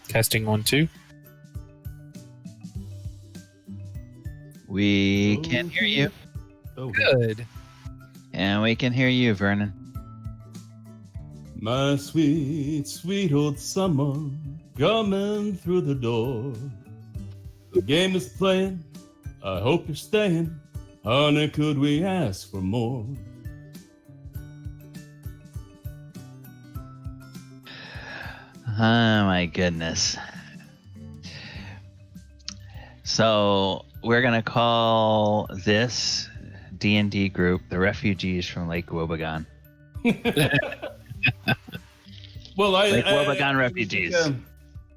Testing 1, 2. We can hear you. Oh, Good. And we can hear you, Vernon. my sweet, sweet old summer coming through the door. The game is playing. I hope you're staying. Honey, could we ask for more? Oh my goodness. So we're gonna call this D&D group the refugees from Lake Wobegon. Well, Lake Wobegon refugees.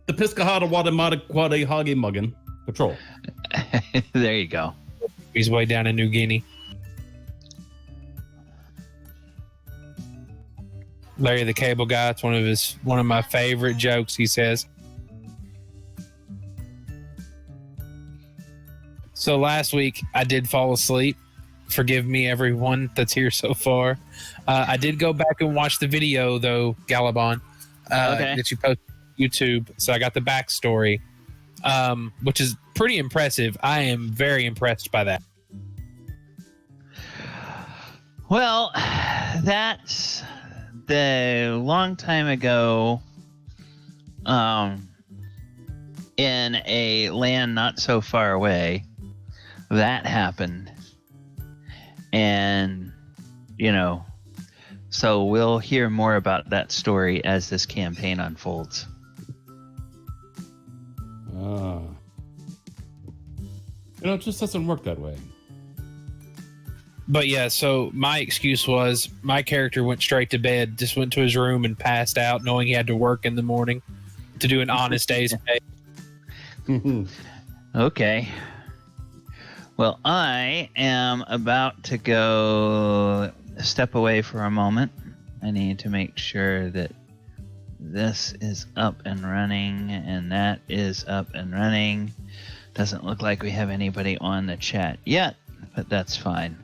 The Piscahada Wadamata Quade Hagi Muggin Patrol. There you go. He's way down in New Guinea. Larry the Cable Guy. It's one of my favorite jokes. He says. So last week I did fall asleep. Forgive me, everyone that's here so far. I did go back and watch the video though, Galabon, that you posted on YouTube. So I got the backstory, which is pretty impressive. I am very impressed by that. Well, that's the long time ago in a land not so far away that happened. And, so we'll hear more about that story as this campaign unfolds. It just doesn't work that way. But yeah, so my excuse was my character went straight to bed, just went to his room and passed out, knowing he had to work in the morning to do an honest day's pay. Okay. Well, I am about to go step away for a moment. I need to make sure that this is up and running and that is up and running. Doesn't look like we have anybody on the chat yet, but that's fine.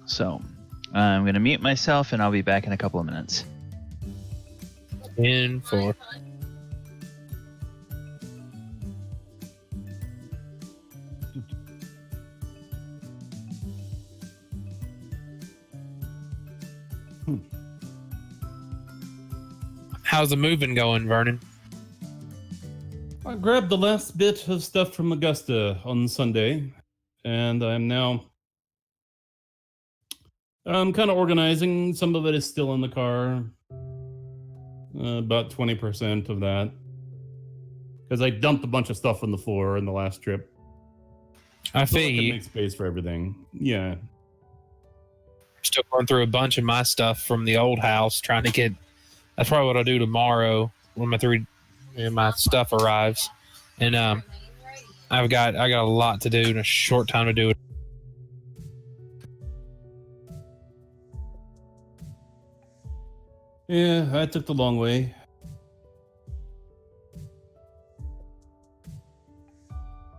So I'm going to mute myself and I'll be back in a couple of minutes. In 4. How's the moving going, Vernon? I grabbed the last bit of stuff from Augusta on Sunday, and I'm now kind of organizing. Some of it is still in the car, about 20% of that, because I dumped a bunch of stuff on the floor in the last trip. I So I feel can you. make space for everything. Yeah. Still going through a bunch of my stuff from the old house, trying to get. That's probably what I'll do tomorrow when my stuff arrives, and I got a lot to do in a short time to do it. Yeah, I took the long way.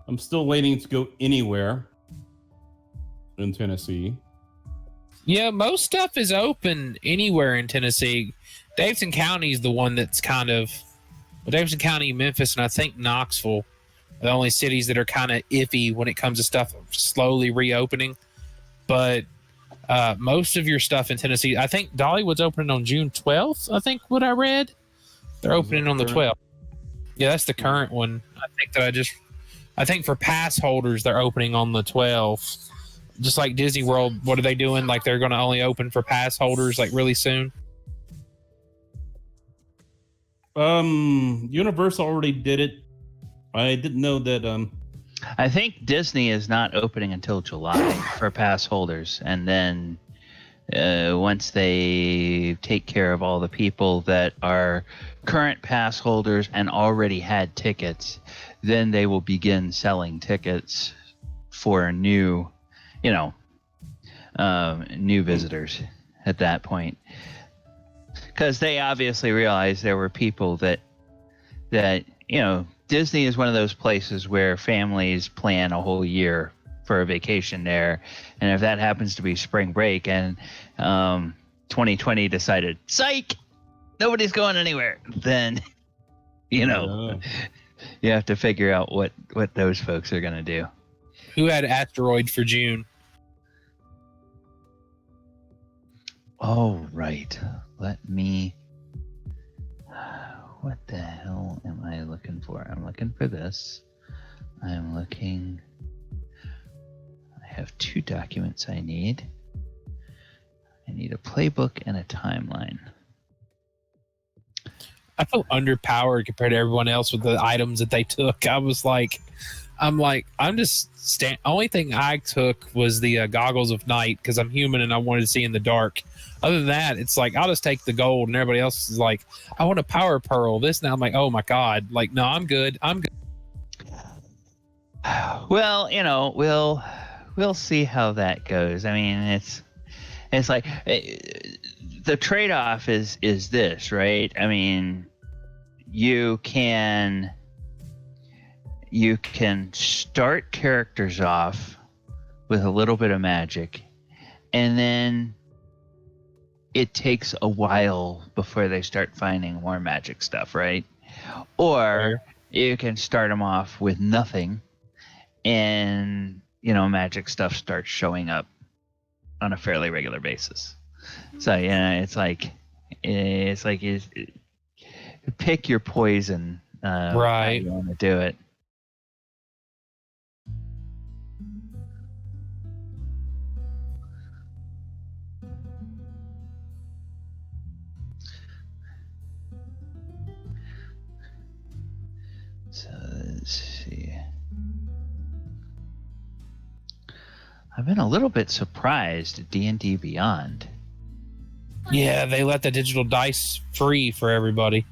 I'm still waiting to go anywhere in Tennessee. Yeah, most stuff is open anywhere in Tennessee. Davidson County is the one that's Davidson County, Memphis, and I think Knoxville are the only cities that are kind of iffy when it comes to stuff slowly reopening. But most of your stuff in Tennessee, I think Dollywood's opening on June 12th, I think what I read. They're opening on the 12th. Yeah, that's the current one. I think for pass holders, they're opening on the 12th. Just like Disney World, what are they doing? Like they're going to only open for pass holders like really soon? Universal already did it. I didn't know that. I think Disney is not opening until July for pass holders. And then once they take care of all the people that are current pass holders and already had tickets, then they will begin selling tickets for new visitors at that point. Because they obviously realized there were people that Disney is one of those places where families plan a whole year for a vacation there. And if that happens to be spring break and 2020 decided, psych, nobody's going anywhere, then You know, you have to figure out what those folks are going to do. Who had asteroid for June? Oh, right. Let me... What the hell am I looking for? I'm looking for this. I have 2 documents I need. I need a playbook and a timeline. I felt underpowered compared to everyone else with the items that they took. I'm just only thing I took was the goggles of night because I'm human and I wanted to see in the dark. Other than that, it's like I'll just take the gold, and everybody else is like, I want a power pearl. This now I'm like, oh my god, like no, I'm good. Well, you know, we'll see how that goes. I mean, it's like the trade-off is this, right? I mean, you can start characters off with a little bit of magic, and then it takes a while before they start finding more magic stuff, right? Or you can start them off with nothing, and you know, magic stuff starts showing up on a fairly regular basis. So yeah, it's like you pick your poison. Right. How you want to do it. So let's see. I've been a little bit surprised at D&D Beyond. Yeah, they let the digital dice free for everybody.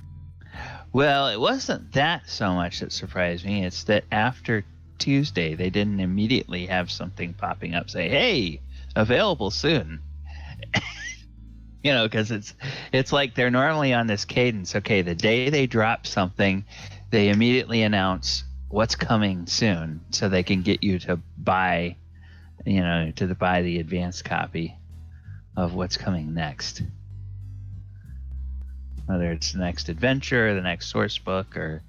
Well, it wasn't that so much that surprised me. It's that after Tuesday, they didn't immediately have something popping up say, "Hey, available soon." You know, because it's like they're normally on this cadence. Okay, the day they drop something, they immediately announce what's coming soon, so they can get you to buy, you know, to buy the advanced copy of what's coming next. Whether it's the next adventure, the next source book, or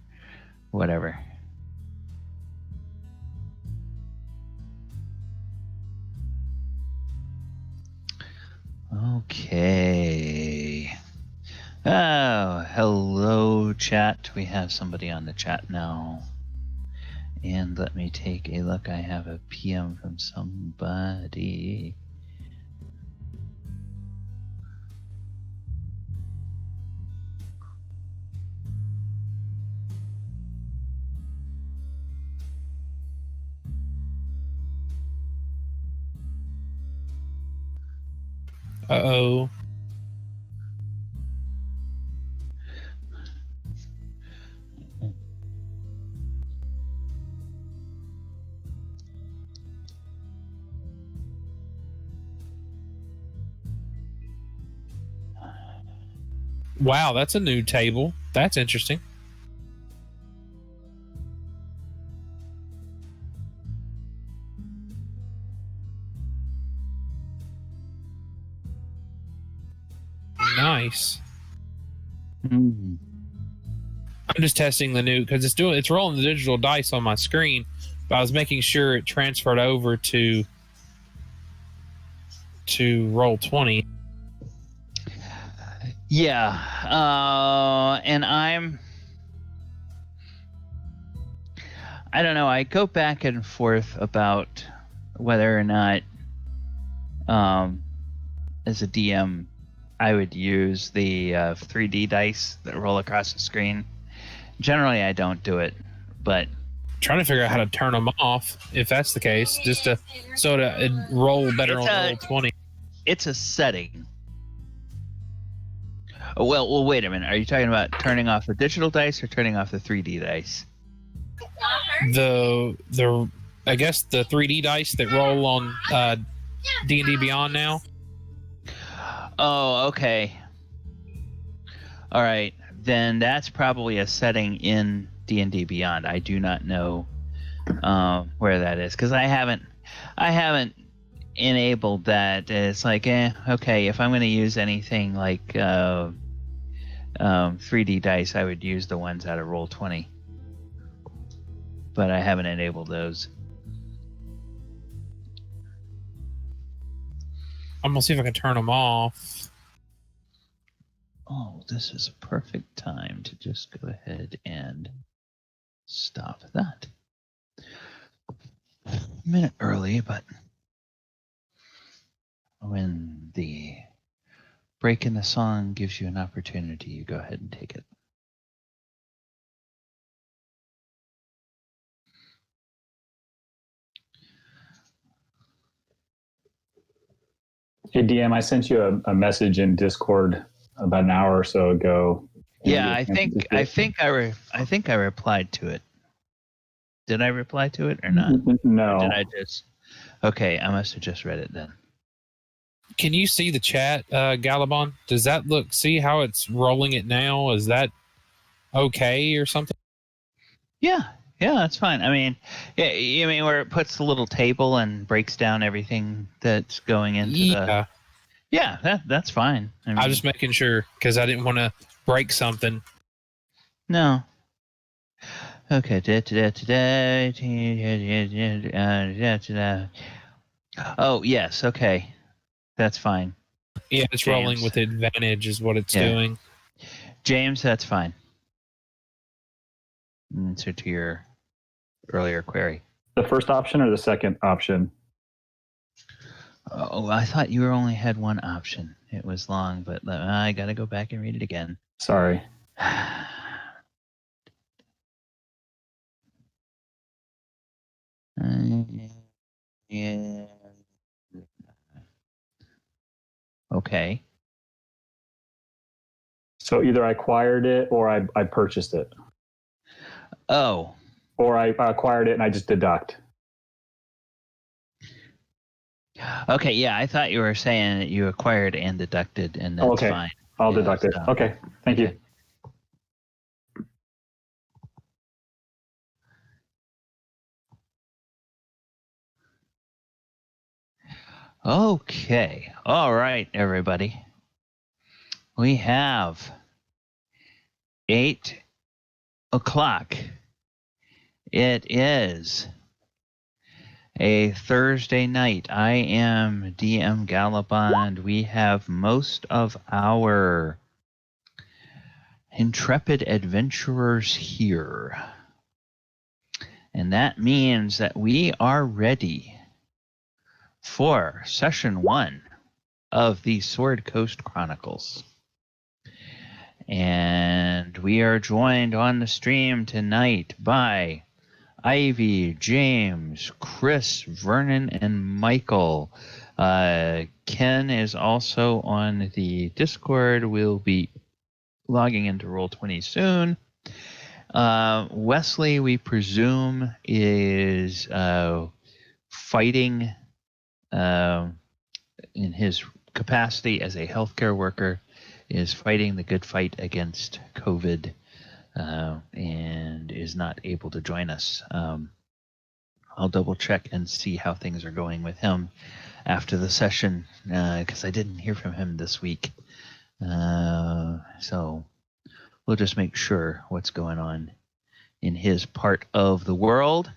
whatever. Okay. Oh, hello, chat. We have somebody on the chat now. And let me take a look. I have a PM from somebody. Uh-oh. Wow, that's a new table. That's interesting. Nice. Mm. I'm just testing the new because it's rolling the digital dice on my screen, but I was making sure it transferred over to Roll20. Yeah, and I don't know. I go back and forth about whether or not, as a DM, I would use the 3D dice that roll across the screen. Generally, I don't do it, but Trying to figure out how to turn them off if that's the case, just to it roll better on Roll20. It's a setting. Oh, well, wait a minute. Are you talking about turning off the digital dice or turning off the 3D dice? The I guess the 3D dice that roll on D&D Beyond now. Oh, okay. All right, then that's probably a setting in D&D Beyond. I do not know where that is because I haven't enabled that. It's like, okay, if I'm going to use anything like 3D dice, I would use the ones out of Roll20. But I haven't enabled those. I'm gonna see if I can turn them off. Oh, this is a perfect time to just go ahead and stop that. A minute early, but when the break in the song gives you an opportunity, you go ahead and take it. Hey DM, I sent you a message in Discord about an hour or so ago. Yeah, I think I replied to it. Did I reply to it or not? No. Or did I just? Okay, I must have just read it then. Can you see the chat, Galabon? Does that look? See how it's rolling it now? Is that okay or something? Yeah, that's fine. I mean, yeah, you mean where it puts the little table and breaks down everything that's going into the. Yeah, that's fine. I was just making sure because I didn't want to break something. No. Okay. Oh, yes. Okay. That's fine. Yeah, it's James. rolling with advantage is what it's doing. James, that's fine. Answer to your earlier query. The first option or the second option? Oh, I thought you only had one option. It was long, but I got to go back and read it again. Sorry. Yeah. Okay. So either I acquired it or I purchased it. Oh. Or I acquired it and I just deduct. Okay, yeah, I thought you were saying that you acquired and deducted, and that's fine. I'll deduct it. Okay, thank you. Okay, all right, everybody. We have 8 o'clock. It is a Thursday night. I am DM Galabond. We have most of our intrepid adventurers here. And that means that we are ready for session 1 of the Sword Coast Chronicles. And we are joined on the stream tonight by Ivy, James, Chris, Vernon, and Michael. Ken is also on the Discord. We'll be logging into Roll20 soon. Wesley, we presume, is fighting in his capacity as a healthcare worker, is fighting the good fight against COVID and is not able to join us. I'll double check and see how things are going with him after the session because I didn't hear from him this week. So we'll just make sure what's going on in his part of the world.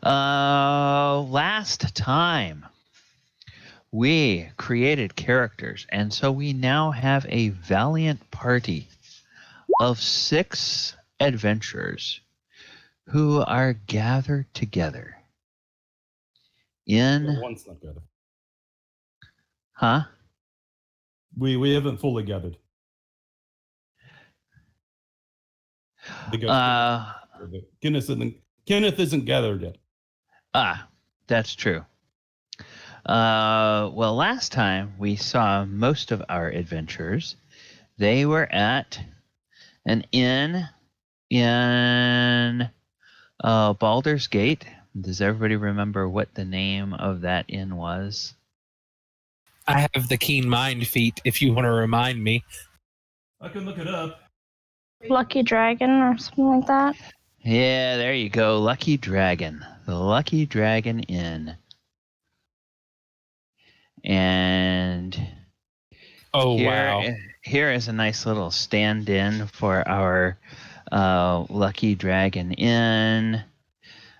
Last time we created characters, and so we now have a valiant party of 6 adventurers who are gathered together in... One's not gathered. Huh? We haven't fully gathered. Because Kenneth isn't gathered yet. That's true. Well, last time we saw most of our adventurers. They were at an inn in Baldur's Gate. Does everybody remember what the name of that inn was? I have the keen mind feat if you want to remind me. I can look it up. Lucky Dragon or something like that. Yeah, there you go. Lucky Dragon. The Lucky Dragon Inn. And wow. here is a nice little stand-in for our Lucky Dragon Inn.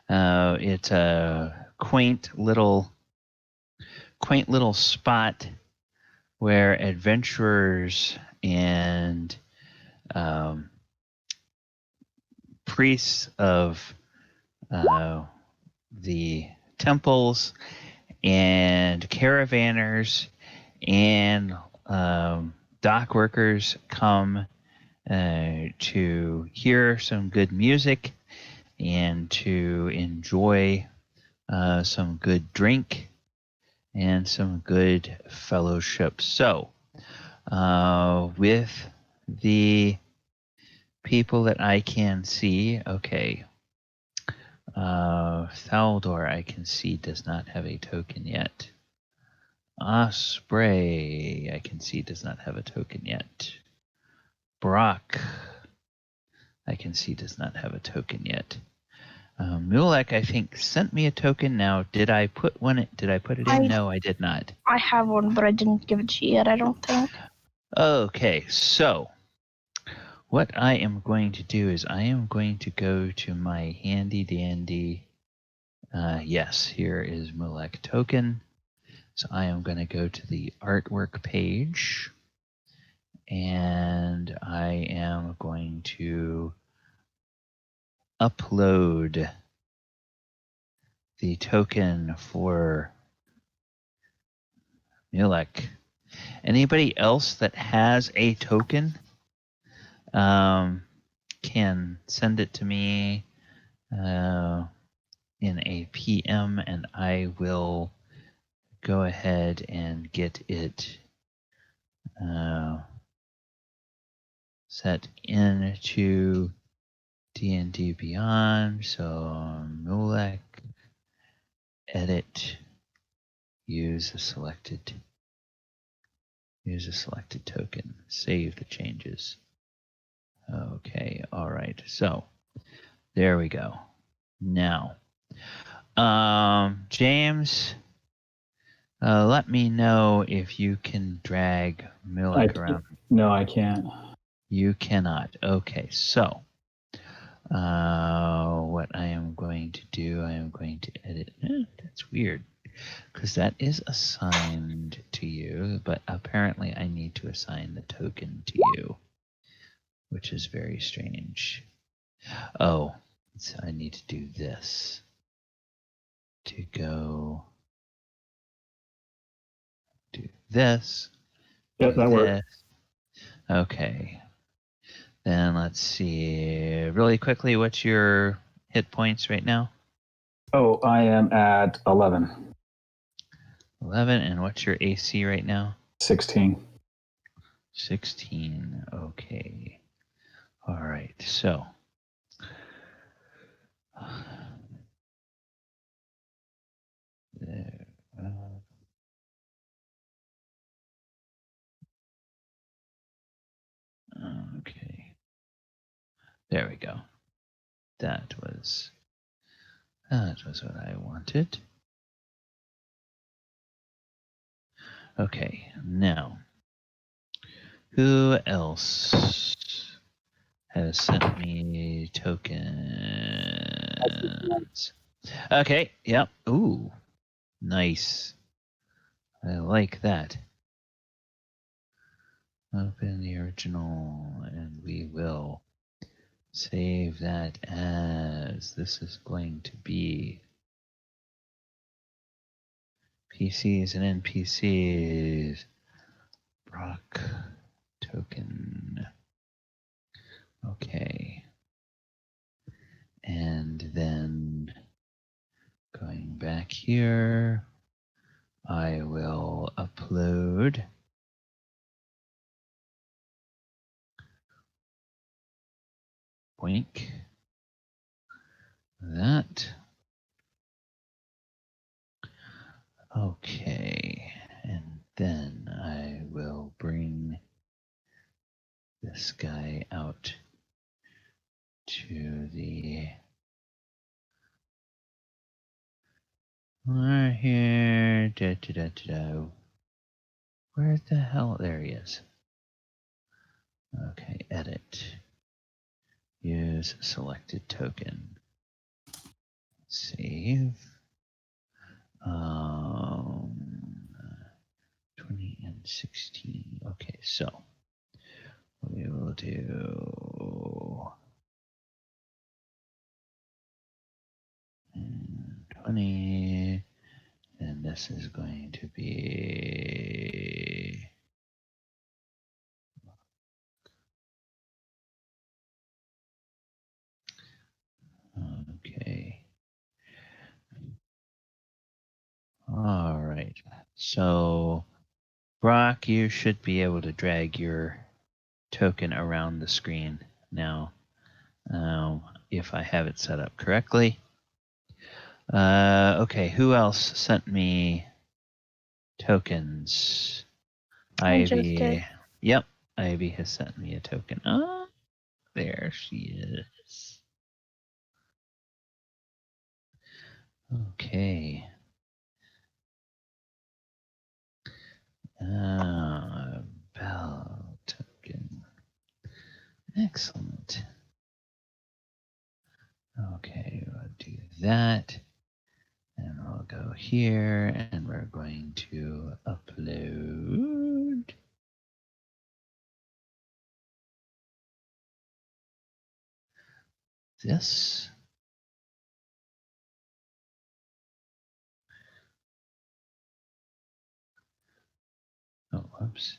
It's a quaint little spot where adventurers and priests of the temples and caravanners and dock workers come to hear some good music and to enjoy some good drink and some good fellowship. So, with the people that I can see, okay, Thaldor I can see does not have a token yet. Osprey I can see does not have a token yet. Brock I can see does not have a token yet. Mulek I think sent me a token. Now, did I put it in? No, I did not. I have one, but I didn't give it to you yet, I don't think. Okay, so what I am going to do is I am going to go to my handy dandy. Yes, here is Mulek token. So I am going to go to the artwork page, and I am going to upload the token for Mulek. Anybody else that has a token can send it to me in a PM, and I will go ahead and get it set into D&D Beyond. So Mulek, edit, use a selected token, save the changes. Okay, all right. So there we go. Now, James, let me know if you can drag Mulek around. No, I can't. You cannot. Okay, so what I am going to do, I am going to edit. That's weird, because that is assigned to you, but apparently I need to assign the token to you, which is very strange. Oh, so I need to do this to go do this. Yep, that worked. Okay. Then let's see. Really quickly, what's your hit points right now? Oh, I am at 11. 11. And what's your AC right now? 16. 16. Okay. All right. So. There. Okay. There we go. That was what I wanted. Okay, now, who else has sent me tokens? Okay, yep. Ooh, nice. I like that. Open the original, and we will save that as this is going to be PCs and NPCs. Brock token. Okay. And then going back here, I will upload Boink. That. Okay. And then I will bring this guy out to the right here. Where the hell? There he is. Okay, edit. Use selected token. Save. 20 and 16. Okay, so we will do 20, and this is going to be okay. All right. So, Brock, you should be able to drag your token around the screen now, if I have it set up correctly. Okay, who else sent me tokens? I just Ivy. did. Yep, Ivy has sent me a token. Oh, there she is. Okay. Bell token. Excellent. Okay, we'll do that. And we'll go here and we're going to upload. This. Oh, whoops.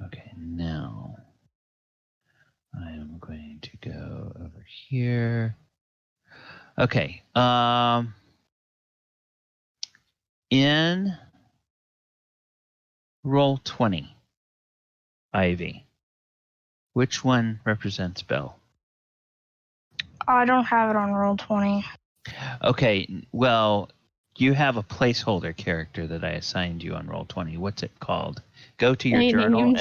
Okay, now I am going to go over here. Okay, in roll 20, Ivy, which one represents Bell? I don't have it on roll 20. Okay, well, you have a placeholder character that I assigned you on roll 20. What's it called? Go to your journal.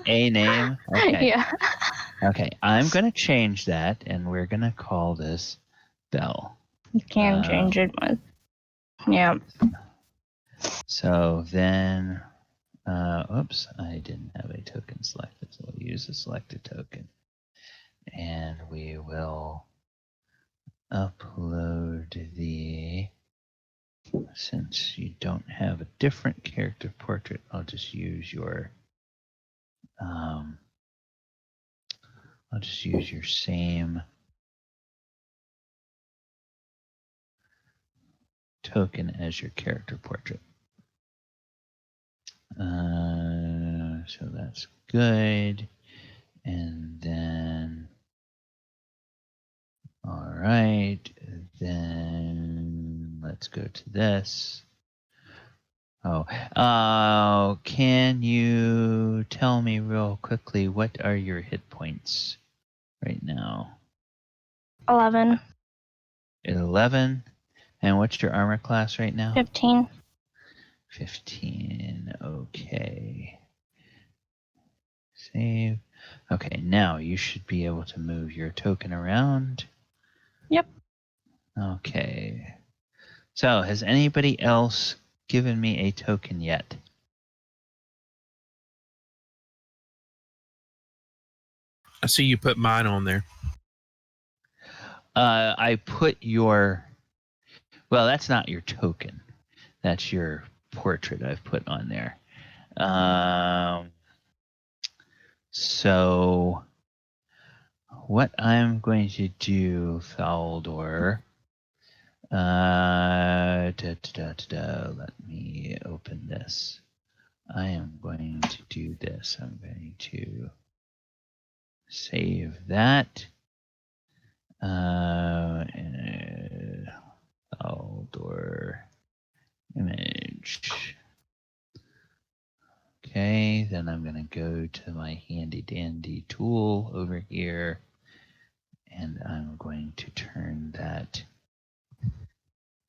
A name? Okay. Yeah. Okay, I'm going to change that, and we're going to call this Bell. You can change it, but yeah. So then, oops, I didn't have a token selected, so we'll use a selected token. And we will upload the, since you don't have a different character portrait, I'll just use your, same token as your character portrait. So that's good. And then, all right, then let's go to this. Oh, can you tell me real quickly, what are your hit points right now? 11. 11. And what's your armor class right now? 15. 15. Okay. Save. Okay, now you should be able to move your token around. Yep. Okay. So, has anybody else given me a token yet? I see you put mine on there. I put your, well, that's not your token. That's your portrait I've put on there. So what I'm going to do, Baldur, let me open this. I am going to do this. I'm going to save that. Baldur image. Okay, then I'm going to go to my handy dandy tool over here, and I'm going to turn that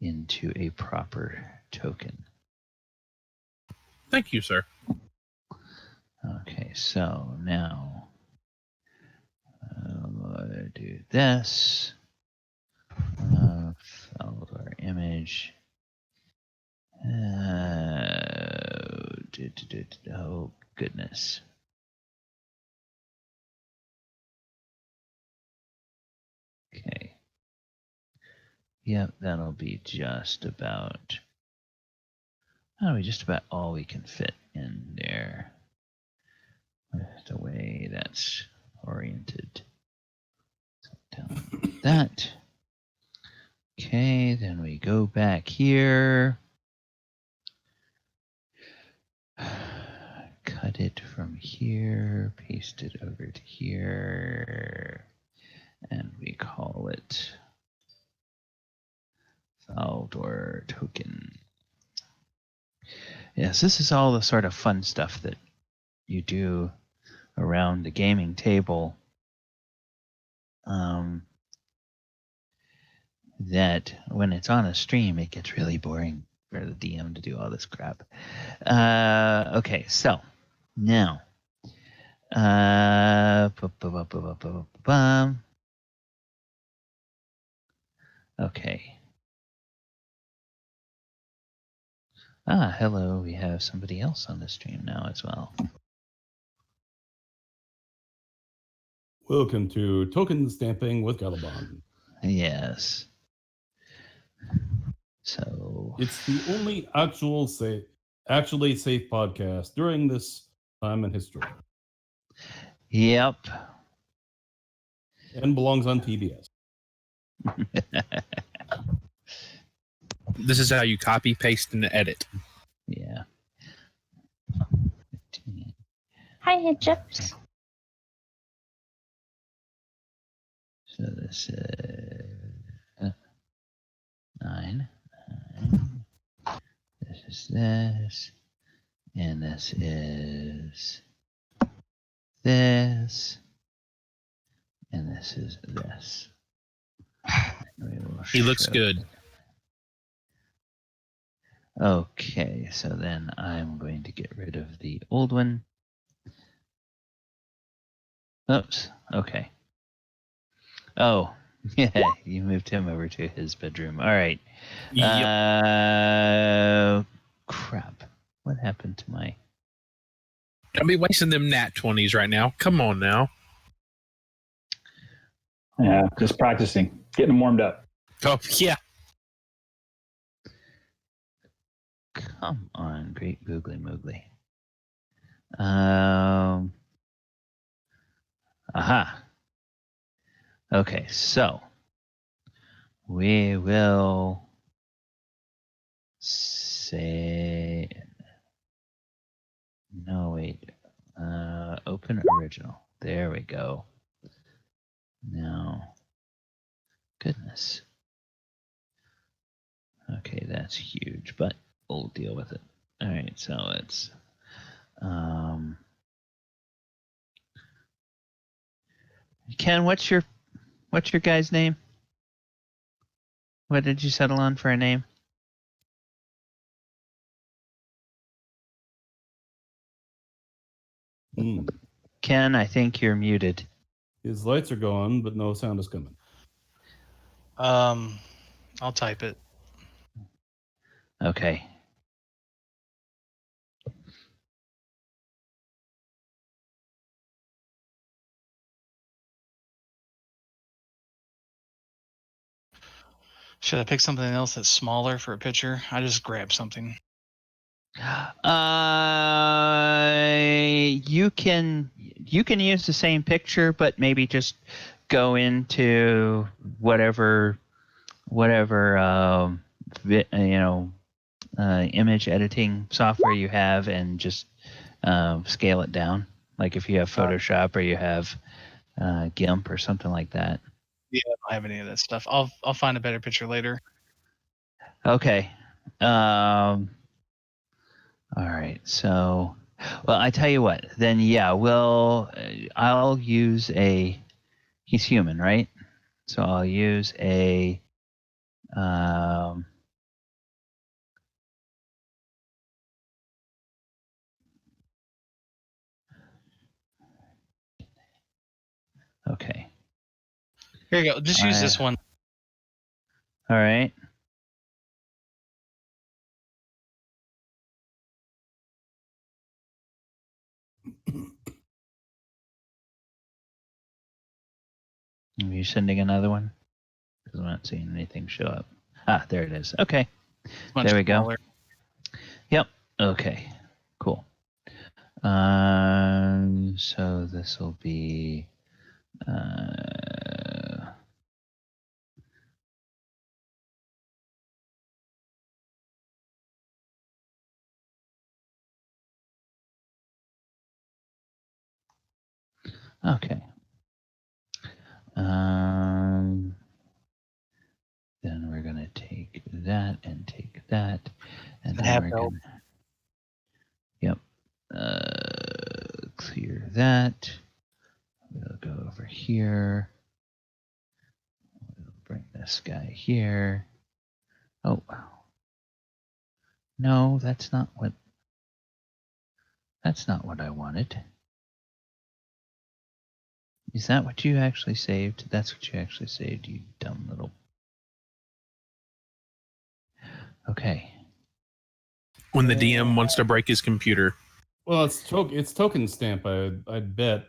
into a proper token. Thank you, sir. Okay, so now I'll do this. Folder image. Oh, goodness. Okay. Yep, that'll be just about all we can fit in there. The way that's oriented. Down like that. Okay, then we go back here. Cut it from here, paste it over to here, and we call it Baldur token. Yes, this is all the sort of fun stuff that you do around the gaming table. That when it's on a stream, it gets really boring for the DM to do all this crap. Okay, so now. Okay. Hello. We have somebody else on the stream now as well. Welcome to Token Stamping with Caravan. Yes. So it's the only actually safe podcast during this time in history. Yep. And belongs on TBS. This is how you copy, paste, and edit. Yeah. Hi, Chips. So this is 9. This is this. And this is this. And this is this. He looks good. Okay, so then I'm going to get rid of the old one. Oops, okay. Oh, yeah, you moved him over to his bedroom. All right. Yep. Crap. What happened to my... Don't be wasting them nat 20s right now. Come on now. Yeah, just practicing, getting them warmed up. Oh, yeah. Come on, great googly moogly. Aha. Okay, so we will say no, wait. Open original. There we go. Now, goodness. Okay, that's huge, but we'll deal with it. All right, so it's Ken, what's your guy's name? What did you settle on for a name? Ken, I think you're muted. His lights are gone, but no sound is coming. I'll type it. Okay. Should I pick something else that's smaller for a picture? I just grabbed something. You can use the same picture, but maybe just go into whatever image editing software you have and just scale it down. Like if you have Photoshop or you have GIMP or something like that. Yeah, I don't have any of that stuff. I'll find a better picture later. Okay. All right. So, well, I tell you what. Then yeah, I'll use a. He's human, right? So I'll use a. Okay. Here you go. Just use this one. All right. Are you sending another one? Because I'm not seeing anything show up. Ah, there it is. Okay. Much There we go. smaller. Yep. Okay. Cool. So this will be. Okay. Then we're gonna take that and take that, and then we're Help. gonna. Yep. Clear that. We'll go over here. We'll bring this guy here. Oh. No, that's not what. That's not what I wanted. Is that what you actually saved? That's what you actually saved, you dumb little. Okay. When the DM wants to break his computer. Well, it's token stamp. I bet.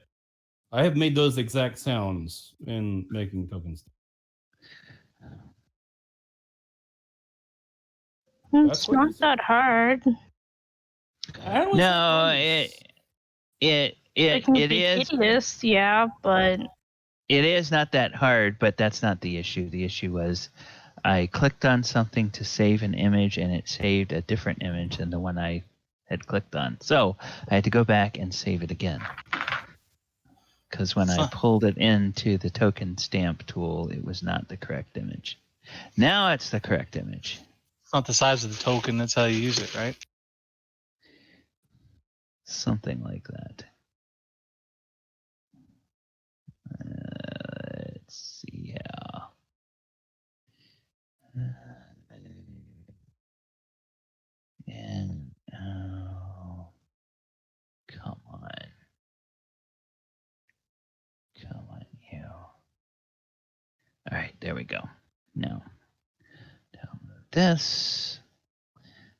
I have made those exact sounds in making token stamp. That's It's what not you said? that hard. No, it It can be is. tedious, yeah, but It is not that hard, but that's not the issue. The issue was I clicked on something to save an image and it saved a different image than the one I had clicked on. So I had to go back and save it again. Because when I pulled it into the token stamp tool, it was not the correct image. Now it's the correct image. It's not the size of the token, that's how you use it, right? Something like that. Let's see how. And oh, come on. Come on, you. All right, there we go. Now, download this.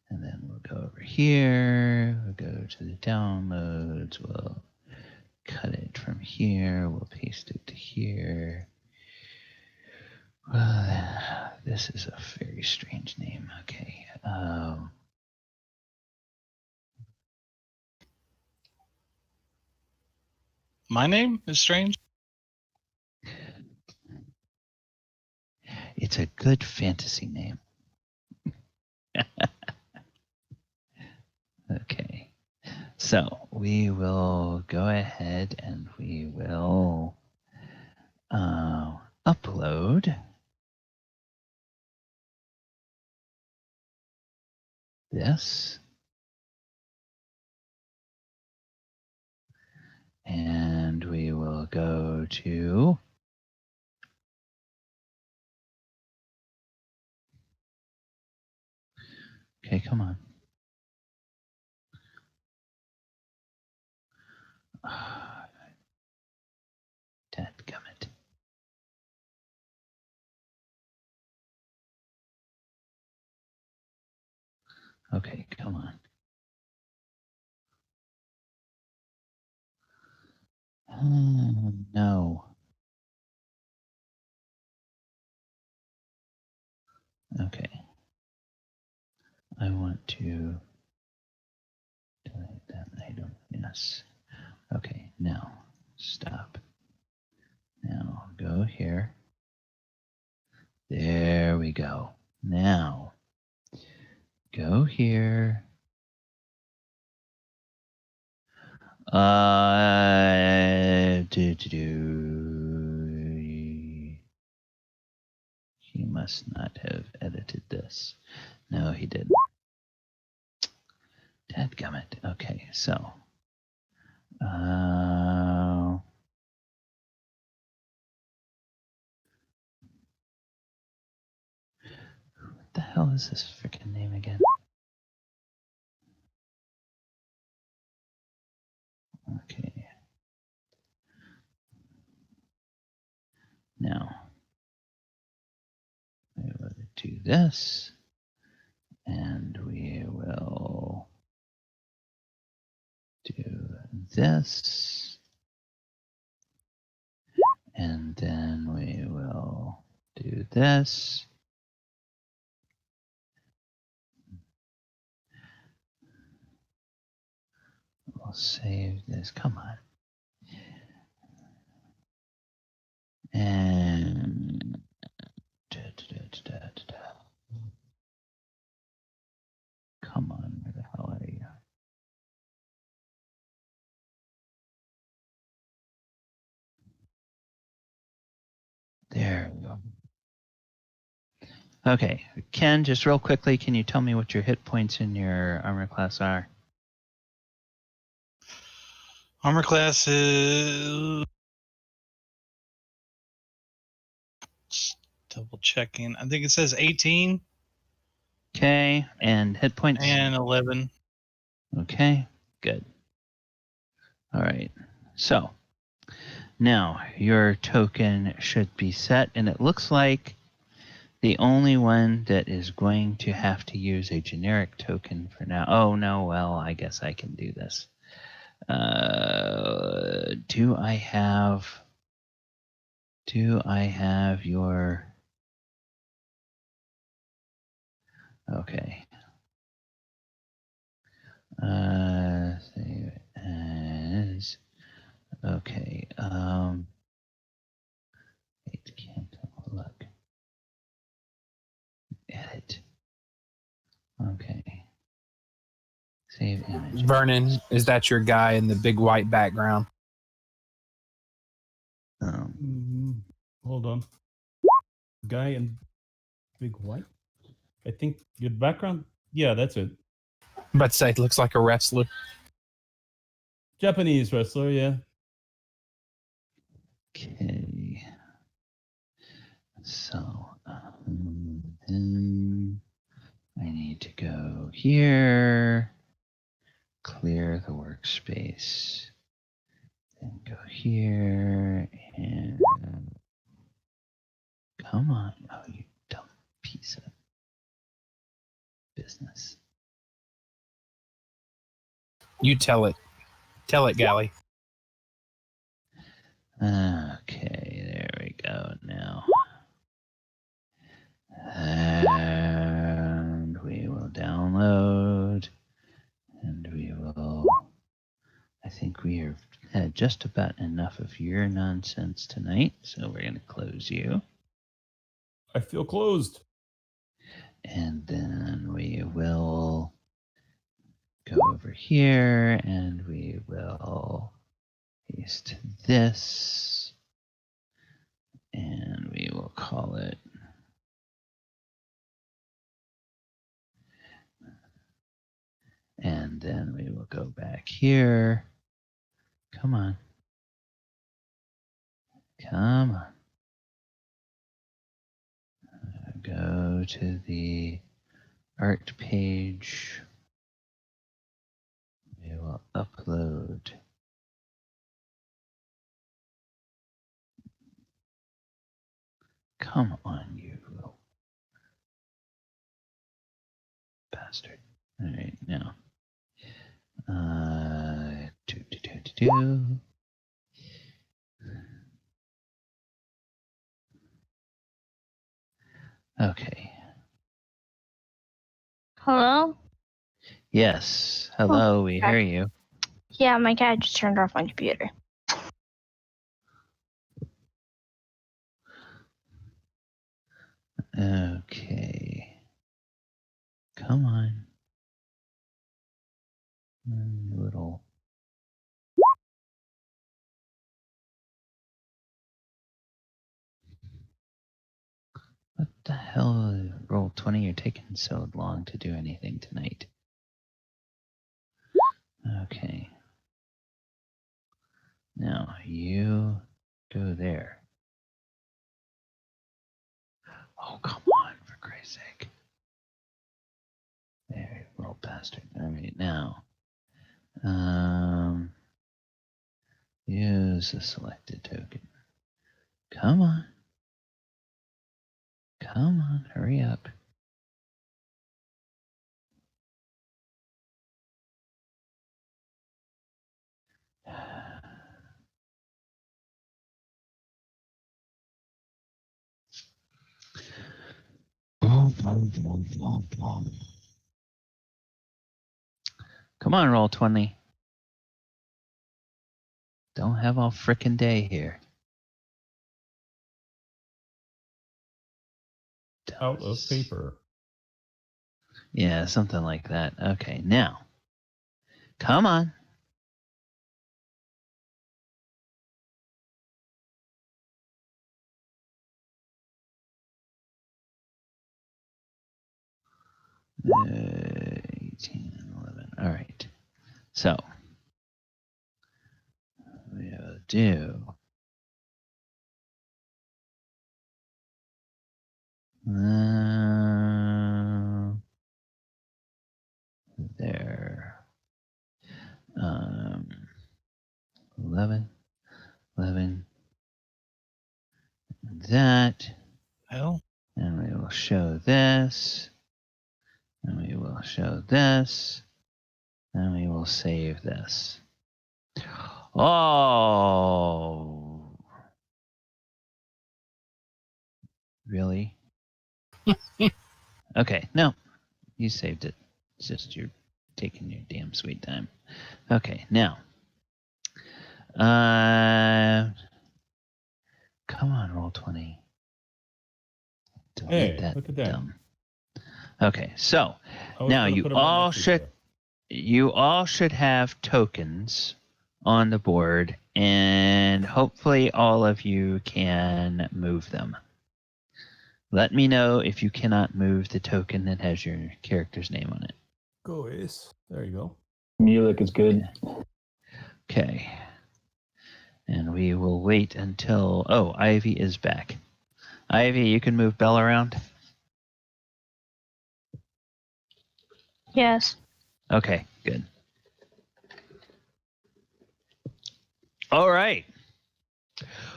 And then we'll go over here. We'll go to the downloads. We'll cut it from here. We'll paste it to here. This is a very strange name. Okay. My name is strange. It's a good fantasy name. Okay. So we will go ahead and we will upload this. And we will go to okay, come on. Dadgummit. Okay, come on. No. Okay. I want to delete that item. Yes. Okay, now stop. Now go here. There we go. Now go here. He must not have edited this. No, he didn't. Dadgummit. Okay, so. What the hell is this freaking name again? Okay. Now, we will do this, and we will do this, and then we this. We'll save this. Come on. And come on, where the hell are you? There we go. Okay, Ken, just real quickly, can you tell me what your hit points in your armor class are? Armor class is. Just double checking. I think it says 18 Okay, and hit points? and 11. Okay, good. All right, so now your token should be set, and it looks like the only one that is going to have to use a generic token for now. Oh, no, well, I guess I can do this. Do I have your... Okay. Save as... Okay, it can't look. Edit. Okay. Save image. Vernon, is that your guy in the big white background? Hold on. Guy in big white? I think your background? Yeah, that's it. I'm about to say, it looks like a wrestler. Japanese wrestler, yeah. Okay. So, I need to go here, clear the workspace, then go here, and come on. Oh, you dumb piece of business. You tell it. Tell it, Gally. Okay, there we go now. And we will download, and we will... I think we have had just about enough of your nonsense tonight, so we're going to close you. I feel closed. And then we will go over here, and we will paste this, and we will call it and then we will go back here. Come on. Come on. Go to the art page. We will upload. Come on, you little bastard. All right, now. Okay. Hello? Yes. Hello, we hear you. Yeah, my cat just turned off my computer. Okay. Come on. Little. What the hell? Roll 20, you're taking so long to do anything tonight. Okay. Now, you go there. Oh, come on, for Christ's sake. There, you little bastard. All right, now. Use the selected token. Come on. Come on, hurry up. Come on, roll 20. Don't have all frickin' day here. Out of paper. Yeah, something like that. Okay, now. Come on. Uh, 18, 11. All right. So, we'll do. There. 11. That. Well, And we will show this. And we will show this. And we will save this. Oh. Really? Okay, no. You saved it. It's just you're taking your damn sweet time. Okay, now. Come on, roll 20. Don't Hey, make that look at that. dumb. Okay, so I was now gonna you put 'em right all next to each should other. you all should have tokens on the board, and hopefully all of you can move them. Let me know if you cannot move the token that has your character's name on it. Go Ace. There you go. Mulek is good. Okay. And we will wait until... Oh, Ivy is back. Ivy, you can move Belle around? Yes. Okay, good. All right.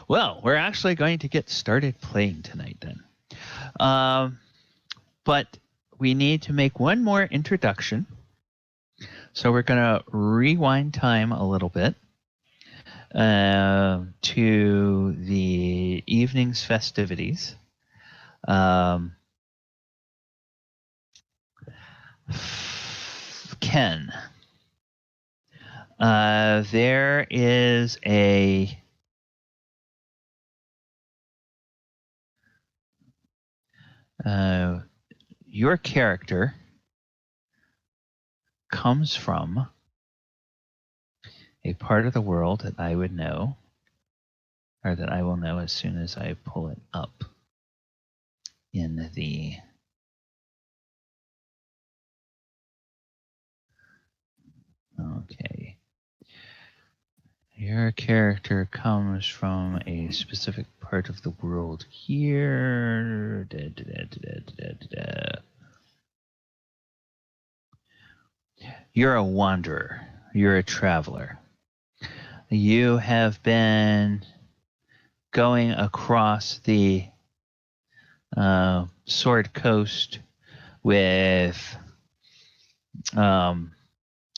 Well, we're actually going to get started playing tonight then. But we need to make one more introduction. So we're going to rewind time a little bit to the evening's festivities. Ken, there is your character comes from a part of the world that I would know, or that I will know as soon as I pull it up in the... Okay. Your character comes from a specific part of the world here. You're a wanderer. You're a traveler. You have been going across the Sword Coast with...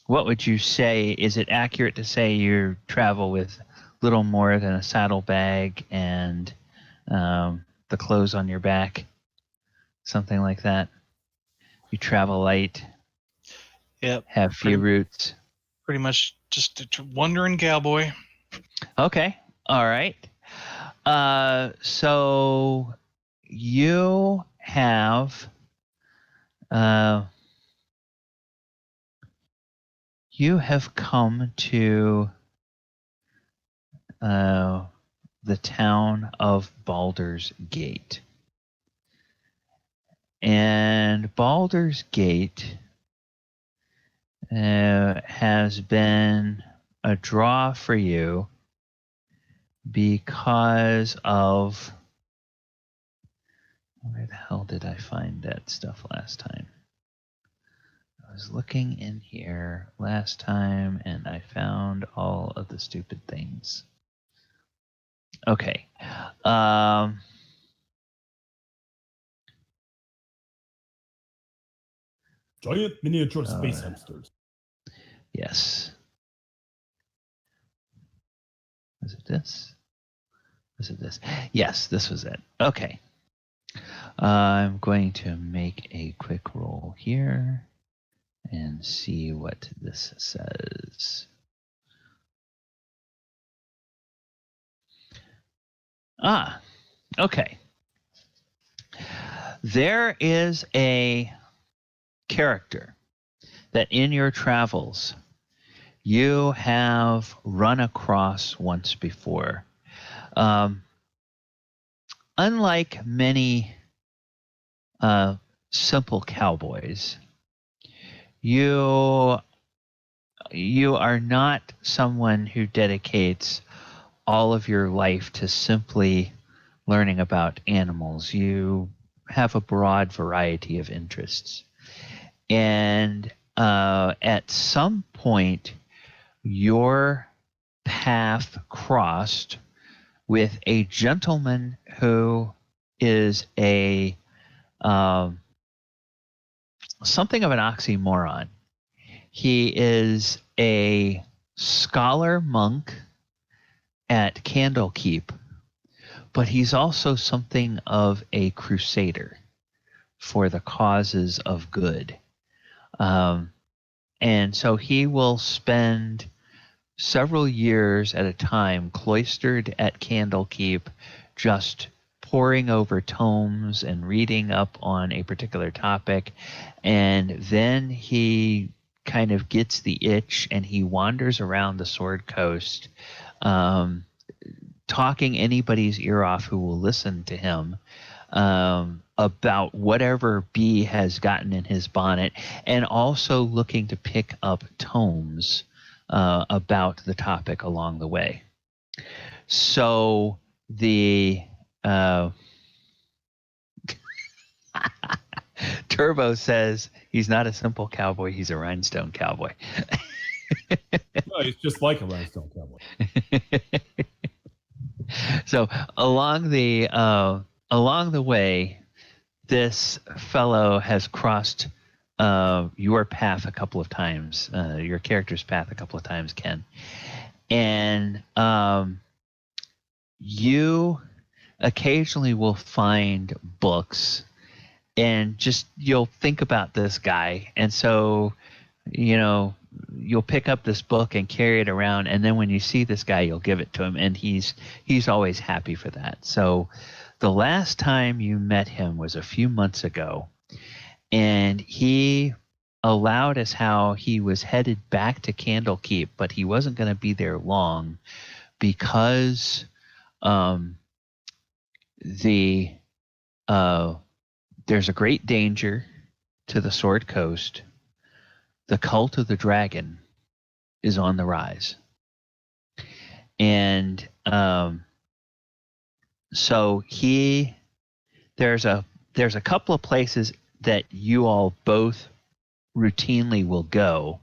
what would you say? Is it accurate to say you travel with little more than a saddlebag and the clothes on your back? Something like that? You travel light, yep. have few roots. Pretty much just a wandering cowboy. Okay, all right. So you have... you have come to the town of Baldur's Gate. And Baldur's Gate has been a draw for you because of... Where the hell did I find that stuff last time? I was looking in here last time and I found all of the stupid things. Okay. Giant miniature space hamsters. Yes. Was it this? Was it this? Yes, this was it. Okay. I'm going to make a quick roll here and see what this says. Okay. There is a character that in your travels you have run across once before. Unlike many simple cowboys, you are not someone who dedicates all of your life to simply learning about animals. You have a broad variety of interests. And at some point, your path crossed with a gentleman who is a something of an oxymoron. He is a scholar monk at Candlekeep, but he's also something of a crusader for the causes of good. And so he will spend several years at a time cloistered at Candlekeep, just poring over tomes and reading up on a particular topic. And then he kind of gets the itch and he wanders around the Sword Coast, talking anybody's ear off who will listen to him about whatever bee has gotten in his bonnet, and also looking to pick up tomes about the topic along the way. So the Turbo says he's not a simple cowboy, he's a rhinestone cowboy. No, he's just like a rhinestone cowboy. So along the way, this fellow has crossed your path a couple of times, your character's path a couple of times, Ken. And you occasionally will find books and just you'll think about this guy. And so, you'll pick up this book and carry it around. And then when you see this guy, you'll give it to him. And he's always happy for that. So the last time you met him was a few months ago. And he allowed us how he was headed back to Candlekeep, but he wasn't going to be there long because there's a great danger to the Sword Coast. The cult of the dragon is on the rise. And so there's a couple of places that you all both routinely will go,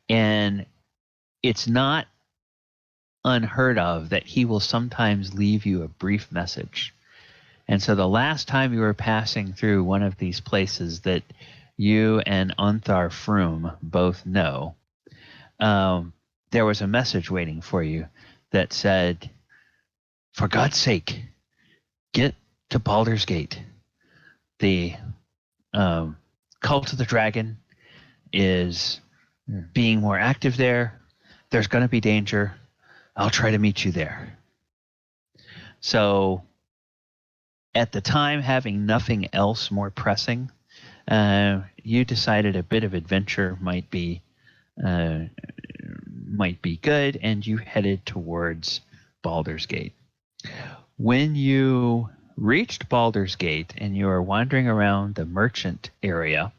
and it's not unheard of that he will sometimes leave you a brief message. And so the last time you were passing through one of these places that you and Unthar Froome both know, there was a message waiting for you that said, "For God's sake, get to Baldur's Gate. The cult of the dragon is being more active there. There's going to be danger. I'll try to meet you there." So at the time, having nothing else more pressing, you decided a bit of adventure might be good, and you headed towards Baldur's Gate. When you reached Baldur's Gate and you were wandering around the merchant area,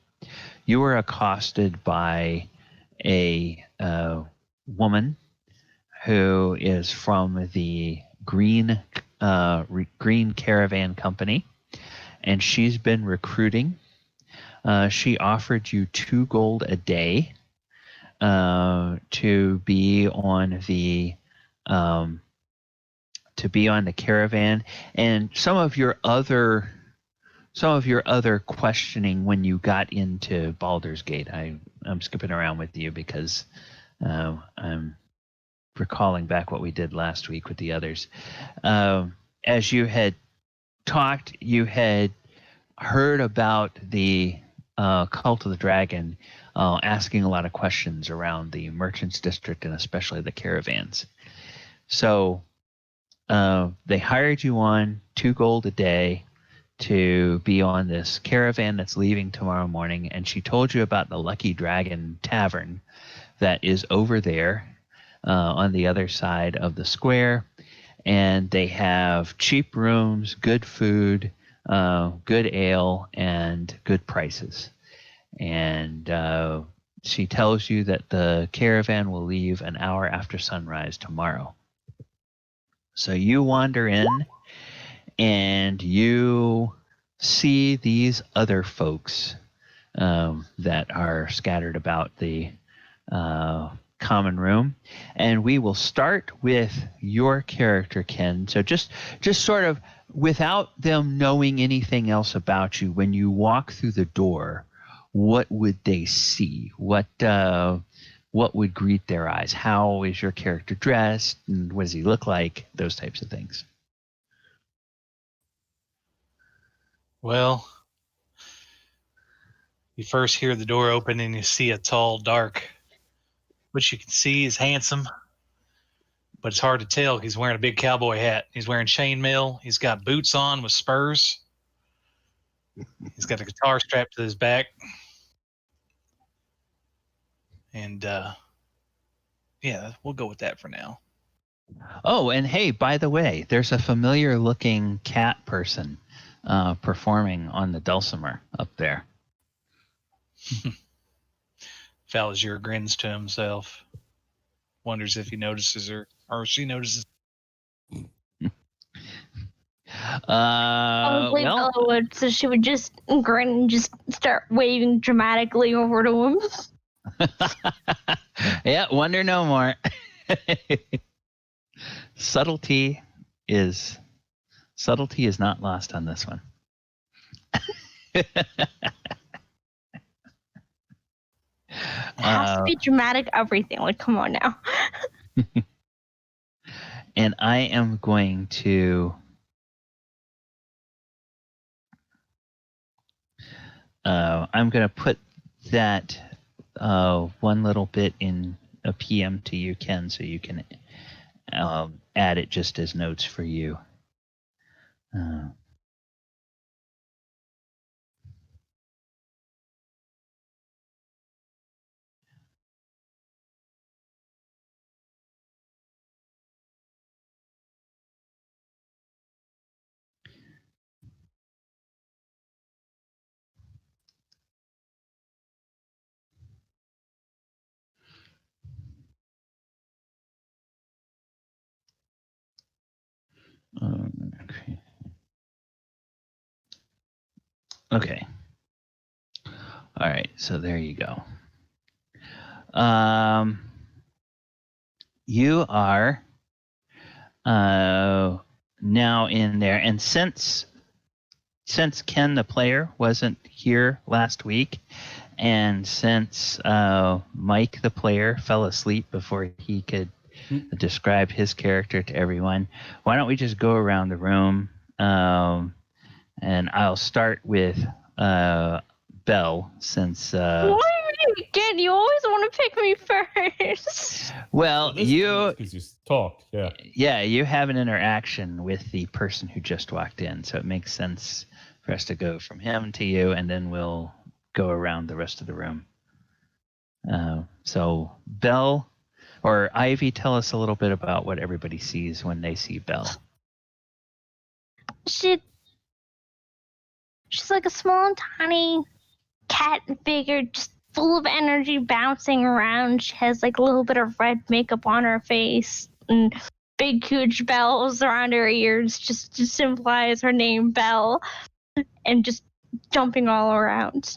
you were accosted by a woman who is from the Green Caravan Company, and she's been recruiting. She offered you 2 gold a day to be on the caravan, and some of your other questioning when you got into Baldur's Gate. I'm skipping around with you because I'm recalling back what we did last week with the others. As you had talked, you had heard about the Cult of the Dragon, asking a lot of questions around the Merchants District and especially the caravans. So they hired you on 2 gold a day to be on this caravan that's leaving tomorrow morning, and she told you about the Lucky Dragon Tavern that is over there on the other side of the square, and they have cheap rooms, good food, good ale, and good prices. And she tells you that the caravan will leave an hour after sunrise tomorrow. So you wander in, and you see these other folks that are scattered about the common room, and we will start with your character, Ken. So just sort of without them knowing anything else about you, when you walk through the door, what would they see? What would greet their eyes? How is your character dressed, and what does he look like? Those types of things. Well, you first hear the door open and you see a tall, dark, which you can see is handsome, but it's hard to tell. He's wearing a big cowboy hat. He's wearing chainmail. He's got boots on with spurs. He's got a guitar strapped to his back. And yeah, we'll go with that for now. Oh, and hey, by the way, there's a familiar looking cat person performing on the dulcimer up there. Falazir grins to himself, wonders if he notices her or she notices. Probably Well, Bella would, so she would just grin and just start waving dramatically over to him. yeah, wonder no more. Subtlety is not lost on this one. It has to be dramatic everything. Like, come on now. And I am going to put that one little bit in a PM to you, Ken, so you can add it just as notes for you. Okay. All right, so there you go. You are now in there, and since Ken the player wasn't here last week, and since Mike the player fell asleep before he could describe his character to everyone, why don't we just go around the room, and I'll start with Belle, since Why again? You always want to pick me first. well, because you talked, yeah. Yeah, you have an interaction with the person who just walked in, so it makes sense for us to go from him to you, and then we'll go around the rest of the room. So Belle or Ivy, tell us a little bit about what everybody sees when they see Belle. She's like a small, tiny cat figure, just full of energy, bouncing around. She has like a little bit of red makeup on her face and big, huge bells around her ears, just to symbolize her name, Belle, and just jumping all around.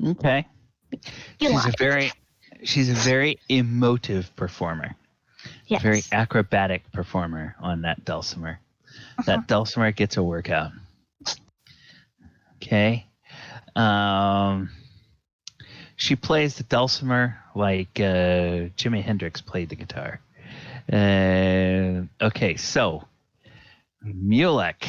Okay. She's a very emotive performer. Yes. Very acrobatic performer on that dulcimer. That dulcimer gets a workout. Okay. She plays the dulcimer like Jimi Hendrix played the guitar. Okay, so Mulek,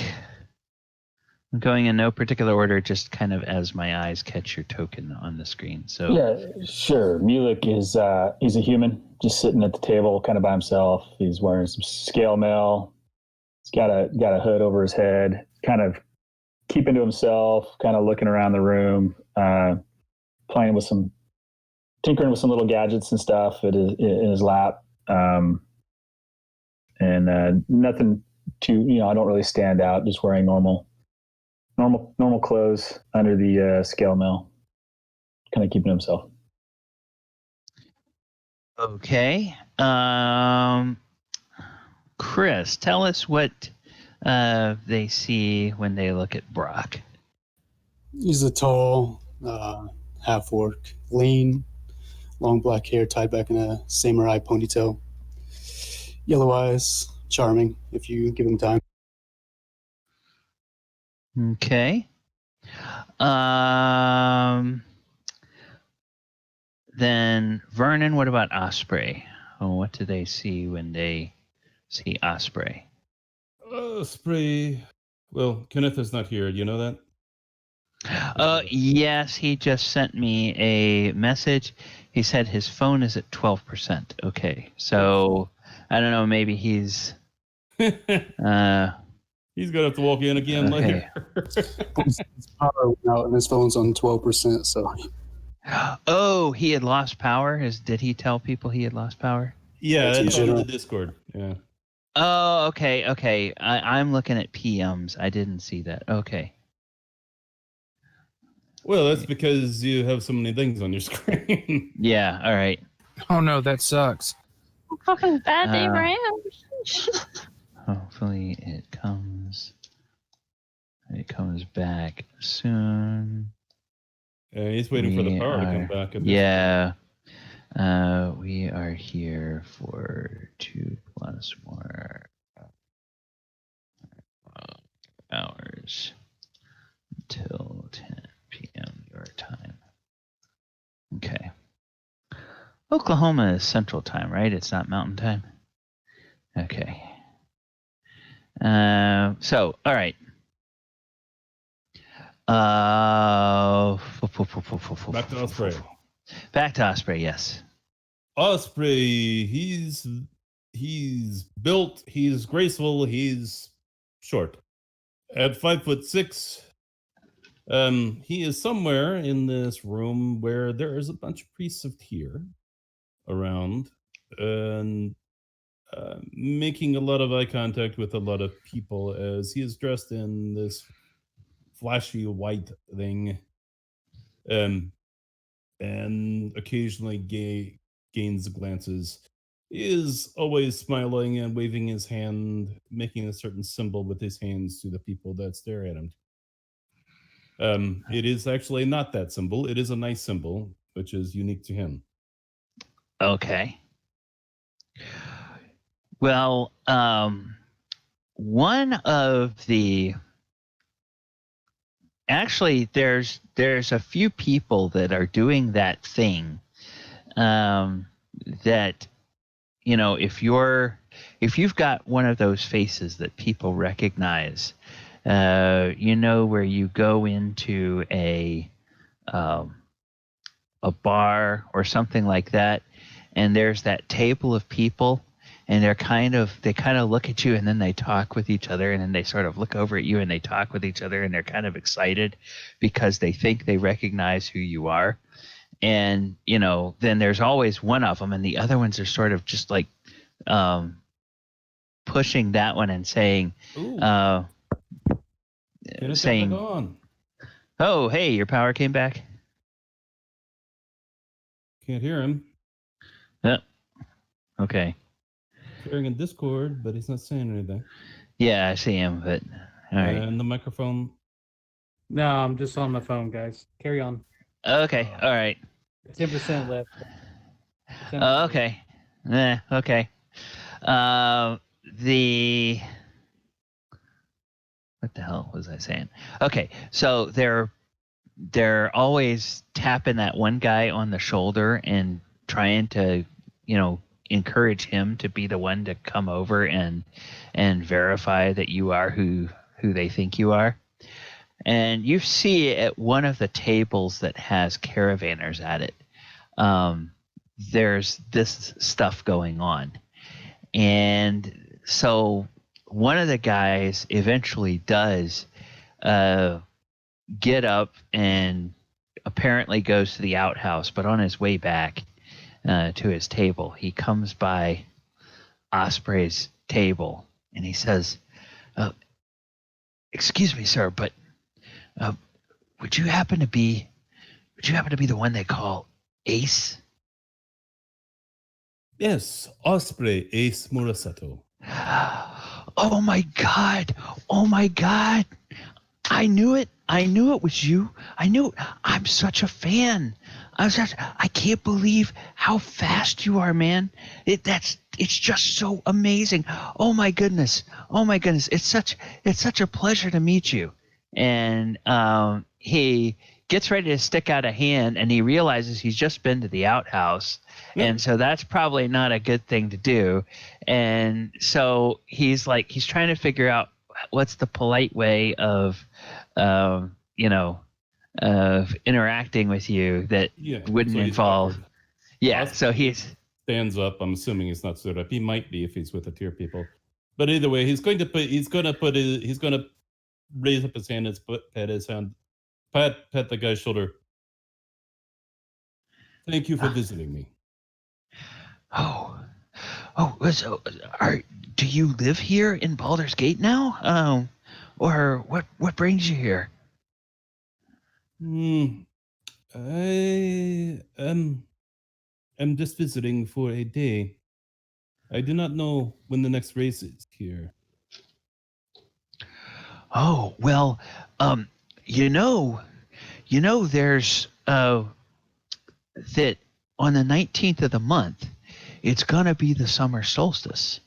I'm going in no particular order, just kind of as my eyes catch your token on the screen. So Yeah, sure. Mulek is he's a human, just sitting at the table, kind of by himself. He's wearing some scale mail. He's got a hood over his head, kind of keeping to himself, kind of looking around the room, tinkering with some little gadgets and stuff in his lap, and nothing too. I don't really stand out. Just wearing normal clothes under the scale mail, kind of keeping himself. okay. Chris, tell us what they see when they look at Brock. He's a tall, half-orc, lean, long black hair tied back in a samurai ponytail. Yellow eyes, charming if you give him time. Okay. Then Vernon, what about Osprey? Oh, what do they see when they see Osprey? Spray. Well, Kenneth is not here. Do you know that? Yes, he just sent me a message. He said his phone is at 12%. Okay, so I don't know. Maybe he's. He's gonna have to walk in again Okay. later. His power went out and his phone's on 12%. So Oh, he had lost power. Did he tell people he had lost power? Yeah, That's that's on general. the Discord. Yeah. Oh, okay. I'm looking at PMs. I didn't see that. Okay. Well, that's because you have so many things on your screen. Yeah. All right. Oh no, that sucks. Fucking bad day for him. Hopefully it comes back soon. He's waiting for the power to come back. Yeah. We are here for 2+ more hours until 10 p.m. your time. Okay. Oklahoma is Central Time, right? It's not Mountain Time. Okay. So, all right. Back to Osprey. Back to Osprey, yes. Osprey, he's built, he's graceful, he's short. At 5'6", he is somewhere in this room where there is a bunch of priests of Tyr around, and making a lot of eye contact with a lot of people as he is dressed in this flashy white thing, and occasionally gains glances. He is always smiling and waving his hand, making a certain symbol with his hands to the people that stare at him. It is actually not that symbol. It is a nice symbol, which is unique to him. Okay. Well, one of the actually there's a few people that are doing that thing, that if you've got one of those faces that people recognize, where you go into a bar or something like that, and there's that table of people, and they kind of look at you, and then they talk with each other, and then they sort of look over at you and they talk with each other, and they're kind of excited because they think they recognize who you are. And then there's always one of them, and the other ones are sort of just like pushing that one and saying, "Oh, hey, your power came back." Can't hear him. Okay. Hearing in Discord, but he's not saying anything. Yeah, I see him, but all right. And the microphone. No, I'm just on my phone, guys. Carry on. Okay, all right. 10% left. 10%. Okay. Okay. What the hell was I saying? Okay, so they're always tapping that one guy on the shoulder and trying to, encourage him to be the one to come over and verify that you are who they think you are. And you see at one of the tables that has caravanners at it, there's this stuff going on. And so one of the guys eventually does get up and apparently goes to the outhouse, but on his way back to his table, he comes by Osprey's table and he says, "Excuse me, sir, but would you happen to be the one they call Ace?" Yes, Osprey Ace Murasato. Oh my God! Oh my God! I knew it. I knew it was you. I knew it. I'm such a fan. I can't believe how fast you are, man. It's just so amazing. Oh my goodness. Oh my goodness. It's such a pleasure to meet you. And he gets ready to stick out a hand, and he realizes he's just been to the outhouse. And so that's probably not a good thing to do. And so he's trying to figure out what's the polite way of interacting with you that wouldn't involve. Awkward. Yeah. Osprey So he's stands up. I'm assuming he's not stood up. He might be if he's with the tier people. But either way, he's going to raise up his hand and pat the guy's shoulder. Thank you for visiting me. So do you live here in Baldur's Gate now? Or what brings you here? I am just visiting for a day. I do not know when the next race is here. Oh, well, there's that on the 19th of the month, it's gonna be the summer solstice,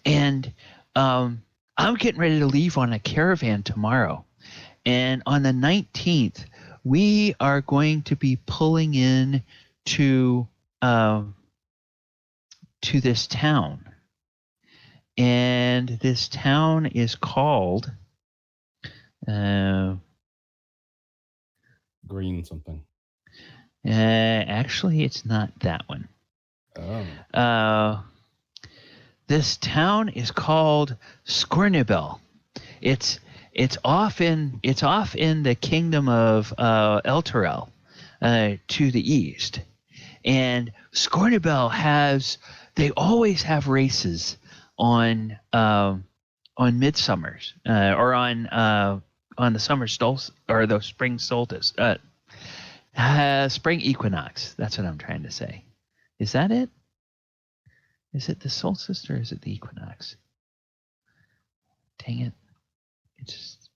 and I'm getting ready to leave on a caravan tomorrow, and on the 19th, we are going to be pulling in to this town, and this town is called Green something. Actually, it's not that one. Oh. This town is called Scornibel. It's off in the kingdom of Elturel, to the east. And Scornibel they always have races on midsummers, or on the summer solstice or the spring solstice. Spring equinox. That's what I'm trying to say. Is that it? Is it the solstice or is it the equinox? Dang it. It's just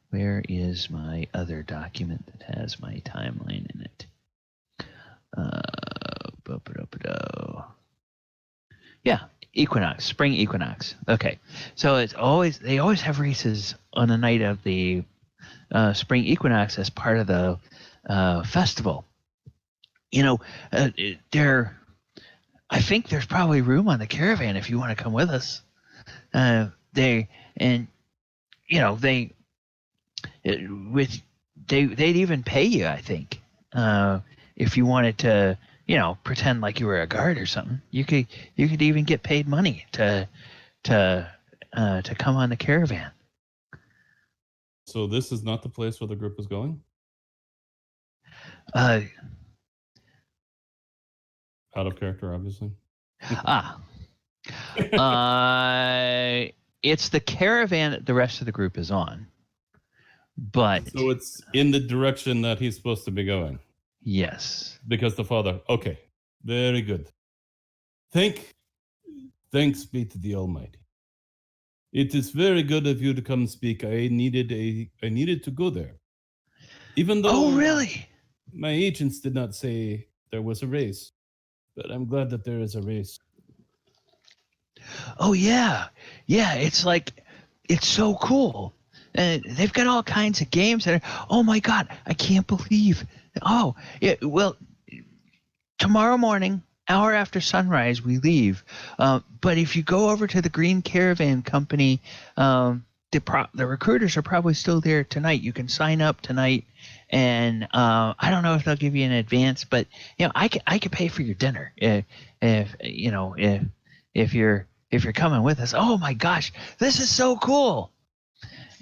where is my other document that has my timeline in it? Yeah, equinox, spring equinox. Okay. So they always have races on the night of the spring equinox as part of the festival. I think there's probably room on the caravan if you want to come with us. They'd even pay you, I think, if you wanted to, pretend like you were a guard or something. You could even get paid money to come on the caravan. So this is not the place where the group is going? Out of character, obviously. It's the caravan that the rest of the group is on. But so it's in the direction that he's supposed to be going. Yes. Because the father. Okay. Very good. Thanks be to the Almighty. It is very good of you to come speak. I needed to go there. Even though really? My agents did not say there was a race. But I'm glad that there is a race. Oh yeah. Yeah, it's so cool. They've got all kinds of games that are, oh my God, I can't believe. Oh, yeah, well, tomorrow morning hour after sunrise, we leave. But if you go over to the Green Caravan Company, the recruiters are probably still there tonight. You can sign up tonight, and I don't know if they'll give you an advance, but I could pay for your dinner if you're coming with us. Oh my gosh, this is so cool!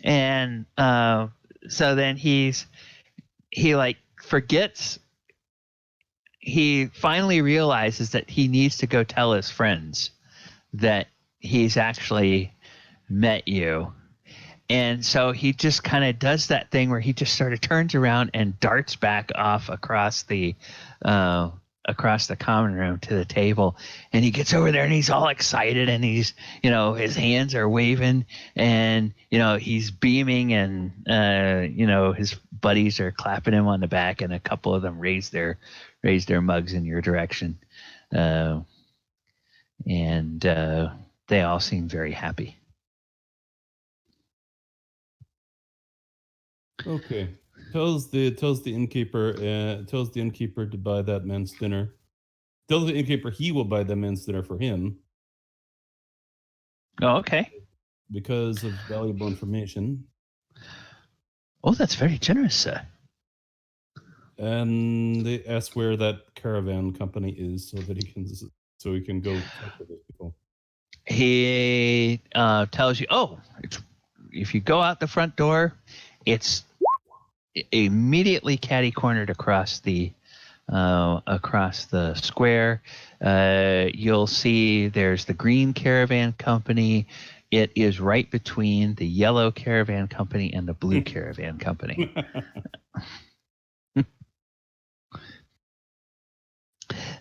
And so then he forgets. He finally realizes that he needs to go tell his friends that he's actually met you. And so he just kind of does that thing where he just sort of turns around and darts back off across the common room to the table. And he gets over there and he's all excited and he's, his hands are waving and, he's beaming and, his buddies are clapping him on the back and a couple of them raise their mugs in your direction. And they all seem very happy. Okay. Tells the innkeeper to buy that man's dinner. Tells the innkeeper he will buy that man's dinner for him. Oh, okay. Because of valuable information. Oh, that's very generous, sir. And they ask where that caravan company is so that he can go talk to those people. He tells you, if you go out the front door, it's immediately catty-cornered across the square. You'll see there's the Green Caravan Company. It is right between the Yellow Caravan Company and the Blue Caravan Company.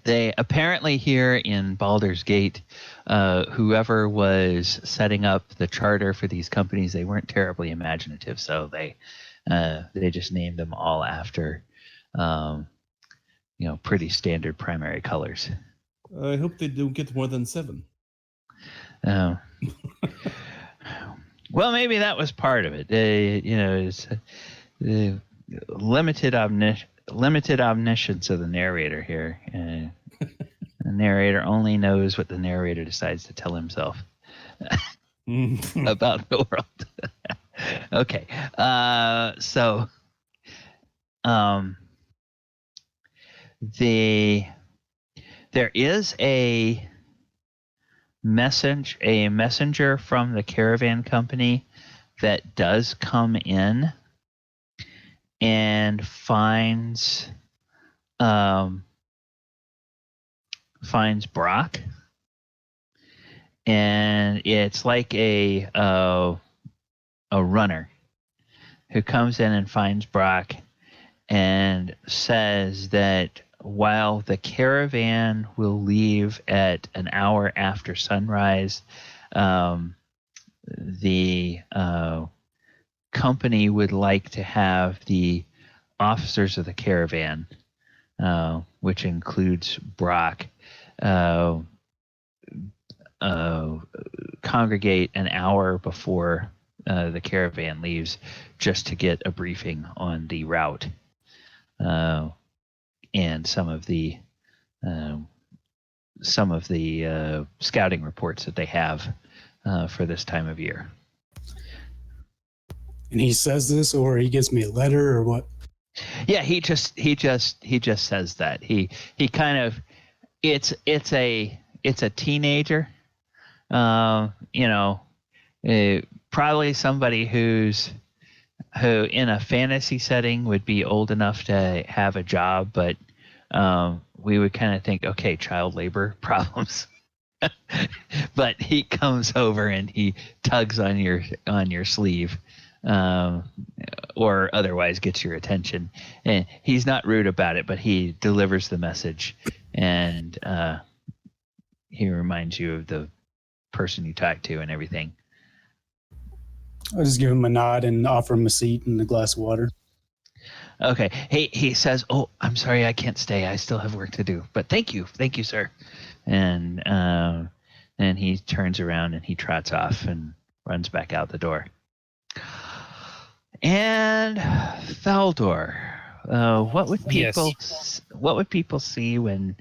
They apparently here in Baldur's Gate, whoever was setting up the charter for these companies, they weren't terribly imaginative, so they just named them all after, pretty standard primary colors. I hope they don't get more than 7. Well, maybe that was part of it. It's limited omniscience of the narrator here. The narrator only knows what the narrator decides to tell himself about the world. Okay, so there is a messenger from the caravan company that does come in and finds Brock, and it's like a runner who comes in and finds Brock and says that while the caravan will leave at an hour after sunrise, the company would like to have the officers of the caravan, which includes Brock, congregate an hour before the caravan leaves just to get a briefing on the route and some of the scouting reports that they have for this time of year. And he says this, or he gives me a letter, or what? Yeah, he just says that. He kind of it's a teenager, probably somebody who in a fantasy setting would be old enough to have a job, but we would kind of think, okay, child labor problems. But he comes over and he tugs on your sleeve, or otherwise gets your attention. And he's not rude about it, but he delivers the message, and he reminds you of the person you talked to and everything. I'll just give him a nod and offer him a seat and a glass of water. Okay. He says, "Oh, I'm sorry, I can't stay. I still have work to do. But thank you, sir." And then he turns around and he trots off and runs back out the door. And Baldur, what would people see when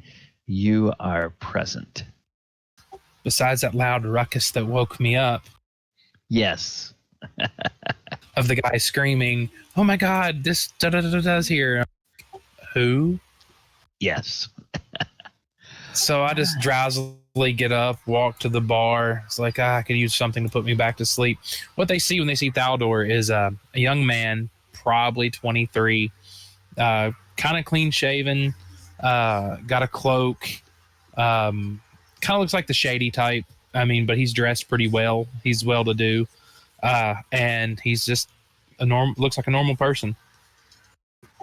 you are present. Besides that loud ruckus that woke me up, Yes. of the guy screaming, "Oh my God, this does here." Who? Yes. So I just drowsily get up, walk to the bar. It's like, I could use something to put me back to sleep. What they see when they see Thaldor is a young man, probably 23, kind of clean shaven, got a cloak, kind of looks like the shady type. I mean, but he's dressed pretty well. He's well to do, and he's just looks like a normal person,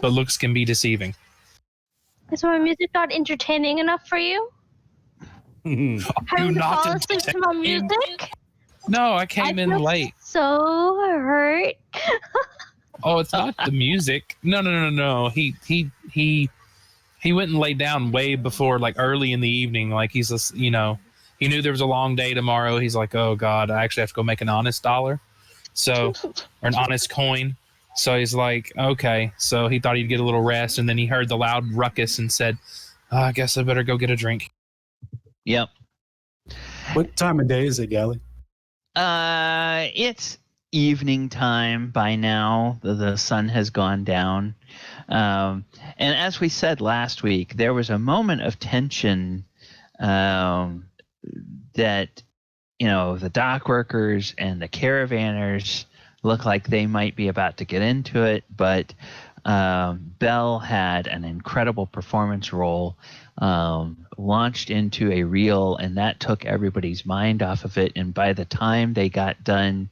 but looks can be deceiving. Is my music not entertaining enough for you? You Having to not fall asleep to my music? No, I came in feel late. So hurt. Oh, it's not the music. No. He went and laid down way before, like early in the evening. Like he's just, he knew there was a long day tomorrow. He's like, oh God, I actually have to go make an honest dollar, or an honest coin. So he's like, okay. So he thought he'd get a little rest, and then he heard the loud ruckus and said, I guess I better go get a drink. Yep. What time of day is it, Gally? It's evening time by now. The sun has gone down. And as we said last week, there was a moment of tension that, the dock workers and the caravanners look like they might be about to get into it, but Bell had an incredible performance role, launched into a reel, and that took everybody's mind off of it. And by the time they got done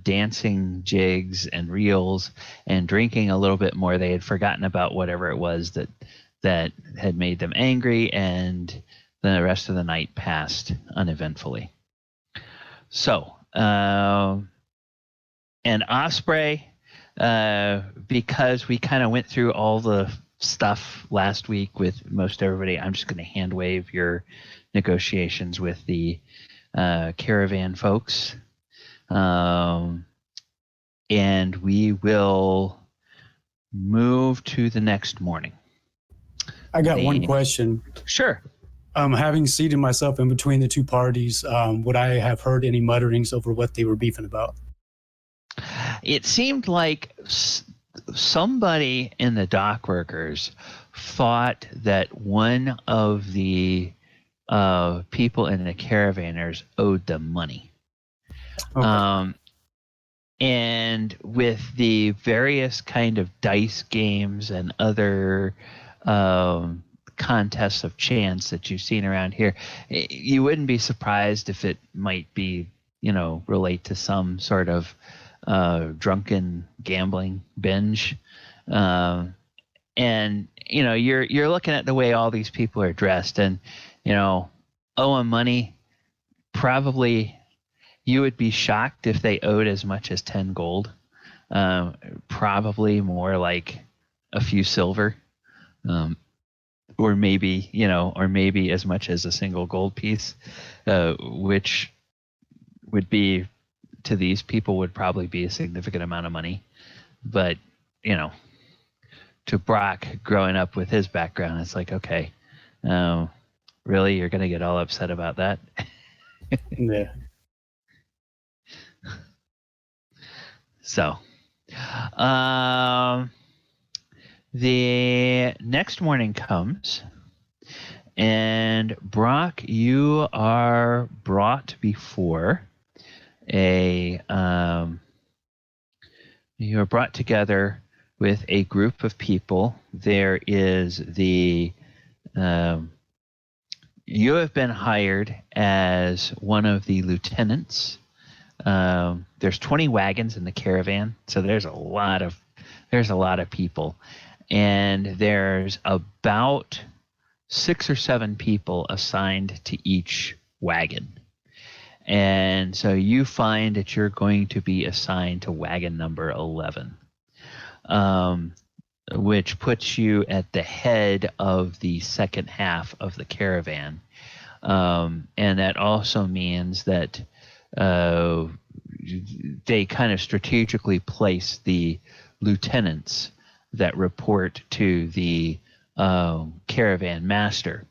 dancing jigs and reels and drinking a little bit more, they had forgotten about whatever it was that had made them angry, and the rest of the night passed uneventfully. So, and Osprey, because we kind of went through all the stuff last week with most everybody, I'm just going to hand wave your negotiations with the Caravan folks. And we will move to the next morning. I got one question. Sure. Having seated myself in between the two parties, would I have heard any mutterings over what they were beefing about? It seemed like somebody in the dock workers thought that one of the people in the caravanners owed them money. Okay. And with the various kind of dice games and other contests of chance that you've seen around here, you wouldn't be surprised if it might be, relate to some sort of drunken gambling binge. And you're looking at the way all these people are dressed, and owing money, probably you would be shocked if they owed as much as 10 gold. Probably more like a few silver, or maybe as much as a single gold piece, which would be, to these people, would probably be a significant amount of money. But to Brock, growing up with his background, it's like, okay, really, you're gonna get all upset about that? Yeah. So, the next morning comes, and Brock, you are brought before you are brought together with a group of people. There is you have been hired as one of the lieutenants. There's 20 wagons in the caravan, so there's a lot of people, and there's about 6 or 7 people assigned to each wagon. And so you find that you're going to be assigned to wagon number 11, which puts you at the head of the second half of the caravan. And that also means that they kind of strategically place the lieutenants that report to the caravan master.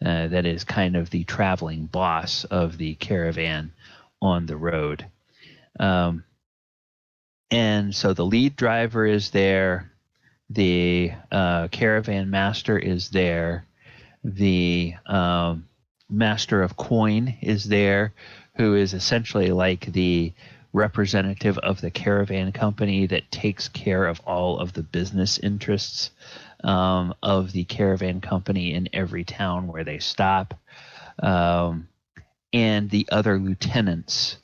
that is kind of the traveling boss of the caravan on the road. And so the lead driver is there, the caravan master is there, the master of coin is there, who is essentially like the representative of the caravan company that takes care of all of the business interests of the caravan company in every town where they stop. And the other lieutenants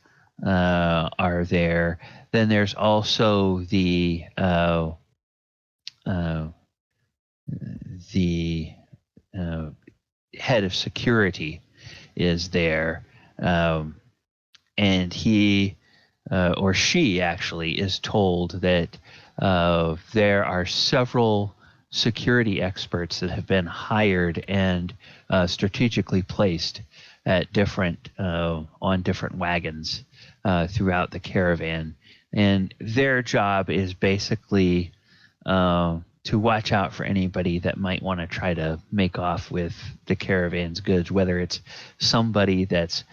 are there. Then there's also the head of security is there, and he or she actually is told that there are several security experts that have been hired and strategically placed at different on different wagons throughout the caravan, and their job is basically to watch out for anybody that might want to try to make off with the caravan's goods, whether it's somebody that's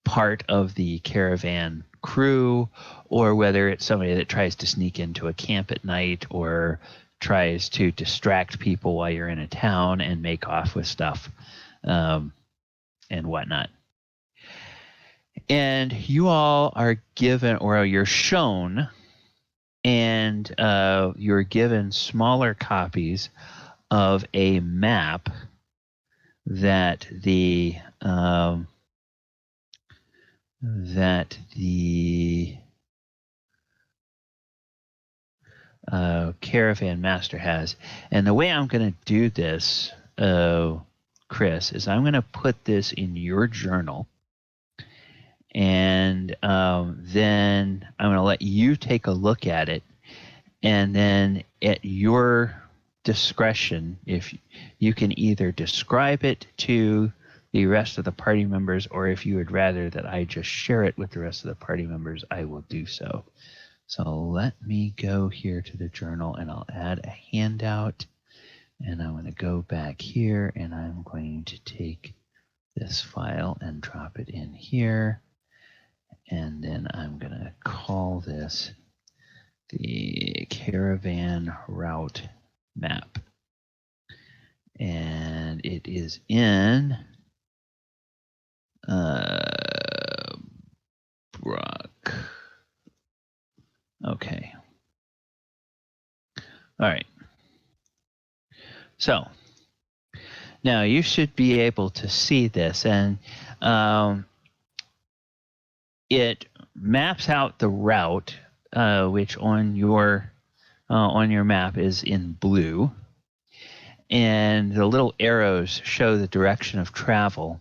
part of the caravan crew or whether it's somebody that tries to sneak into a camp at night or tries to distract people while you're in a town and make off with stuff and whatnot. And you all are given, or you're shown, and you're given smaller copies of a map that the caravan master has. And the way I'm going to do this, Chris, is I'm going to put this in your journal, and then I'm going to let you take a look at it, and then at your discretion, if you can either describe it to the rest of the party members, or if you would rather that I just share it with the rest of the party members, I will do so. So let me go here to the journal, and I'll add a handout, and I'm going to go back here, and I'm going to take this file and drop it in here, and then I'm going to call this the caravan route map, and it is in Brock. Okay. All right. So now you should be able to see this, and it maps out the route, which on your map is in blue, and the little arrows show the direction of travel,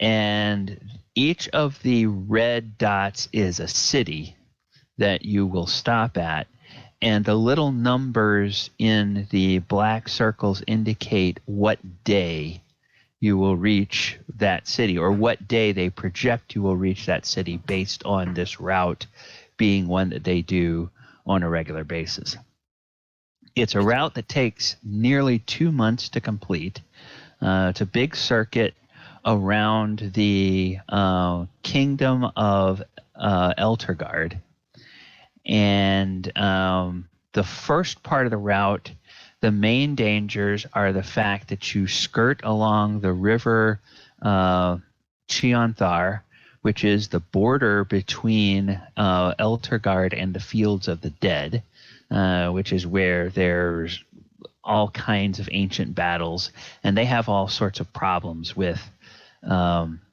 and each of the red dots is a city that you will stop at, and the little numbers in the black circles indicate what day you will reach that city, or what day they project you will reach that city based on this route being one that they do on a regular basis. It's a route that takes nearly 2 months to complete. It's a big circuit around the kingdom of Eltergard. And the first part of the route, the main dangers are the fact that you skirt along the river Chionthar, which is the border between Eltergard and the Fields of the Dead, which is where there's all kinds of ancient battles, and they have all sorts of problems with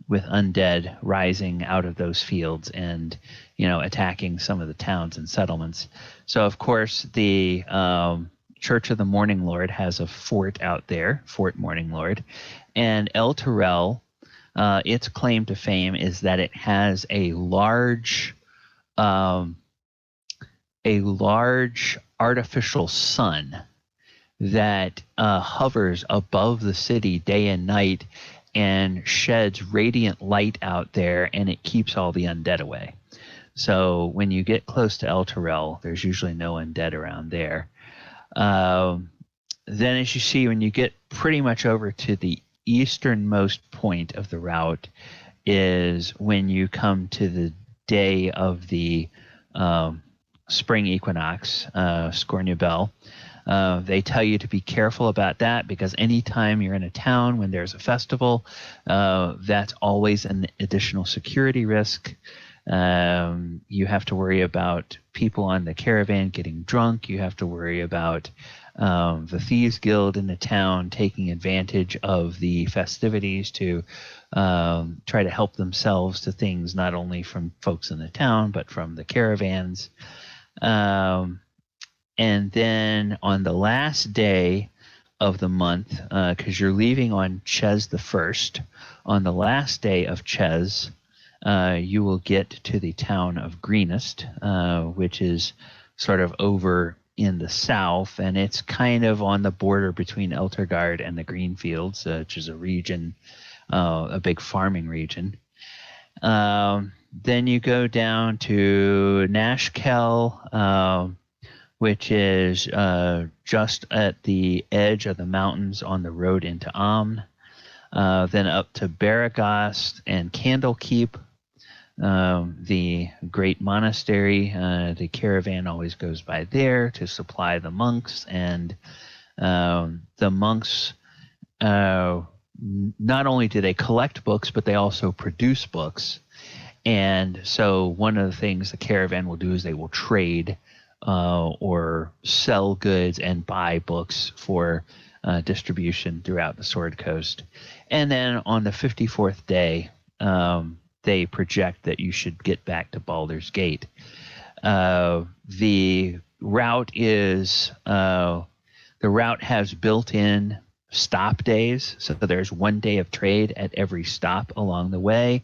undead rising out of those fields and, attacking some of the towns and settlements. So, of course, the Church of the Morning Lord has a fort out there, Fort Morning Lord, and El Terrell, its claim to fame is that it has a large artificial sun that hovers above the city day and night and sheds radiant light out there, and it keeps all the undead away. So when you get close to El Terrell, there's usually no undead around there. Then as you see, when you get pretty much over to the easternmost point of the route is when you come to the day of the spring equinox, Scornia Bell. They tell you to be careful about that because anytime you're in a town when there's a festival, that's always an additional security risk. You have to worry about people on the caravan getting drunk. You have to worry about the Thieves Guild in the town taking advantage of the festivities to try to help themselves to things not only from folks in the town but from the caravans. And then on the last day of the month, because you're leaving on Ches the 1st, on the last day of Ches, you will get to the town of Greenest, which is sort of over in the south, and it's kind of on the border between Eltergard and the Greenfields, which is a region, a big farming region. Then you go down to Nashkel, which is just at the edge of the mountains on the road into Amn. Then up to Baragast and Candlekeep, the great monastery. The caravan always goes by there to supply the monks, and the monks not only do they collect books, but they also produce books. And so one of the things the caravan will do is they will trade or sell goods and buy books for distribution throughout the Sword Coast. And then on the 54th day, they project that you should get back to Baldur's Gate. The route has built-in stop days, so there's 1 day of trade at every stop along the way.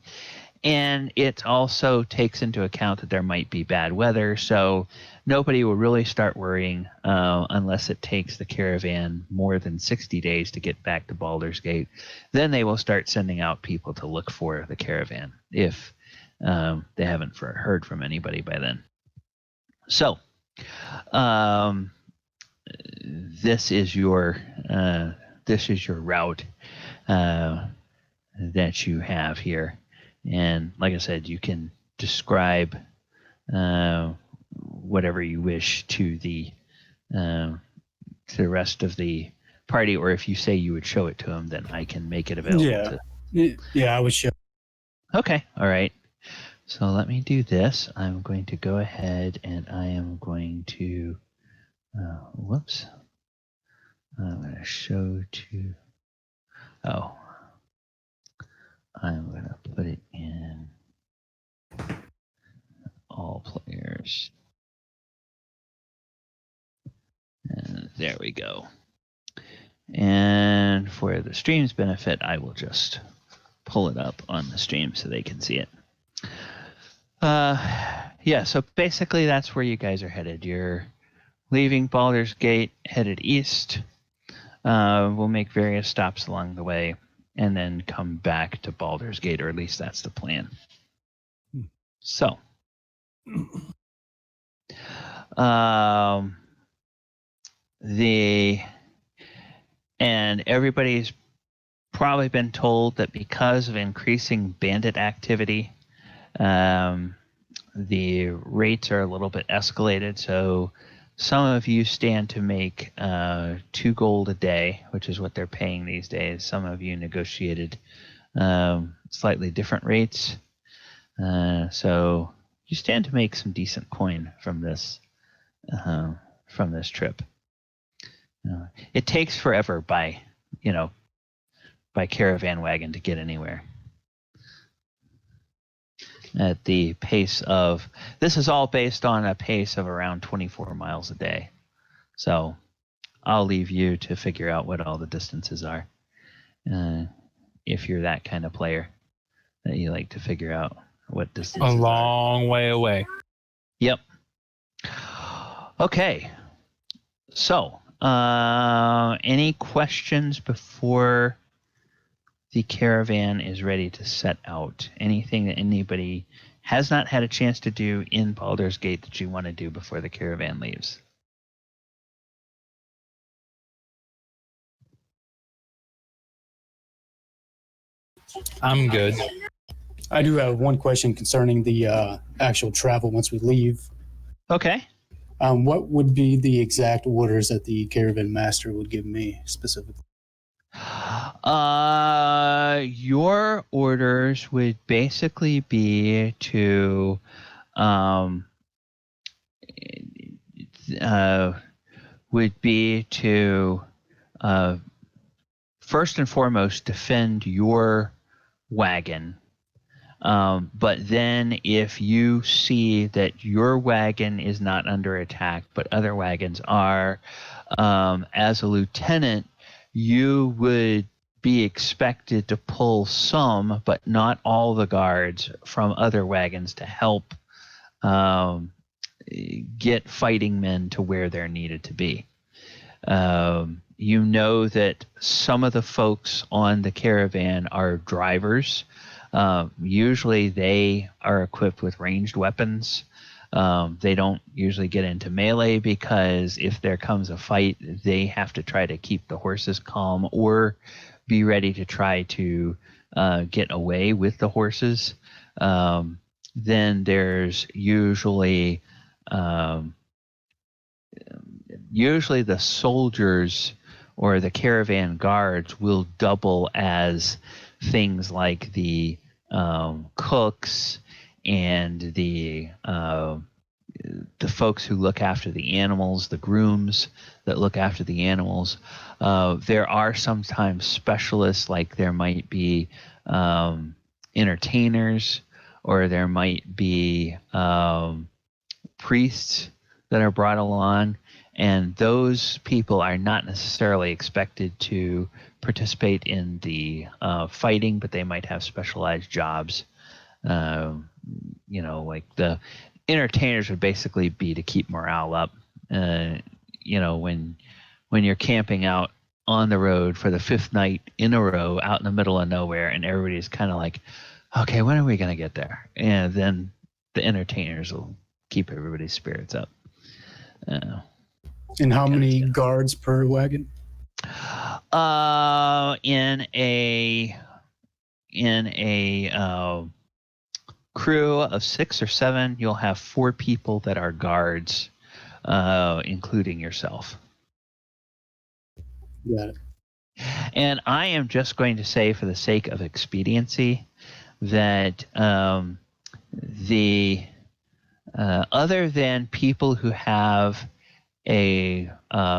And it also takes into account that there might be bad weather, so nobody will really start worrying unless it takes the caravan more than 60 days to get back to Baldur's Gate. Then they will start sending out people to look for the caravan if they haven't heard from anybody by then. So this is your route that you have here. And like I said, you can describe whatever you wish to the rest of the party, or if you say you would show it to them, then I can make it available. Yeah, I would show. Okay, all right. So let me do this. I'm going to go ahead and I am going to, whoops. I'm going to show to, I'm going to put it in all players. And there we go. And for the stream's benefit, I will just pull it up on the stream so they can see it. Yeah, so basically that's where you guys are headed. You're leaving Baldur's Gate, headed east. We'll make various stops along the way, and then come back to Baldur's Gate, or at least that's the plan. So, and everybody's probably been told that because of increasing bandit activity, the rates are a little bit escalated. So some of you stand to make 2 gold a day, which is what they're paying these days. Some of you negotiated slightly different rates. So you stand to make some decent coin from this trip. It takes forever by caravan wagon to get anywhere. At the pace of, this is all based on a pace of around 24 miles a day. So I'll leave you to figure out what all the distances are. If you're that kind of player that you like to figure out what distances a long way away. Yep. Okay. So, any questions before the caravan is ready to set out? Anything that anybody has not had a chance to do in Baldur's Gate that you want to do before the caravan leaves? I'm good. I do have one question concerning the actual travel once we leave. Okay. What would be the exact orders that the caravan master would give me specifically? Your orders would basically be to um, first and foremost defend your wagon. But then if you see that your wagon is not under attack, but other wagons are, as a lieutenant, you would be expected to pull some, but not all the guards from other wagons to help get fighting men to where they're needed to be. You know that some of the folks on the caravan are drivers. Usually they are equipped with ranged weapons. They don't usually get into melee because if there comes a fight, they have to try to keep the horses calm or be ready to try to get away with the horses. Then there's usually the soldiers or the caravan guards will double as things like the cooks and the folks who look after the animals, the grooms that look after the animals. There are sometimes specialists, like there might be entertainers, or there might be priests that are brought along, and those people are not necessarily expected to participate in the fighting, but they might have specialized jobs. Like the entertainers would basically be to keep morale up. When you're camping out on the road for the 5th night in a row out in the middle of nowhere, and everybody's kind of like, okay, when are we going to get there? And then the entertainers will keep everybody's spirits up. And how many guards per wagon? In a crew of 6 or 7, you'll have 4 people that are guards, including yourself. Got it. And I am just going to say, for the sake of expediency, that the other than people who have a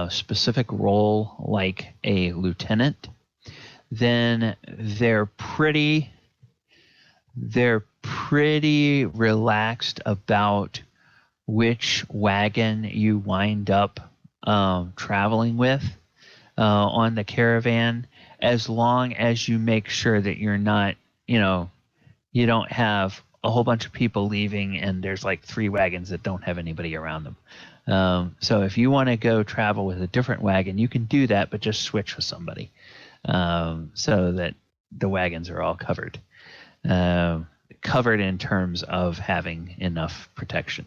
specific role like a lieutenant, then they're pretty relaxed about which wagon you wind up traveling with on the caravan, as long as you make sure that you're not, you don't have a whole bunch of people leaving and there's like 3 wagons that don't have anybody around them. So if you want to go travel with a different wagon, you can do that, but just switch with somebody so that the wagons are all covered. Covered in terms of having enough protection.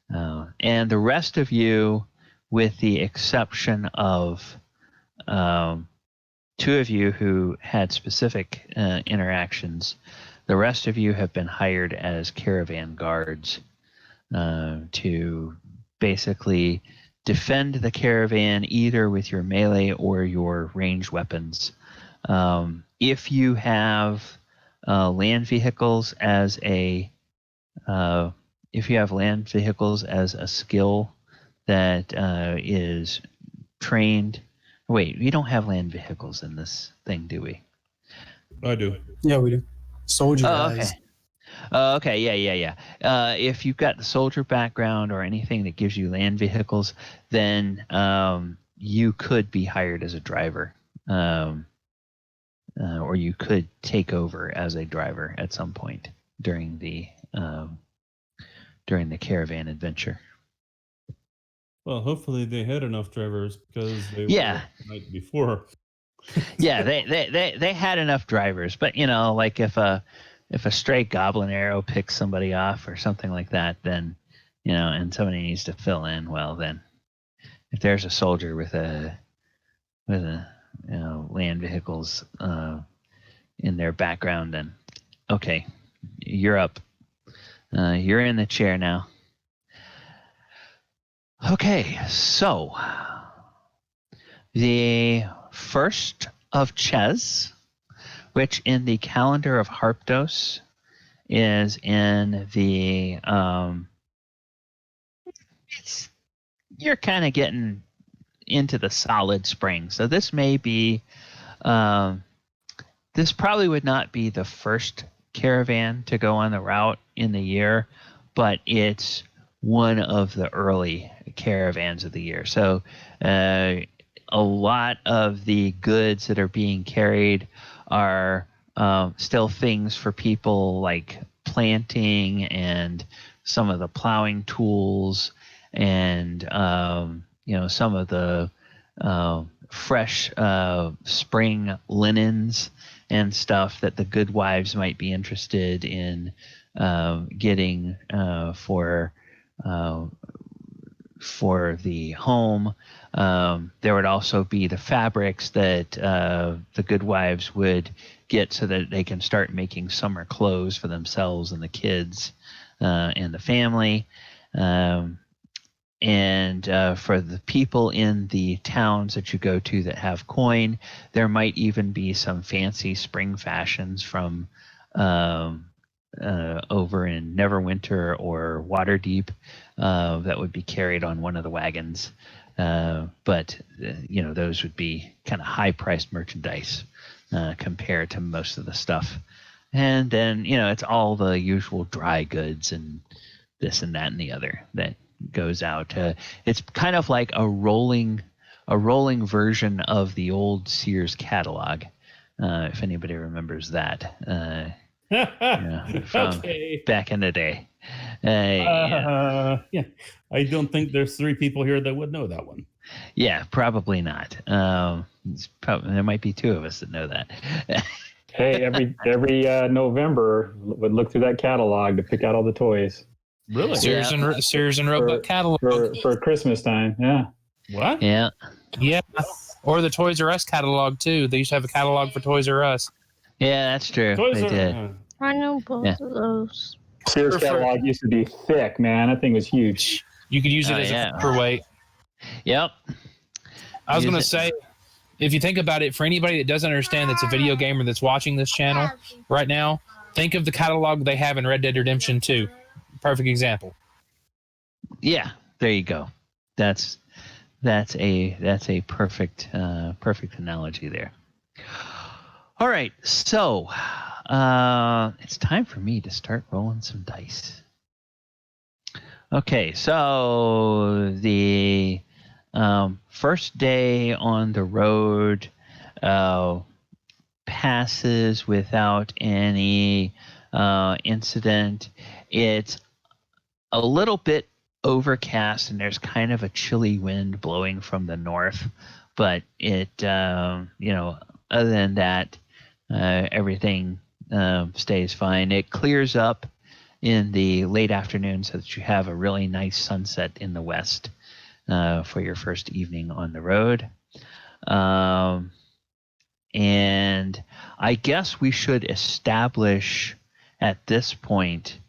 And the rest of you, with the exception of 2 of you who had specific interactions, the rest of you have been hired as caravan guards to basically defend the caravan either with your melee or your ranged weapons. If you have land vehicles as a skill that is trained. Wait, we don't have land vehicles in this thing, do we? I do. Yeah, we do. Soldier Okay. guys. Okay, yeah. If you've got the soldier background or anything that gives you land vehicles, then you could be hired as a driver, or you could take over as a driver at some point during the caravan adventure. Well, hopefully they had enough drivers because they were the night before. Yeah, they had enough drivers, but like if a stray goblin arrow picks somebody off or something like that, then and somebody needs to fill in, well then, if there's a soldier with a land vehicles in their background. And okay, you're up. You're in the chair now. Okay, so the first of Ches, which in the calendar of Harpdos is in the you're kind of getting into the solid spring. So this may be this probably would not be the first caravan to go on the route in the year, but it's one of the early caravans of the year. So a lot of the goods that are being carried are still things for people like planting and some of the plowing tools and some of the fresh spring linens and stuff that the good wives might be interested in getting for the home. There would also be the fabrics that the good wives would get so that they can start making summer clothes for themselves and the kids and the family. And for the people in the towns that you go to that have coin, there might even be some fancy spring fashions from over in Neverwinter or Waterdeep that would be carried on one of the wagons. But those would be kind of high-priced merchandise compared to most of the stuff. And then, it's all the usual dry goods and this and that and the other that goes out. It's kind of like a rolling version of the old Sears catalog, if anybody remembers that. From back in the day. Yeah. I don't think there's 3 people here that would know that one. Yeah, probably not. There might be 2 of us that know that. Hey, every November, would look through that catalog to pick out all the toys. Really? Sears and Roebuck catalog for Christmas time. Yeah. What? Yeah. Yeah, or the Toys R Us catalog too. They used to have a catalog for Toys R Us. Yeah, that's true. They did. I know both of those. Sears catalog used to be thick, man. That thing was huge. You could use it as a paperweight. Yep. I was going to say, if you think about it, for anybody that doesn't understand that's a video gamer that's watching this channel right now, think of the catalog they have in Red Dead Redemption 2. Perfect example. Yeah, there you go. That's a perfect analogy there. All right, so it's time for me to start rolling some dice. Okay, so the first day on the road passes without any incident. It's a little bit overcast and there's kind of a chilly wind blowing from the north, but it other than that, everything stays fine. It clears up in the late afternoon so that you have a really nice sunset in the west for your first evening on the road. And I guess we should establish at this point,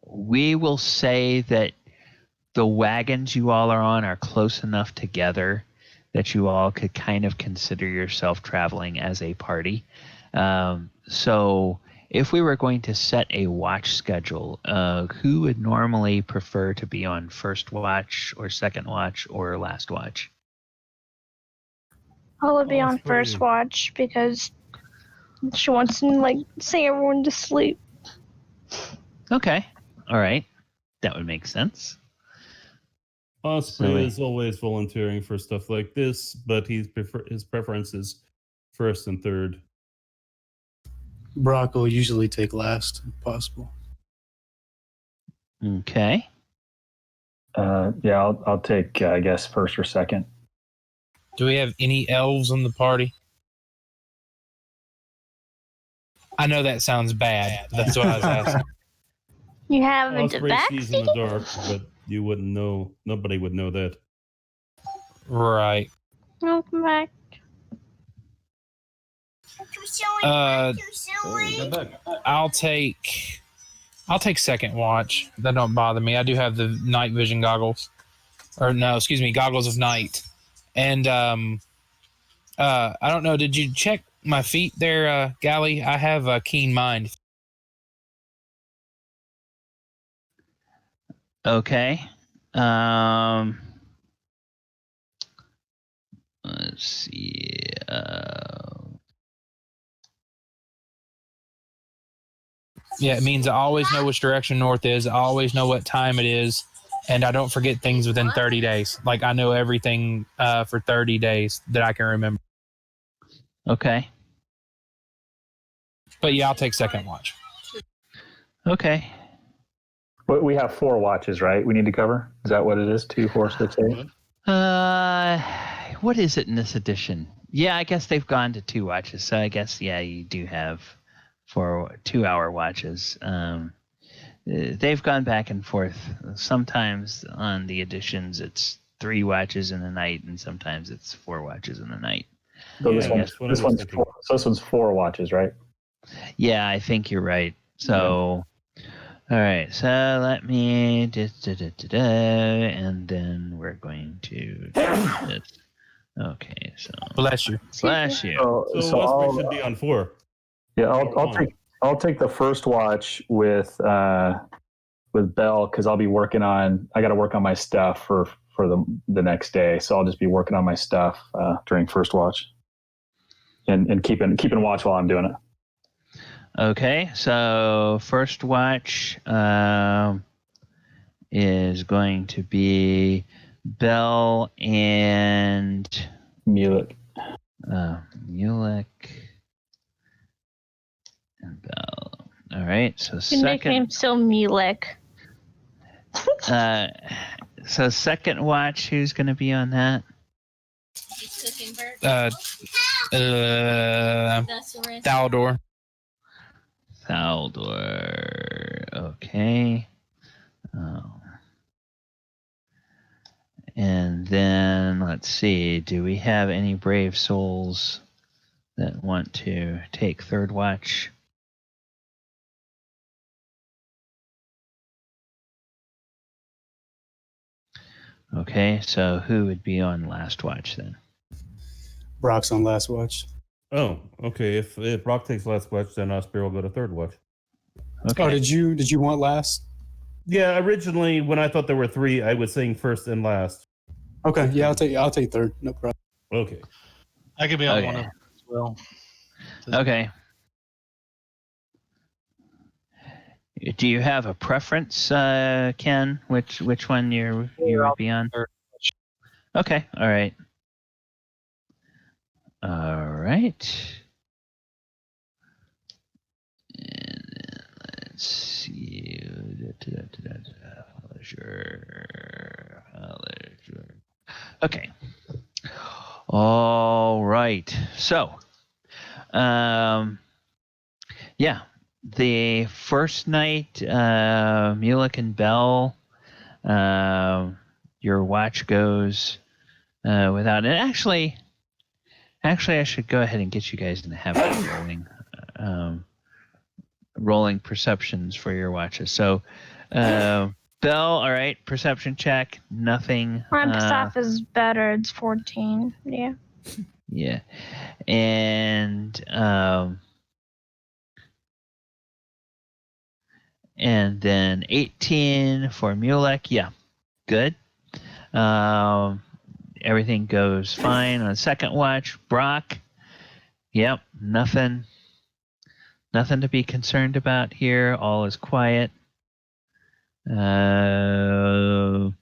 we will say that the wagons you all are on are close enough together that you all could kind of consider yourself traveling as a party. So if we were going to set a watch schedule, who would normally prefer to be on first watch or second watch or last watch? I would be on first watch because she wants to sing everyone to sleep. Okay. All right. That would make sense. Osprey is always volunteering for stuff like this, but his preference is first and third. Brock will usually take last if possible. Okay. Yeah, I'll take, I guess, first or second. Do we have any elves in the party? I know that sounds bad. That's what I was asking. You have a Osprey back sees in the dark, but you wouldn't know. Nobody would know that. Right. Welcome back. I'll take second watch. That don't bother me. I do have the night vision goggles, or no, excuse me, goggles of night. And I don't know. Did you check my feet there, Gally? I have a keen mind. Okay. Let's see. Yeah, it means I always know which direction north is. I always know what time it is, and I don't forget things within 30 days. Like I know everything for 30 days that I can remember. Okay. But yeah, I'll take second watch. Okay. But we have 4 watches, right? We need to cover. Is that what it is? 2, 4, 6, 8. What is it in this edition? Yeah, I guess they've gone to 2 watches. So I guess you do have 4 2-hour watches. They've gone back and forth. Sometimes on the editions it's 3 watches in the night, and sometimes it's 4 watches in the night. So this one's 4 watches, right? Yeah, I think you're right. So, all right. So let me and then we're going to do this. Okay. So bless you. Bless you. So Westbrook should be on 4. Yeah, I'll take the first watch with Bell, because I'll be working on. I got to work on my stuff for the next day, so I'll just be working on my stuff during first watch, and keeping watch while I'm doing it. Okay, so first watch is going to be Bell and Mulek. Mulek and Bell. All right, so Your nickname's so Mulek. So second watch, who's going to be on that? Baldur. Baldur. Okay. And then let's see. Do we have any brave souls that want to take third watch? Okay, so who would be on last watch then? Brock's on last watch. Oh, okay. If Brock takes last watch, then Osprey will go to third watch. Okay. Oh, did you want last? Yeah, originally when I thought there were 3, I was saying first and last. Okay, yeah, I'll take third. No problem. Okay. I could be on one of them as well. Okay. Do you have a preference, Ken? Which one you would be on? Okay. All right. All right. And then let's see. Okay. All right. So, yeah. The first night, Mulek and Bell, your watch goes without it. Actually, I should go ahead and get you guys in the habit of rolling perceptions for your watches. So, Bell, all right, perception check, nothing. My stuff is better. It's 14. Yeah. Yeah, and then 18 for Mulek. Yeah, good. Everything goes fine on second watch. Brock, yep, nothing to be concerned about here. All is quiet. Oh,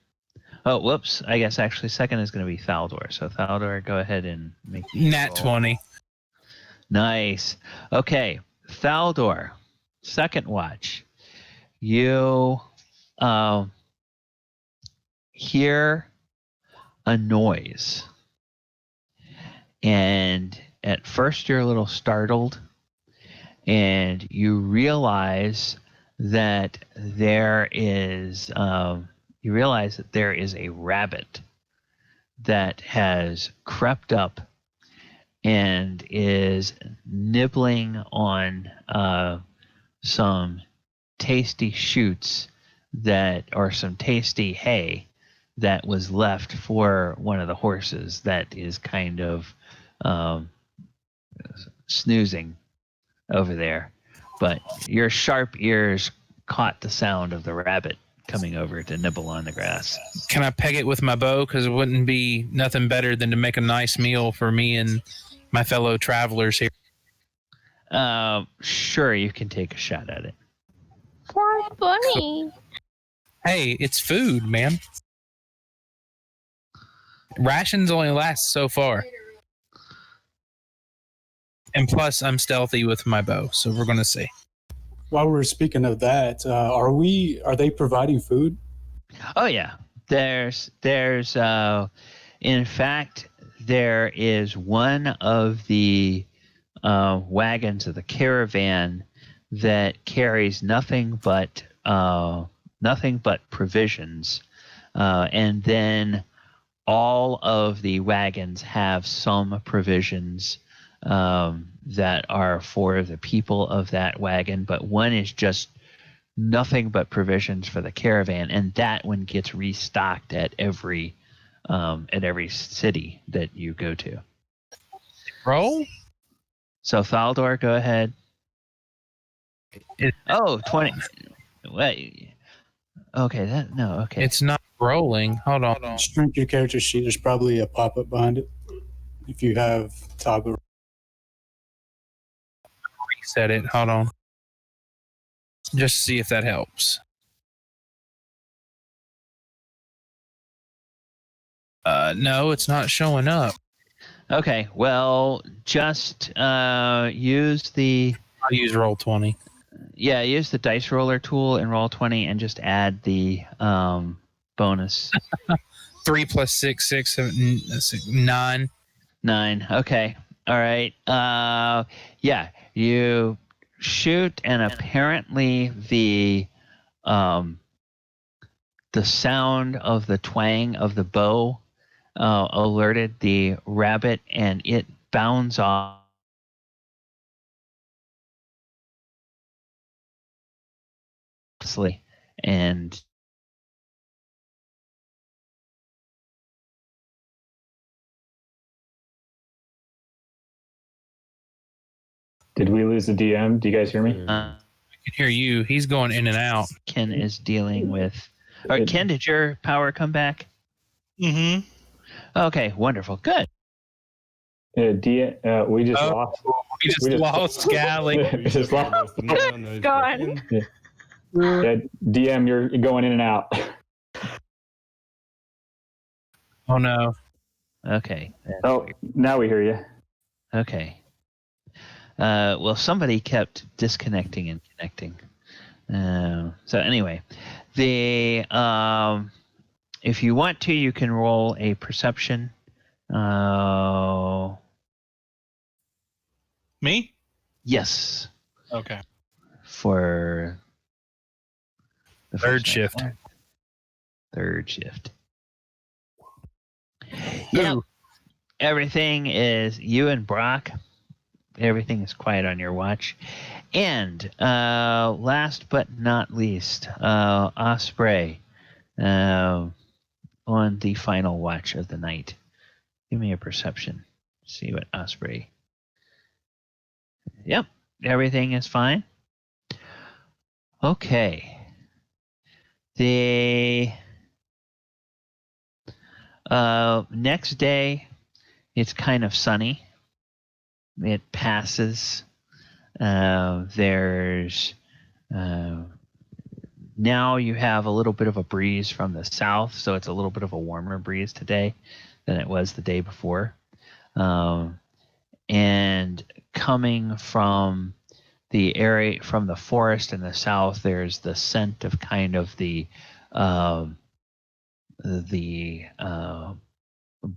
whoops. I guess actually second is going to be Thaldor. So Thaldor, go ahead and make Nat 20. Nice. Okay, Thaldor, second watch. You hear a noise, and at first you're a little startled, and you realize that there is a rabbit that has crept up and is nibbling on some tasty shoots or some tasty hay that was left for one of the horses that is kind of snoozing over there. But your sharp ears caught the sound of the rabbit coming over to nibble on the grass. Can I peg it with my bow? Because it wouldn't be nothing better than to make a nice meal for me and my fellow travelers here. Sure, you can take a shot at it. Poor bunny. Hey, it's food, man. Rations only last so far. And plus, I'm stealthy with my bow, so we're going to see. While we're speaking of that, are they providing food? Oh yeah, there's in fact there is one of the wagons of the caravan that carries nothing but provisions, and then all of the wagons have some provisions that are for the people of that wagon, but one is just nothing but provisions for the caravan, and that one gets restocked at every city that you go to. Roll? So Faldor, go ahead. 20. Wait. Okay, okay. It's not rolling. Hold on. Shrink your character sheet. There's probably a pop-up behind it. If you have toggle. Reset it. Hold on. Just to see if that helps. No, it's not showing up. Okay, well, just use the... I'll use Roll20. Yeah, use the dice roller tool in Roll20 and just add the bonus. 3 plus 6, 6, 7, 9. 9. Okay. All right. Yeah, you shoot, and apparently the sound of the twang of the bow alerted the rabbit, and it bounds off. And Did we lose the DM? Do you guys hear me? I can hear you. He's going in and out. Ken is dealing with... All right, Ken, did your power come back? Mm-hmm. Okay, wonderful. Good. We just lost. We just lost Gally. We just lost. Gone. Yeah, DM, you're going in and out. Oh, no. Okay. Oh, now we hear you. Okay. Well, somebody kept disconnecting and connecting. So anyway, if you want to, you can roll a perception. Me? Yes. Okay. For the Third shift. Third shift. Yeah. Everything is you and Brock. Everything is quiet on your watch. And last but not least, Osprey on the final watch of the night. Give me a perception. See what Osprey. Yep, everything is fine. Okay. The next day, it's kind of sunny. It passes. There's now you have a little bit of a breeze from the south, so it's a little bit of a warmer breeze today than it was the day before. And coming from the area, from the forest in the south, there's the scent of kind of the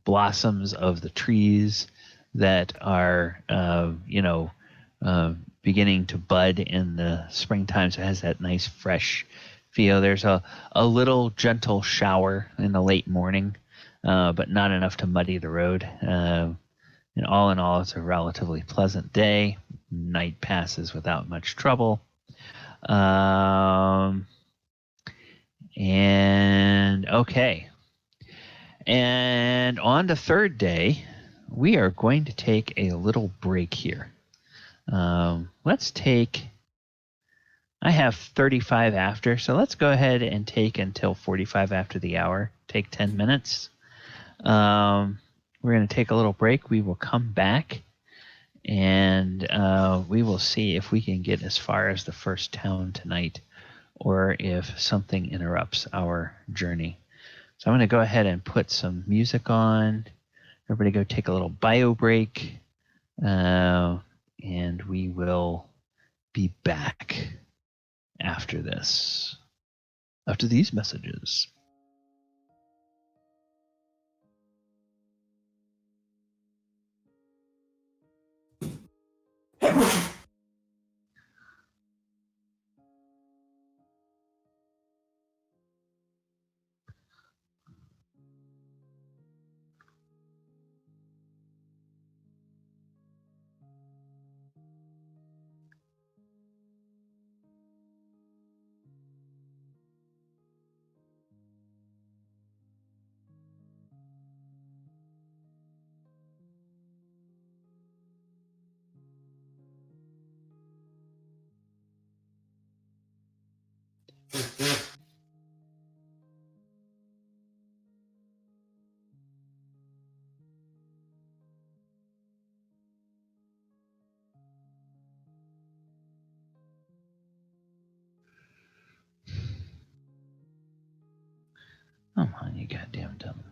blossoms of the trees that are, beginning to bud in the springtime. So it has that nice fresh feel. There's a little gentle shower in the late morning, but not enough to muddy the road. And all in all, it's a relatively pleasant day. Night passes without much trouble. And okay. And on the third day, we are going to take a little break here. Let's take... I have 35 after, so let's go ahead and take until 45 after the hour. Take 10 minutes. We're going to take a little break. We will come back, and we will see if we can get as far as the first town tonight, or if something interrupts our journey. So I'm going to go ahead and put some music on. Everybody go take a little bio break, and we will be back after this, after these messages. Come on, you goddamn dumb.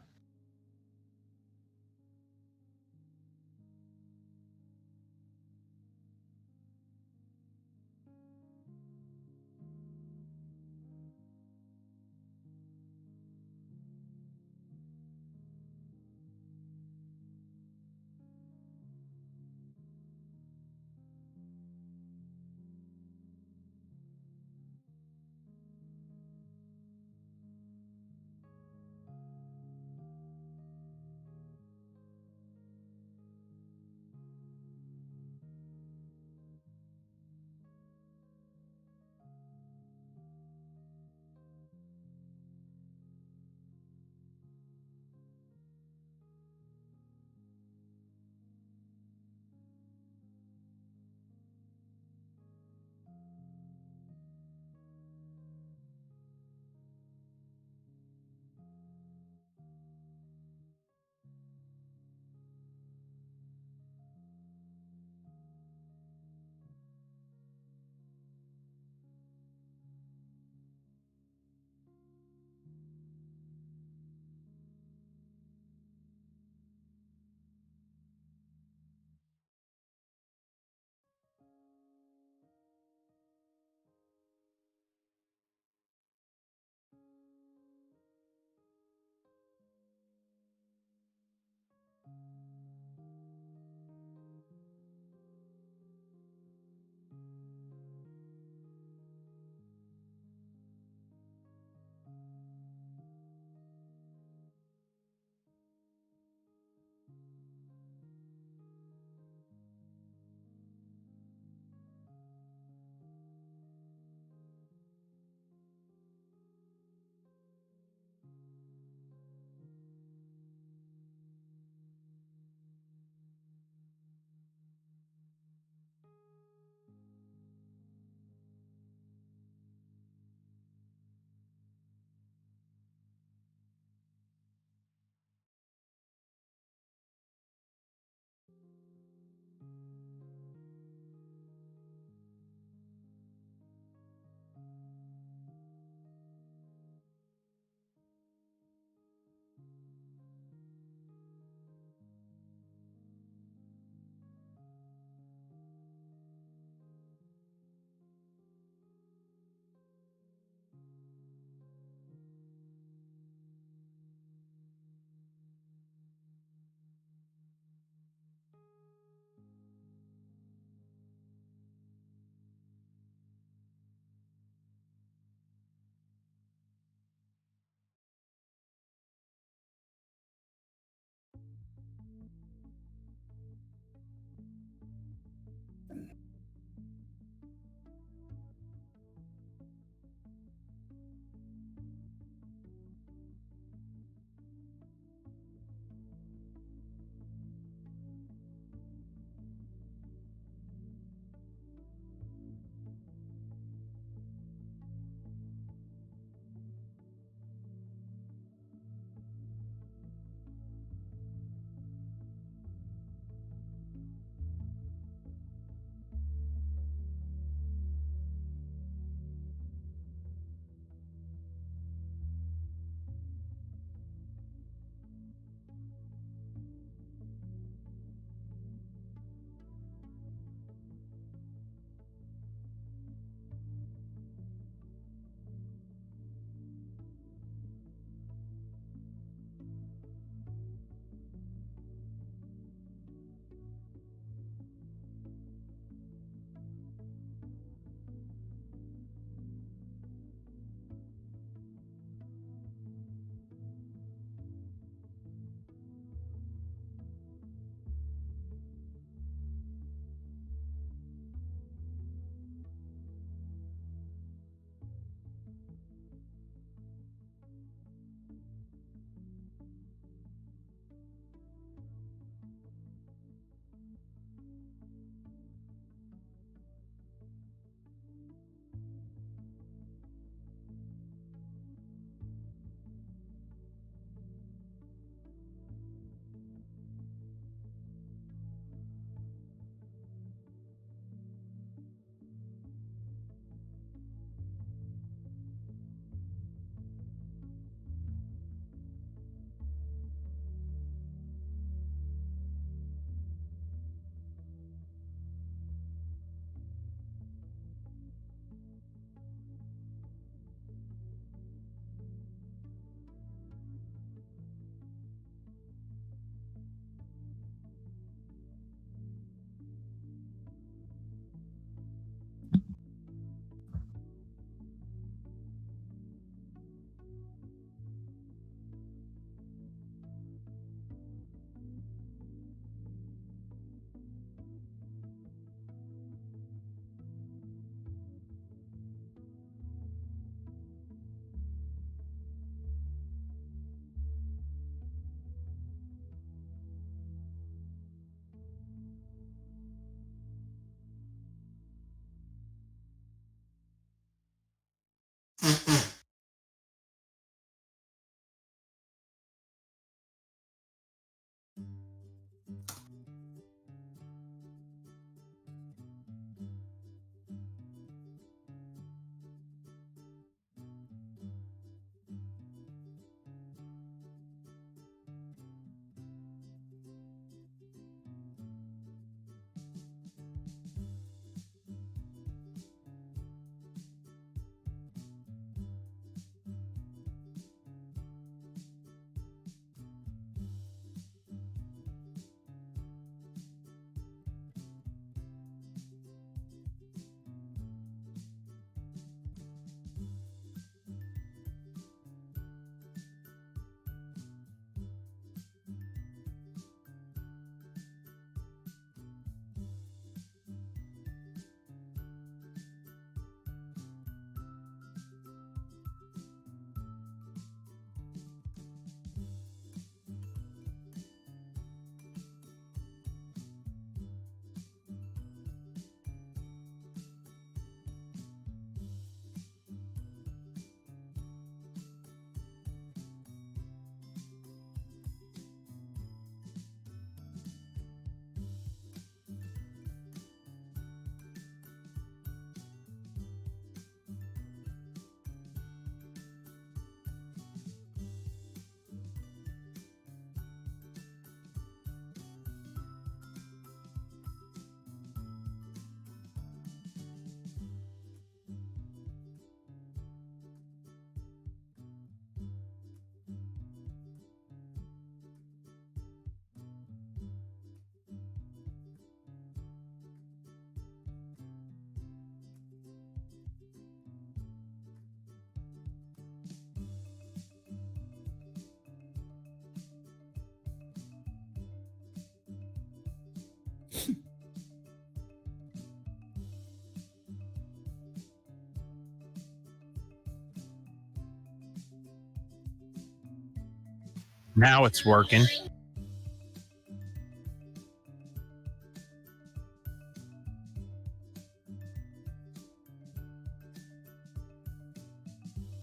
Now it's working.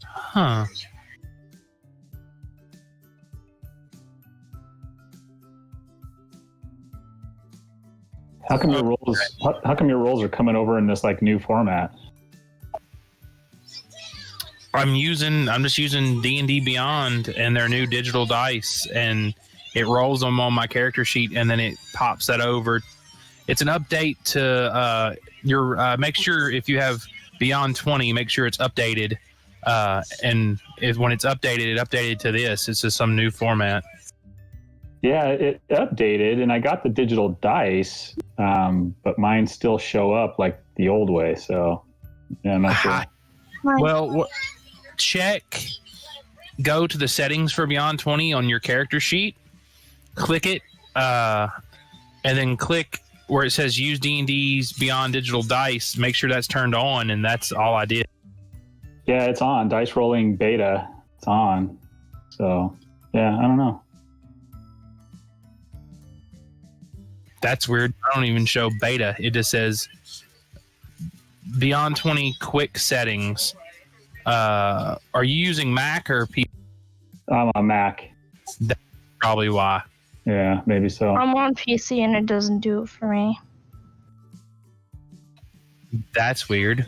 Huh. How come your rolls? How come your rolls are coming over in this like new format? I'm just using D&D Beyond and their new digital dice, and it rolls them on my character sheet, and then it pops that over. It's an update to your. Make sure if you have Beyond 20, make sure it's updated. And when it's updated, it updated to this. It's just some new format. Yeah, it updated, and I got the digital dice, but mine still show up like the old way. So, yeah, I'm not sure. Well, check. Go to the settings for Beyond 20 on your character sheet. Click it, and then click where it says Use D&D's Beyond Digital Dice. Make sure that's turned on, and that's all I did. Yeah, it's on. Dice rolling beta. It's on. So, yeah, I don't know. That's weird. I don't even show beta. It just says Beyond 20 quick settings. Are you using Mac or PC? I'm on Mac. That's probably why. Yeah, maybe so. I'm on PC and it doesn't do it for me. That's weird.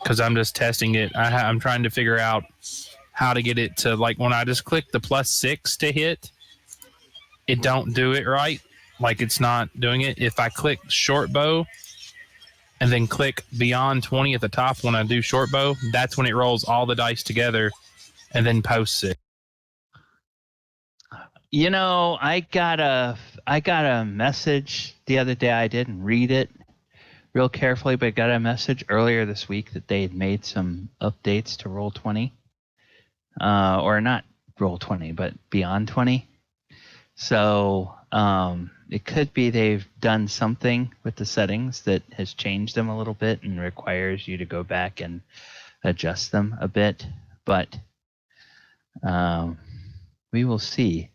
Because I'm just testing it. I'm trying to figure out how to get it to, like, when I just click the +6 to hit, it don't do it right. Like, it's not doing it. If I click short bow and then click Beyond 20 at the top when I do short bow, that's when it rolls all the dice together and then posts it. You know, I got a message the other day. I didn't read it real carefully, but I got a message earlier this week that they had made some updates to Roll20. Or not Roll20, but Beyond 20. So it could be they've done something with the settings that has changed them a little bit and requires you to go back and adjust them a bit. But we will see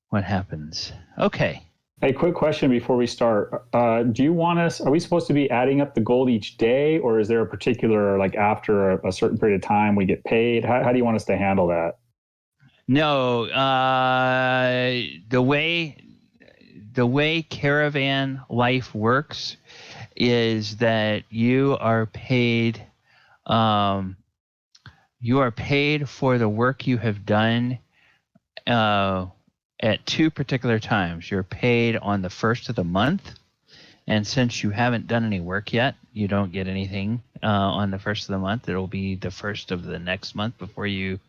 what happens. Okay, Hey, quick question before we start. Do you want us, are we supposed to be adding up the gold each day, or is there a particular, like after a certain period of time we get paid? How do you want us to handle that? No, the way caravan life works is that you are paid for the work you have done at two particular times. You're paid on the first of the month, and since you haven't done any work yet, you don't get anything on the first of the month. It'll be the first of the next month before you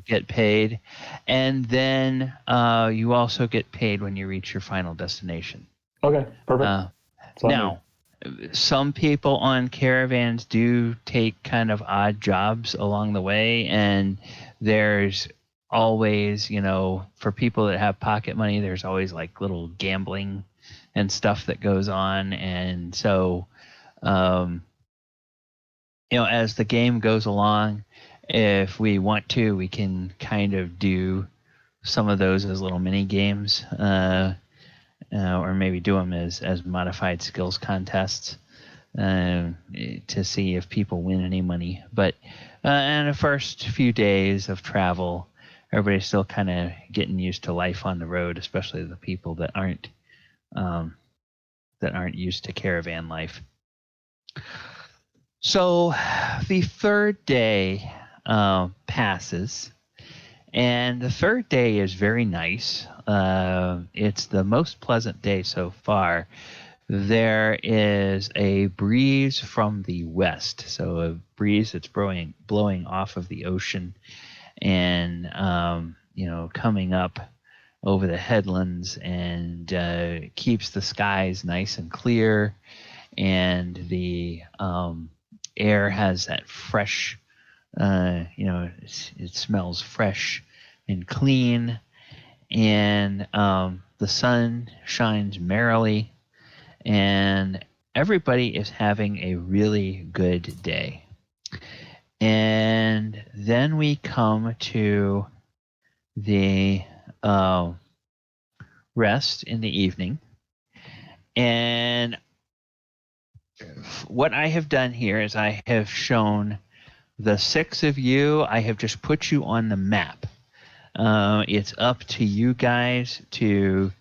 get paid. And then you also get paid when you reach your final destination. Okay, perfect. Now, some people on caravans do take kind of odd jobs along the way, and there's always, for people that have pocket money, there's always like little gambling and stuff that goes on. And so, as the game goes along, if we want to, we can kind of do some of those as little mini games, or maybe do them as modified skills contests to see if people win any money. But in the first few days of travel, everybody's still kind of getting used to life on the road, especially the people that aren't used to caravan life. So the third day passes, and the third day is very nice. It's the most pleasant day so far. There is a breeze from the west, so a breeze that's blowing off of the ocean and coming up over the headlands, and keeps the skies nice and clear, and the air has that fresh, it smells fresh and clean, and the sun shines merrily, and everybody is having a really good day. And then we come to the rest in the evening. And what I have done here is I have shown the six of you, I have just put you on the map. It's up to you guys to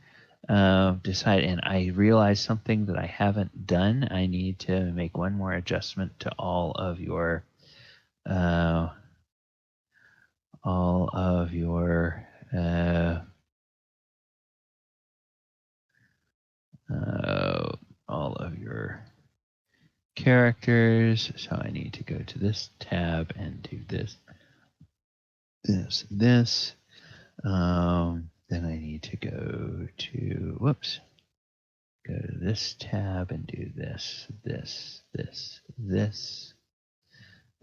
decide. And I realized something that I haven't done. I need to make one more adjustment to all of your characters. So I need to go to this tab and do this. Then I need to go to go to this tab and do this.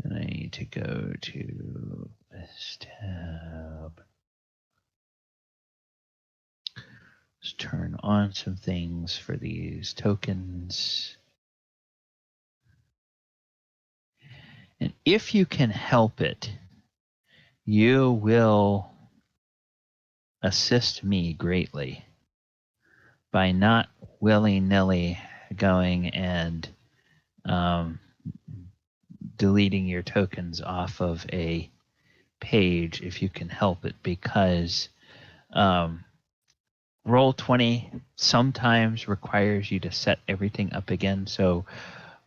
Then I need to go to this tab. Let's turn on some things for these tokens. And if you can help it, you will assist me greatly by not willy-nilly going and deleting your tokens off of a page if you can help it, because Roll20 sometimes requires you to set everything up again. So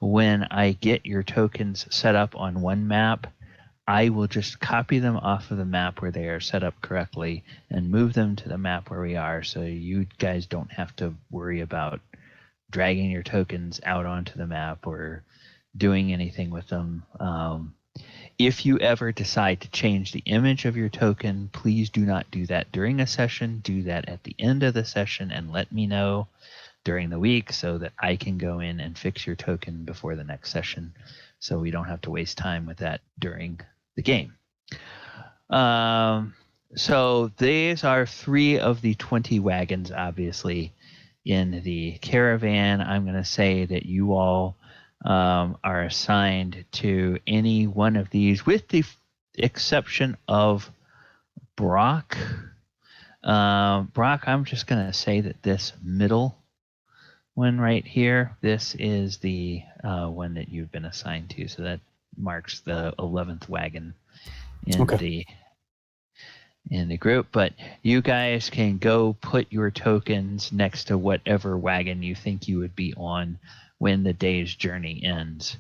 when I get your tokens set up on one map, I will just copy them off of the map where they are set up correctly and move them to the map where we are, so you guys don't have to worry about dragging your tokens out onto the map or doing anything with them. If you ever decide to change the image of your token, please do not do that during a session. Do that at the end of the session and let me know during the week so that I can go in and fix your token before the next session, so we don't have to waste time with that during the game. So these are 3 of the 20 wagons, obviously, in the caravan. I'm going to say that you all are assigned to any one of these, with the exception of Brock. Brock, I'm just going to say that this middle one right here, this is the one that you've been assigned to. So that marks the 11th wagon in the group. But you guys can go put your tokens next to whatever wagon you think you would be on when the day's journey ends.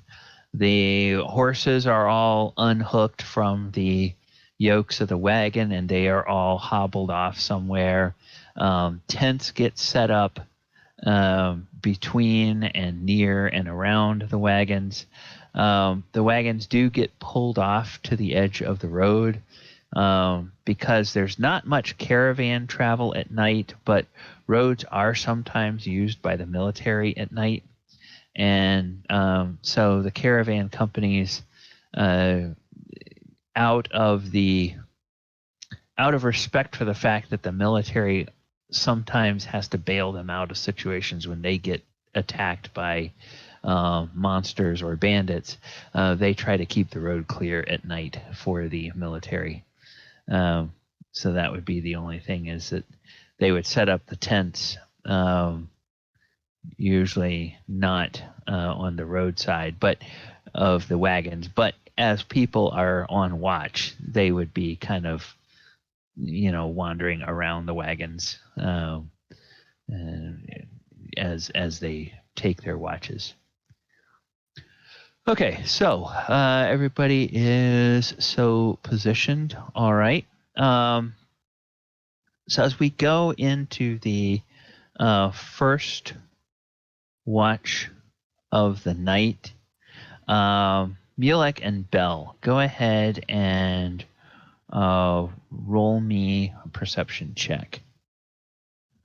The horses are all unhooked from the yokes of the wagon, and they are all hobbled off somewhere. Tents get set up between and near and around the wagons. The wagons do get pulled off to the edge of the road because there's not much caravan travel at night, but roads are sometimes used by the military at night. And so the caravan companies, out of respect for the fact that the military sometimes has to bail them out of situations when they get attacked by monsters or bandits, they try to keep the road clear at night for the military. So that would be the only thing, is that they would set up the tents, usually not on the roadside, but of the wagons. But as people are on watch, they would be kind of, wandering around the wagons as they take their watches. Okay, so everybody is so positioned. All right. So as we go into the first watch of the night, Mulek and Bell, go ahead and roll me a perception check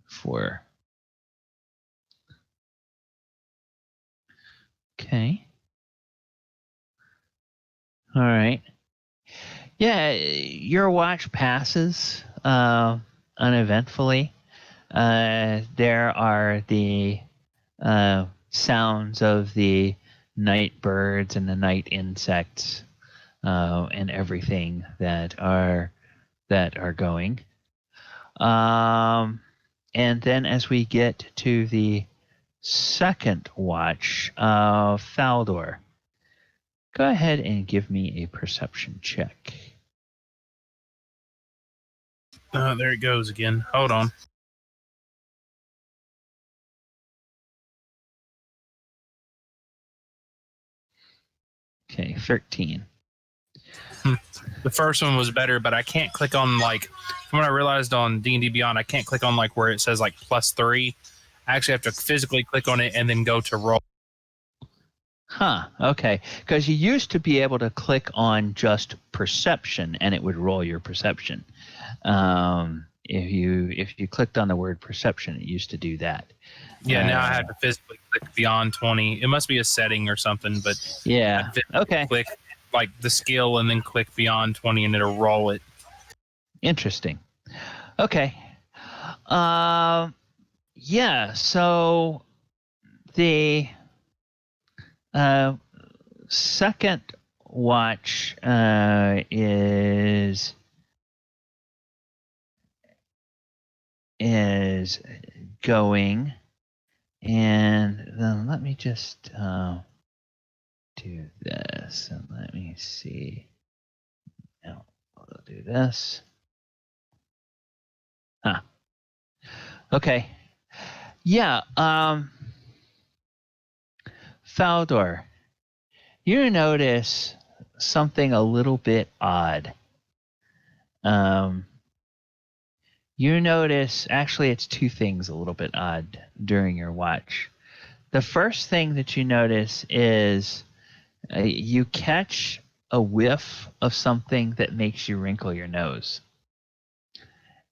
for. Okay. All right. Yeah, your watch passes uneventfully. There are the sounds of the night birds and the night insects and everything that are going. And then as we get to the second watch, Faldor, go ahead and give me a perception check. There it goes again. Hold on. Okay, 13. The first one was better, but I can't click on, from what I realized on D&D Beyond, I can't click on where it says +3. I actually have to physically click on it and then go to roll. Huh, okay. Because you used to be able to click on just perception and it would roll your perception. If you clicked on the word perception, it used to do that. Yeah, now I have to physically click beyond 20. It must be a setting or something, but yeah, okay. Click the skill and then click beyond 20 and it'll roll it. Interesting. Okay. Yeah, so the second watch is going, and then let me just do this, and let me see. Now I'll do this. Okay. Yeah. Faldor, you notice something a little bit odd. You notice, actually, it's two things a little bit odd during your watch. The first thing that you notice is you catch a whiff of something that makes you wrinkle your nose.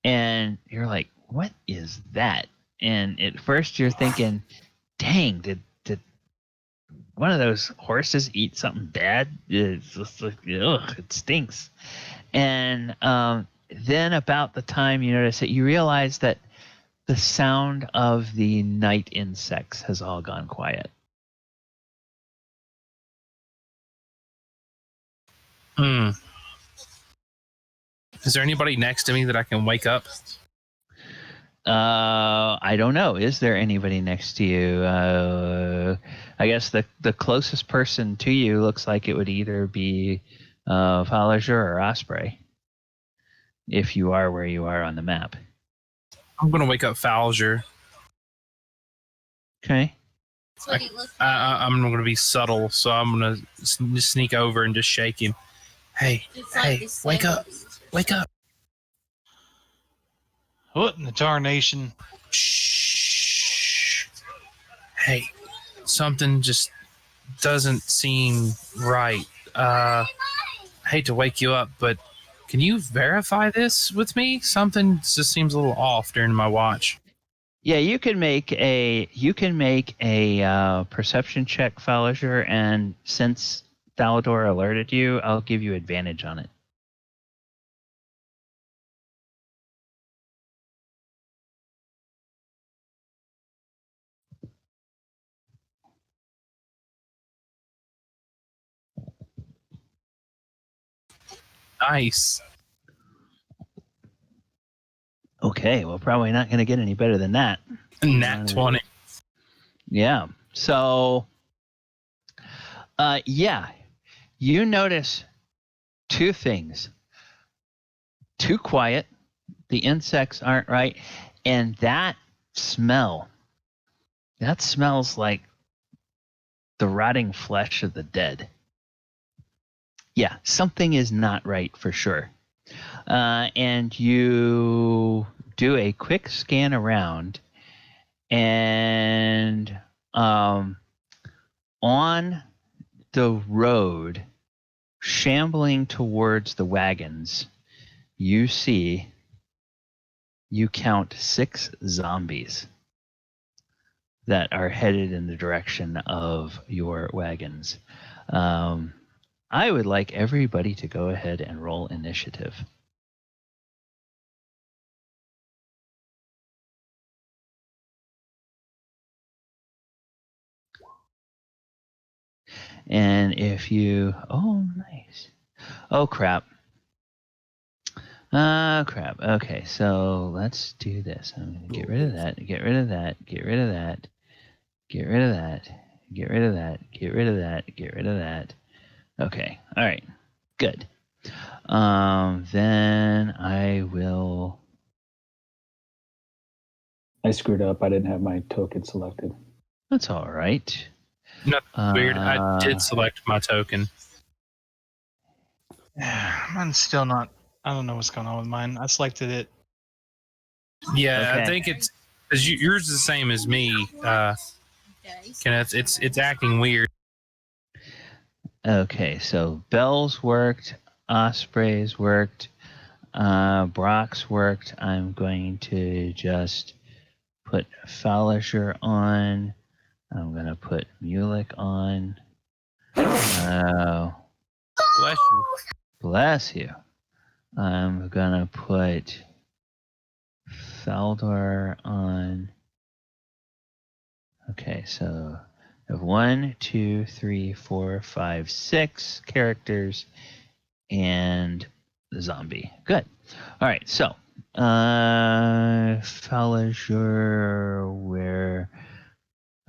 And you're like, what is that? And at first you're thinking, dang, did one of those horses eat something bad? It's just like, ugh, it stinks. And then about the time you notice it, you realize that the sound of the night insects has all gone quiet. Is there anybody next to me that I can wake up? I don't know. Is there anybody next to you? I guess the closest person to you looks like it would either be Fallager or Osprey, if you are where you are on the map. I'm gonna wake up Falger. Okay. I'm gonna be subtle, so I'm gonna sneak over and just shake him. Hey, wake up! Wake up! What in the tarnation? Shh. Hey, something just doesn't seem right. I hate to wake you up, but can you verify this with me? Something just seems a little off during my watch. Yeah, you can make a perception check, Fallager, and since Thalador alerted you, I'll give you advantage on it. Nice. Okay, well, probably not going to get any better than that. Nat 20. Yeah. So, yeah, you notice two things. Too quiet. The insects aren't right. And that smells like the rotting flesh of the dead. Yeah, something is not right for sure. And you do a quick scan around, and on the road, shambling towards the wagons, you count 6 zombies that are headed in the direction of your wagons. I would like everybody to go ahead and roll initiative. And if you... Oh, nice. Oh, crap. Crap. Okay, so let's do this. I'm going to get rid of that, get rid of that, get rid of that, get rid of that, get rid of that, get rid of that, get rid of that. Okay, all right, good. Then I will... I screwed up. I didn't have my token selected. That's all right. Nothing weird. I did select my token. Mine's still not. I don't know what's going on with mine. I selected it. Yeah, Okay. I think it's because yours is the same as me. Kenneth, it's acting weird. Okay, so Bell's worked, Osprey's worked, Brock's worked. I'm going to just put Fallisher on. I'm going to put Mulek on. Bless you. Bless you. I'm going to put Faldor on. Okay, so I have 1, 2, 3, 4, 5, 6 characters and the zombie. Good. All right, so Fallisher, where...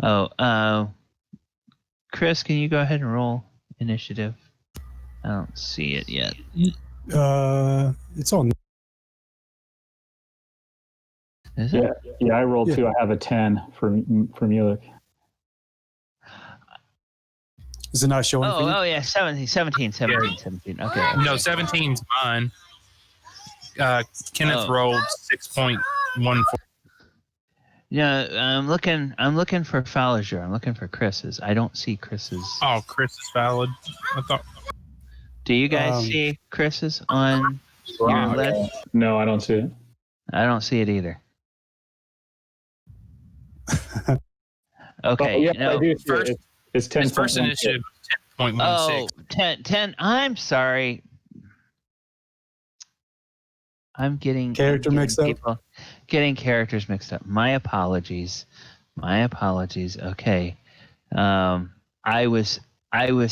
Oh, Chris, can you go ahead and roll initiative? I don't see it yet. It's on. Is it? Yeah, I rolled 2. I have a 10 for Mulek. Is it not showing for you? Oh, yeah, 17. Okay. No, 17's mine. Kenneth rolled 6.14. Yeah, I'm looking for Fallisher. I'm looking for Chris's. I don't see Chris's. Oh, Chris is valid. I thought. Do you guys see Chris's on your list? No, I don't see it. I don't see it either. Okay. Oh, yeah, no. I do see it. It's 10. His first initiative was 10.16. Oh, 10. I'm sorry. I'm getting Mixed up. Getting characters mixed up. My apologies. Okay. I was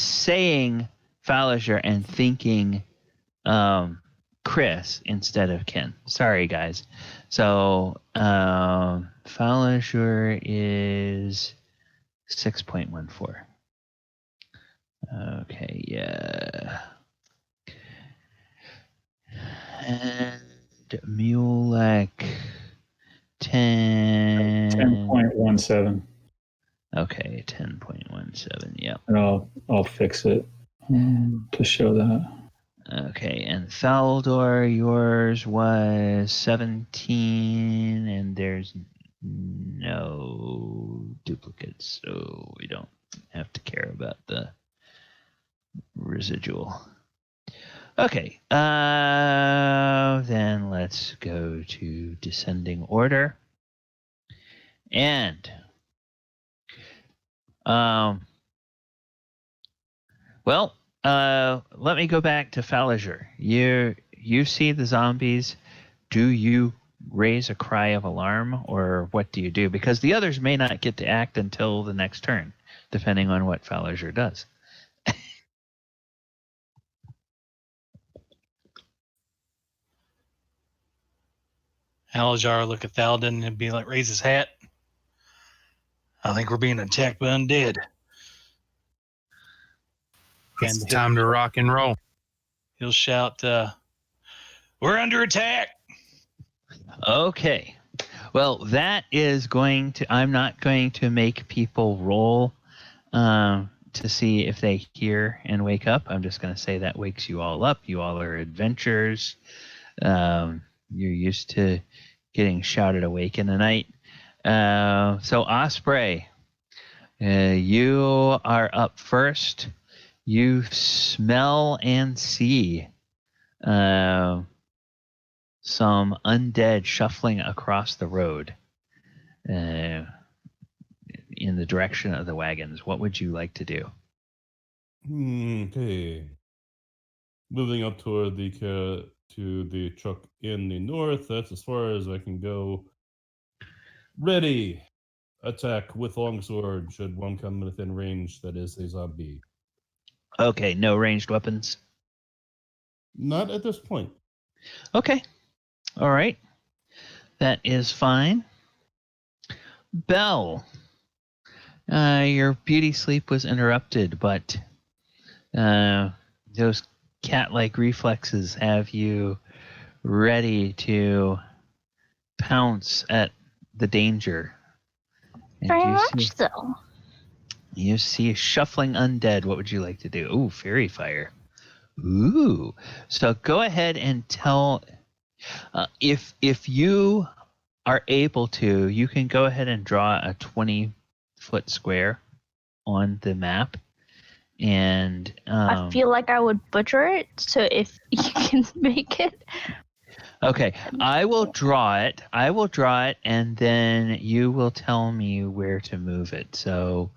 saying Fallisher and thinking Chris instead of Ken. Sorry, guys. So, Faerun is 6.14. Okay, yeah. And Mulek 10. 10.17. Okay, 10.17. Yep. And I'll fix it to show that. Okay, and Baldur, yours was 17, and there's no duplicates, so we don't have to care about the residual. Okay, then let's go to descending order. And, let me go back to Faerun. You see the zombies. Do you raise a cry of alarm, or what do you do? Because the others may not get to act until the next turn, depending on what Faerun does. Aljar look at Thalden and be like, raise his hat. I think we're being attacked by undead. It's And time to rock and roll. he'll shout, we're under attack. Okay. Well, that is going to... I'm not going to make people roll to see if they hear and wake up. I'm just going to say that wakes you all up. You all are adventurers. You're used to getting shouted awake in the night. So, Osprey, you are up first. You smell and see some undead shuffling across the road in the direction of the wagons. What would you like to do? Okay. Moving up toward to the truck in the north. That's as far as I can go. Ready. Attack with longsword should one come within range that is a zombie. Okay, no ranged weapons. Not at this point. Okay. All right. That is fine. Belle, your beauty sleep was interrupted, but those cat-like reflexes have you ready to pounce at the danger. And Very much so. You see a shuffling undead. What would you like to do? Ooh, fairy fire. Ooh. So go ahead and tell... if you are able to, you can go ahead and draw a 20-foot square on the map. And I feel like I would butcher it, so if you can make it. Okay, I will draw it. And then you will tell me where to move it. So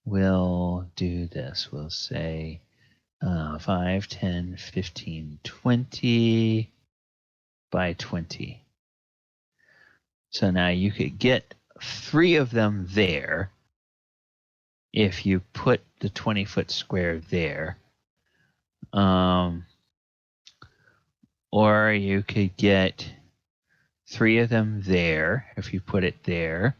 we'll do this. We'll say 5, 10, 15, 20 by 20. So now you could get 3 of them there if you put the 20-foot square there. Or you could get 3 of them there if you put it there.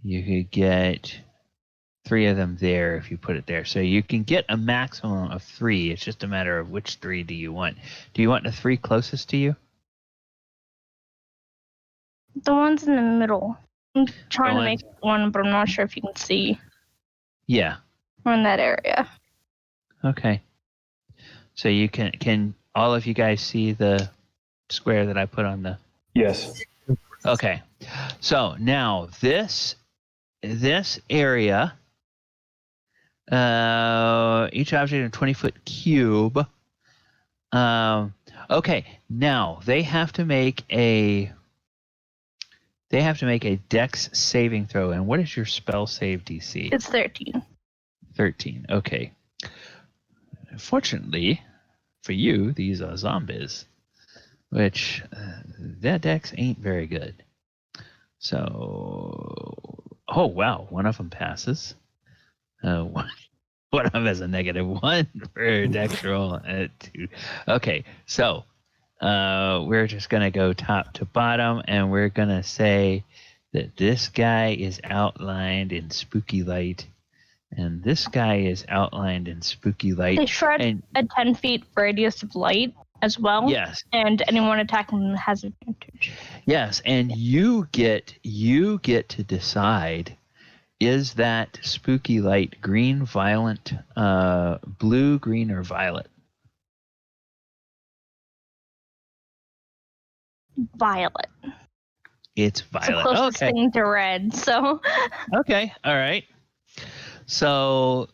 You could get 3 of them there if you put it there. So you can get a maximum of 3. It's just a matter of which 3 do you want. Do you want the 3 closest to you? The ones in the middle. I'm trying to make one, but I'm not sure if you can see. Yeah. We're in that area. Okay. So you can all of you guys see the square that I put on the... Yes. Okay. So now this area, each object in a 20-foot cube. Okay. Now they have to make a Dex saving throw. And what is your spell save DC? It's 13. 13. Okay. Fortunately for you, these are zombies, which their Dex ain't very good. So, oh wow, one of them passes. One of them has a -1 for dex roll. 2. Okay, so we're just going to go top to bottom, and we're going to say that this guy is outlined in spooky light, and this guy is outlined in spooky light. They shred and a 10 feet radius of light as well. yes, And anyone attacking them has advantage. yes, and you get to decide, is that spooky light green, violet, blue, green, or violet? Violet. It's It's the violet. closest Okay. thing to red, so Okay. All right. So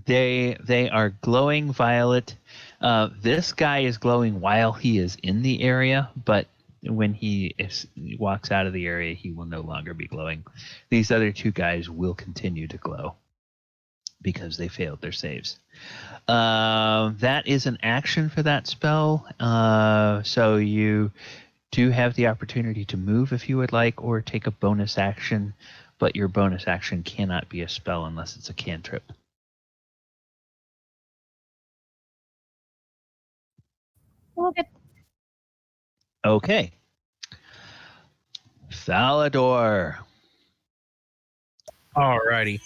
they are glowing violet. This guy is glowing while he is in the area, but when he walks out of the area, he will no longer be glowing. These other two guys will continue to glow because they failed their saves. That is an action for that spell. So you do have the opportunity to move if you would like, or take a bonus action, but your bonus action cannot be a spell unless it's a cantrip. okay. Okay. Falador. Alrighty.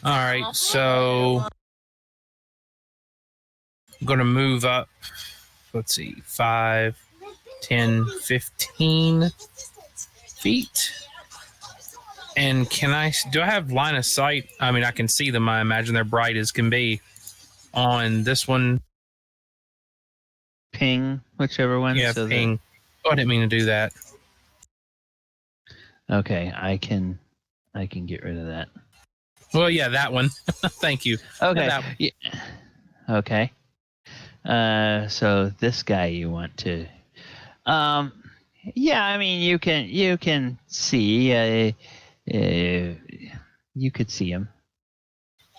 All right, so I'm going to move up. Let's see, 5, 10, 15 feet. And do I have line of sight? I mean, I can see them. I imagine they're bright as can be on this one. Ping, whichever one. Yeah, so ping. Oh, I didn't mean to do that. Okay, I can get rid of that. Well, yeah, that one. Thank you. Okay. Yeah, Yeah. Okay. So this guy you want to, yeah, I mean you can see, you could see him.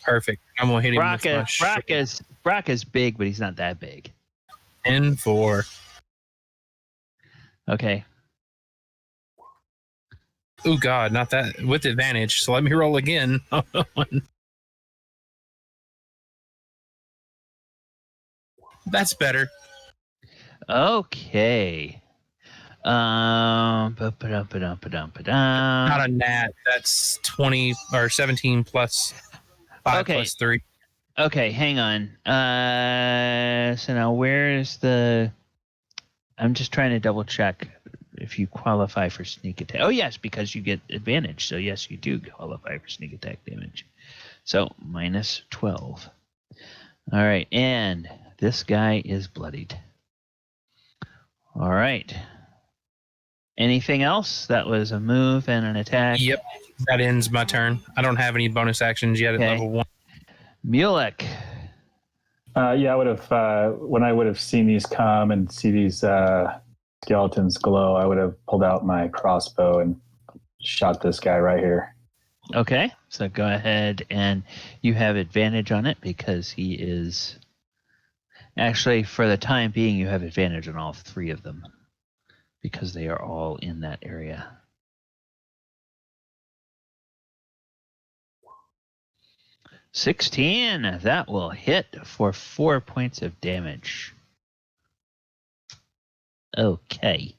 Perfect. I'm gonna hit him with my Brock is big, but he's not that big. 10-4. Okay. Oh God, not that with advantage. So let me roll again. That's better. Okay. Not a nat. That's 20 or 17 plus 5 plus 3. Okay, hang on. So now where's the? I'm just trying to double check if you qualify for sneak attack. Oh yes, because you get advantage. So yes, you do qualify for sneak attack damage. So minus 12. All right, and this guy is bloodied. All right. Anything else? That was a move and an attack. Yep, that ends my turn. I don't have any bonus actions yet at level 1. Mulek. Yeah, I would have when I would have seen these come and see these skeletons glow, I would have pulled out my crossbow and shot this guy right here. Okay, so go ahead, and you have advantage on it because he is... Actually, for the time being, you have advantage on all 3 of them because they are all in that area. $16. That will hit for 4 points of damage. Okay.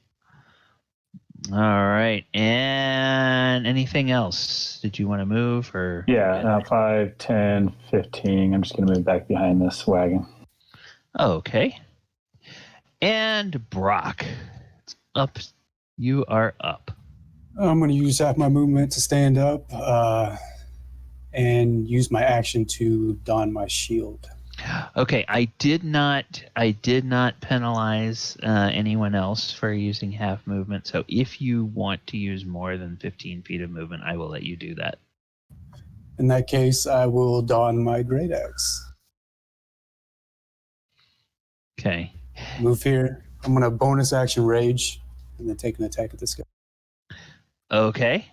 All right. And anything else? Did you want to move or? Yeah, 5, 10, 15. I'm just going to move back behind this wagon. Okay. And Brock, it's up. You are up. I'm going to use half my movement to stand up and use my action to don my shield. Okay, I did not penalize anyone else for using half movement. So if you want to use more than 15 feet of movement, I will let you do that. In that case, I will don my great axe. Okay. Move here. I'm going to bonus action rage and then take an attack at this guy. Okay.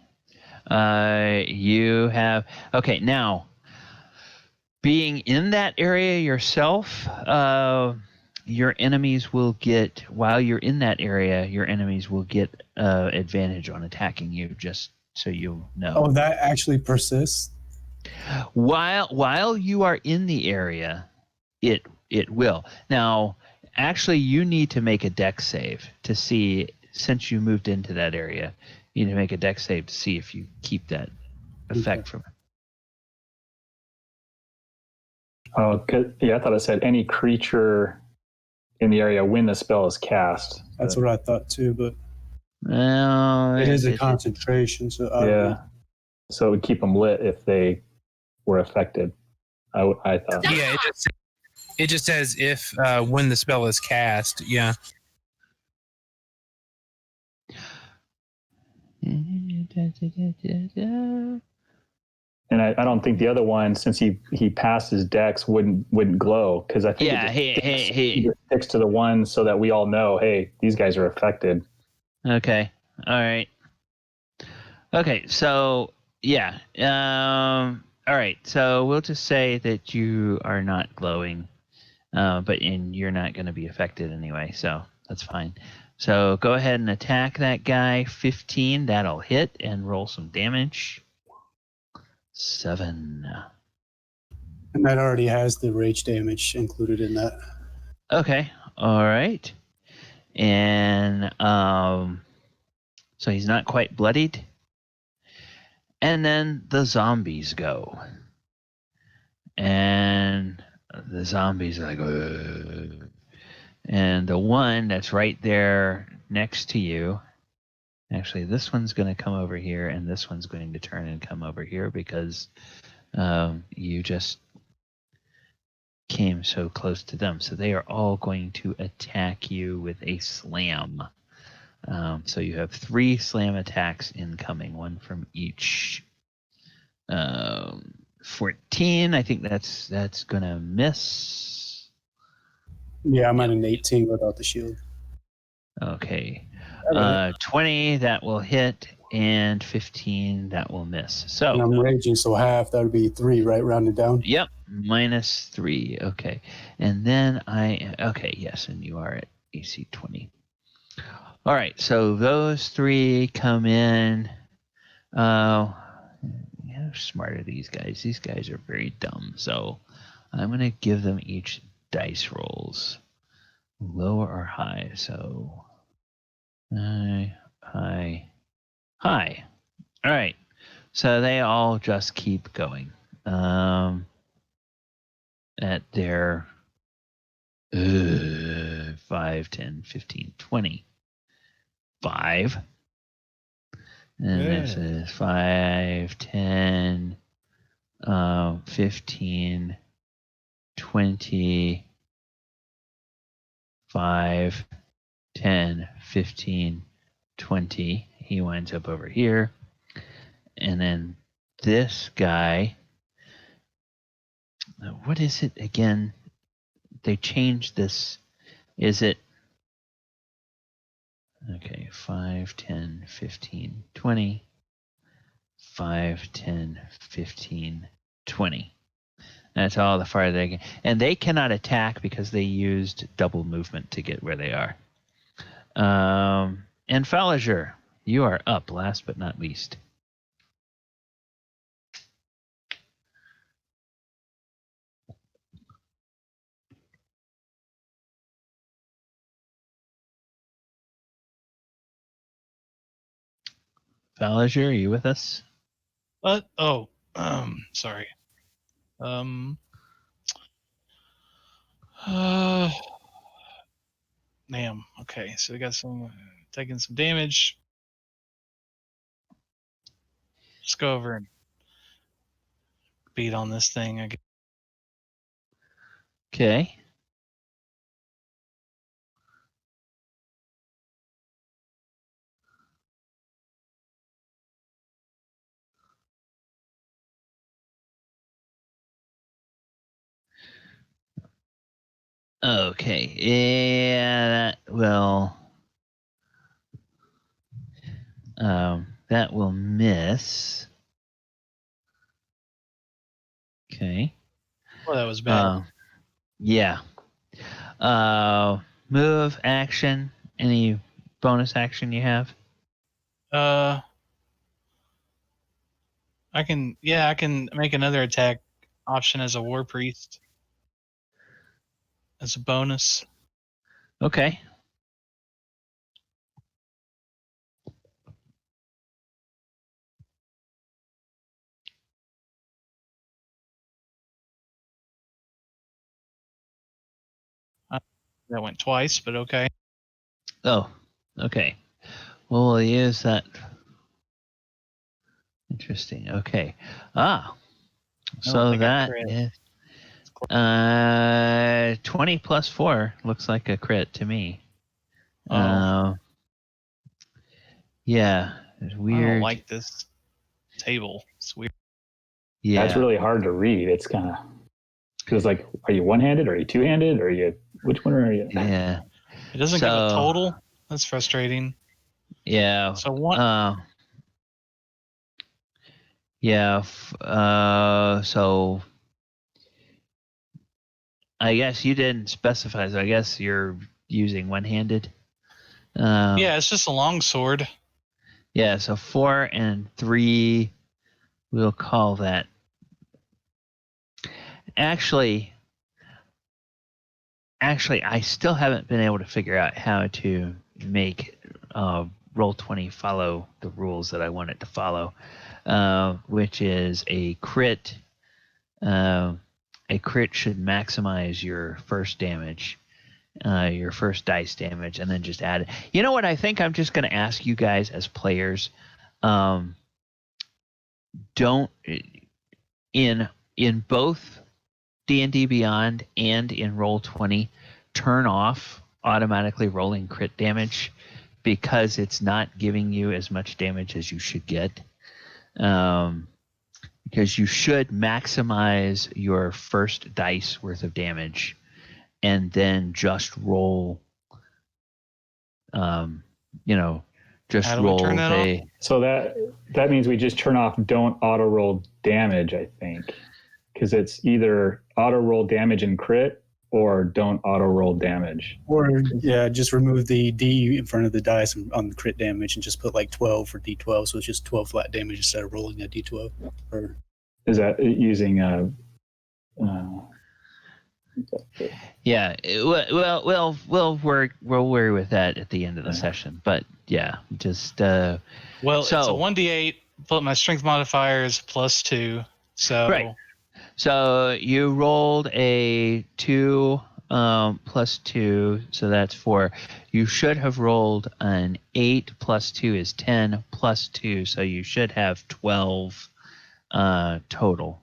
You have... Okay, now... Being in that area yourself, your enemies will get, while you're in that area, your enemies will get advantage on attacking you, just so you know. Oh, that actually persists? While you are in the area, it will. Now, actually, you need to make a dex save to see, since you moved into that area, you need to make a dex save to see if you keep that effect from it. Oh, yeah, I thought it said any creature in the area when the spell is cast. That's what I thought too, but Well, it is a concentration, so I don't know. So it would keep them lit if they were affected. I thought. Yeah, it just says if when the spell is cast. Yeah. And I don't think the other one, since he passed his dex, wouldn't glow, because I think it just sticks to the one so that we all know, hey, these guys are affected. Okay. All right. Okay. So yeah. All right. So we'll just say that you are not glowing, but you're not going to be affected anyway. So that's fine. So go ahead and attack that guy. 15. That'll hit, and roll some damage. 7. And that already has the rage damage included in that. Okay. All right. And so he's not quite bloodied. And then the zombies go. And the zombies are like, ugh. And the one that's right there next to you, actually, this one's going to come over here, and this one's going to turn and come over here because you just came so close to them. So they are all going to attack you with a slam. So you have 3 slam attacks incoming, one from each. 14. I think that's gonna miss. Yeah, I'm at an 18 without the shield. Okay. 20 that will hit, and 15 that will miss. So and I'm raging, so half, that would be 3, right? Rounded down. Yep, -3. Okay, and then okay, yes, and you are at AC 20. All right, so those 3 come in. How smart are these guys? These guys are very dumb. So I'm going to give them each dice rolls, low or high. So high. All right. So they all just keep going at their 5, 10, 15, 20. 5. And this is 5, 10, 15, 20, 5, 10, 15, 20. He winds up over here. And then this guy, what is it again? They changed this. Is it? Okay, 5, 10, 15, 20. 5, 10, 15, 20. That's all the farther they can. And they cannot attack because they used double movement to get where they are. And Falliger, you are up last but not least. Falliger, are you with us? What? Oh, sorry. Damn. Okay, so we got some taking some damage. Let's go over and beat on this thing again. Okay. Okay. Yeah, that will miss. Okay. Well, that was bad. Yeah. Move, action, any bonus action you have? I can make another attack option as a war priest as a bonus. Okay. That went twice, but okay. Oh, okay. Well, we'll use that. Interesting. Okay. So think I that crit. is 20 plus 4 looks like a crit to me. Oh. Yeah, it's weird. I don't like this table. It's weird. Yeah, That's really hard to read. It's kind of feels like, are you one-handed? Or are you two-handed? Or are you which one are you? Yeah. It doesn't give a total. That's frustrating. Yeah. So what? Yeah. So I guess you didn't specify. So I guess you're using one-handed. Yeah, it's just a long sword. Yeah. So 4 and 3, we'll call that. Actually, I still haven't been able to figure out how to make Roll20 follow the rules that I want it to follow, which is a crit. A crit should maximize your first damage, your first dice damage, and then just add it. You know what? I think I'm just going to ask you guys as players, don't in both D&D Beyond and in Roll20, turn off automatically rolling crit damage because it's not giving you as much damage as you should get. Because you should maximize your first dice worth of damage and then just roll, just How do we roll turn that off? So that means we just turn off don't auto roll damage, I think. Because it's either auto roll damage and crit or don't auto roll damage. Or, yeah, just remove the D in front of the dice on the crit damage and just put like 12 for D12. So it's just 12 flat damage instead of rolling a D12. Or is that using yeah, we'll worry with that at the end of the session. But yeah, just well, it's a 1d8, but my strength modifier is +2. So right. So you rolled a 2 plus 2, so that's 4. You should have rolled an 8 plus 2 is 10 plus 2, so you should have 12 total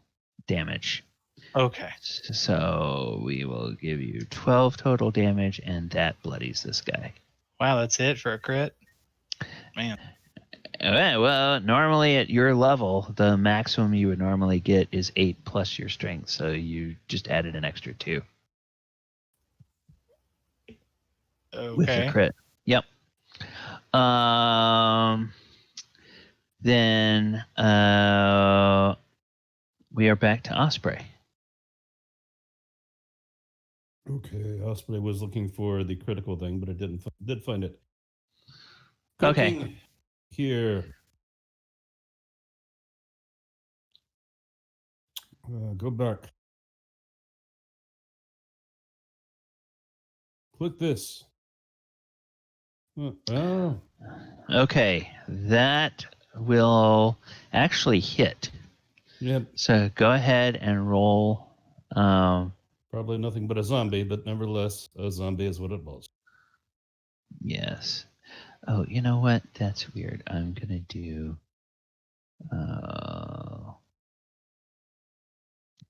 damage. Okay. So we will give you 12 total damage, and that bloodies this guy. Wow, that's it for a crit? Man. Okay, well, normally at your level, the maximum you would normally get is 8 plus your strength, so you just added an extra 2. Okay. With the crit. Yep. Then we are back to Osprey. Okay, Osprey was looking for the critical thing, but it did find it. Okay. Cooking here. Go back. Click this. Oh. Okay, that will actually hit. Yep. So go ahead and roll. Probably nothing but a zombie, but nevertheless, a zombie is what it was. Yes. Oh, you know what? That's weird. I'm going to do...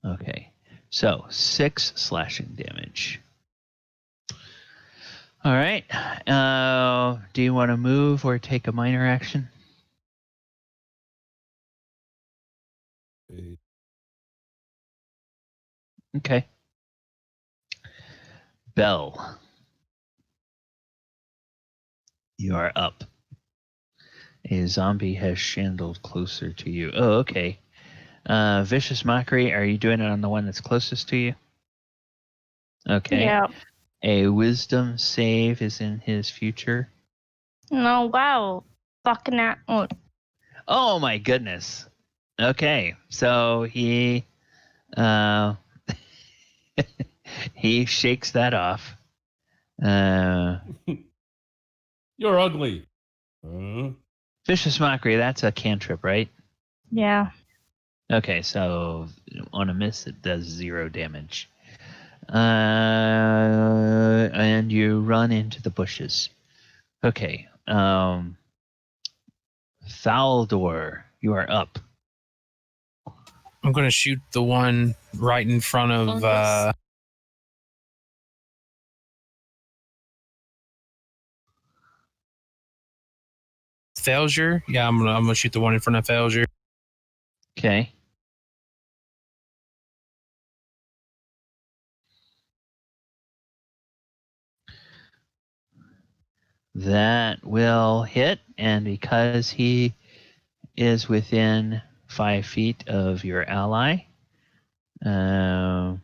okay. So 6 slashing damage. All right. Do you want to move or take a minor action? Okay. Bell. You are up. A zombie has shandled closer to you. Oh, okay. Vicious Mockery, are you doing it on the one that's closest to you? Okay. Yeah. A wisdom save is in his future. No, wow. Fucking that. Oh my goodness. Okay, so he he shakes that off. You're ugly. Vicious Mockery, that's a cantrip, right? Yeah. Okay, so on a miss, it does 0 damage. And you run into the bushes. Okay, Baldur, you are up. I'm going to shoot the one right in front of. Failure. Yeah, I'm gonna shoot the one in front of Failure. Okay. That will hit, and because he is within 5 feet of your ally, the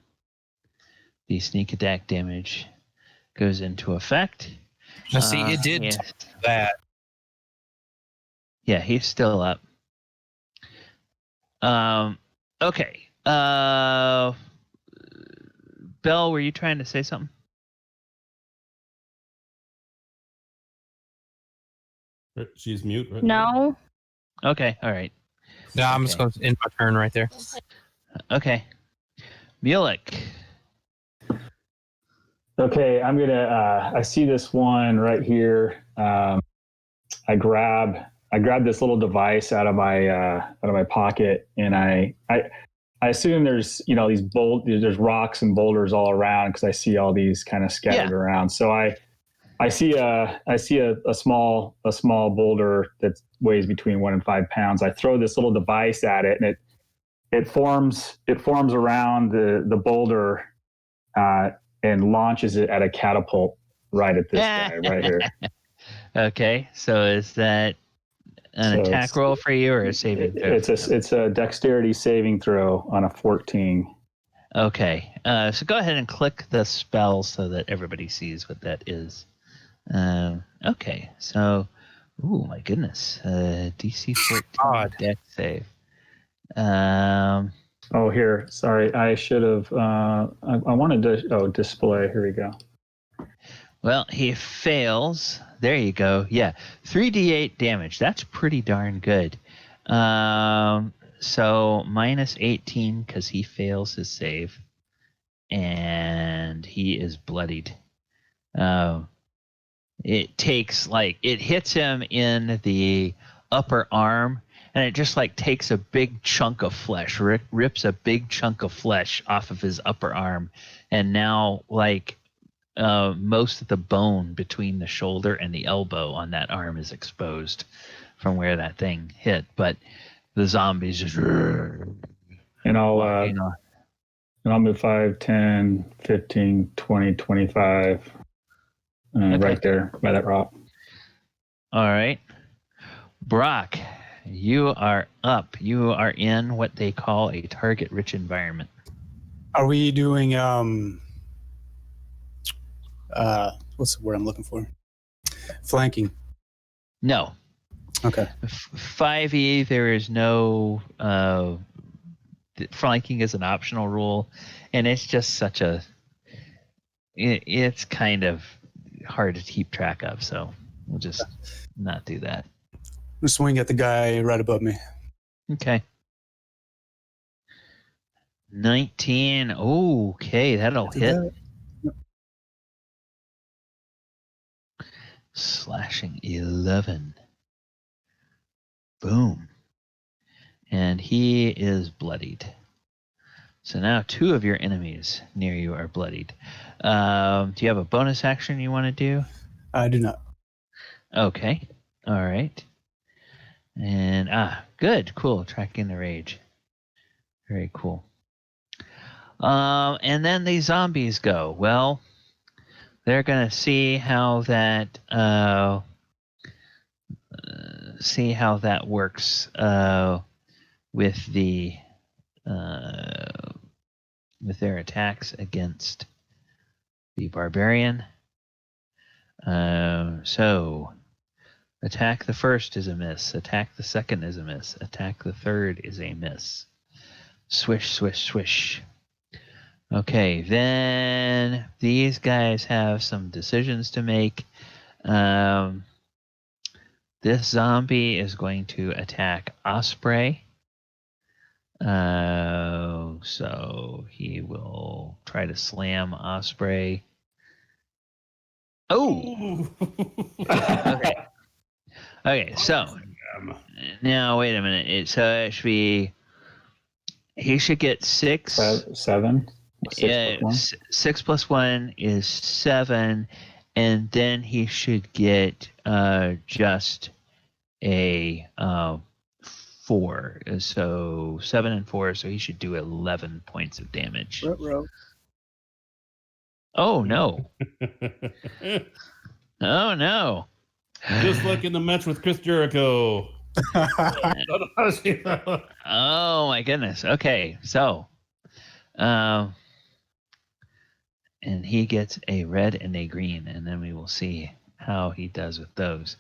sneak attack damage goes into effect. Now, see, it did yes. that. Yeah, he's still up. Okay. Belle, were you trying to say something? She's mute, right? No. Okay, all right. No, I'm just going to end my turn right there. Okay. Mulek. Okay, I'm gonna. I see this one right here. I grab this little device out of my pocket, and I assume there's these there's rocks and boulders all around because I see all these kind of scattered around. So I see a small boulder that weighs between 1 and 5 pounds. I throw this little device at it, and it forms around the boulder and launches it at a catapult right at this guy right here. Okay, so is that an attack roll for you or a saving throw? It's a dexterity saving throw on a 14. Okay, so go ahead and click the spell so that everybody sees what that is. Okay, so, oh my goodness, DC 14 dex save. Oh, here, sorry, I should have. I wanted to. Display. Here we go. Well, he fails. There you go. Yeah, 3d8 damage. That's pretty darn good. So minus 18 because he fails his save, and he is bloodied. It takes it hits him in the upper arm, and it just takes a big chunk of flesh, rips a big chunk of flesh off of his upper arm, and now most of the bone between the shoulder and the elbow on that arm is exposed from where that thing hit. But the zombies just and I'll move 5, 10, 15, 20, 25 right there by that rock. All right. Brock, you are up. You are in what they call a target-rich environment. Are we doing what's the word I'm looking for? Flanking. No. Okay. 5e, there is no flanking is an optional rule, and it's just it's kind of hard to keep track of, so we'll just not do that. I'm swing at the guy right above me. Okay. 19. Okay, that'll hit. Slashing 11. Boom. And he is bloodied. So now 2 of your enemies near you are bloodied. Do you have a bonus action you want to do? I do not. Okay. All right. And good, cool. Tracking the rage. Very cool. And then the zombies go. Well, they're gonna see how that works with the with their attacks against the barbarian. So attack the first is a miss. Attack the second is a miss. Attack the third is a miss. Swish, swish, swish. Okay, then these guys have some decisions to make. This zombie is going to attack Osprey. So he will try to slam Osprey. Oh! Okay. Okay, so now wait a minute. So it should be. He should get 6. 7. 6 plus 1. 6 plus 1 is 7, and then he should get just a 4. So 7 and 4, so he should do 11 points of damage. Oh no! Oh no! Just like in the match with Chris Jericho. Oh my goodness. Okay, so and he gets a red and a green, and then we will see how he does with those.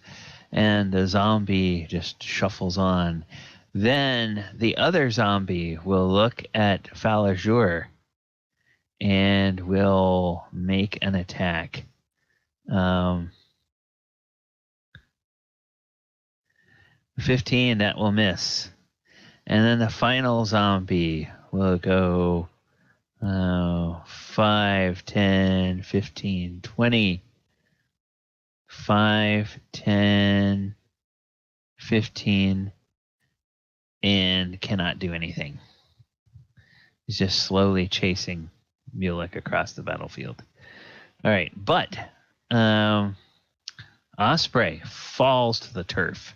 And the zombie just shuffles on. Then the other zombie will look at Falajur and will make an attack. 15, that will miss. And then the final zombie will go 5, 10, 15, 20. 5, 10, 15, and cannot do anything. He's just slowly chasing Mulek across the battlefield. All right, but Osprey falls to the turf.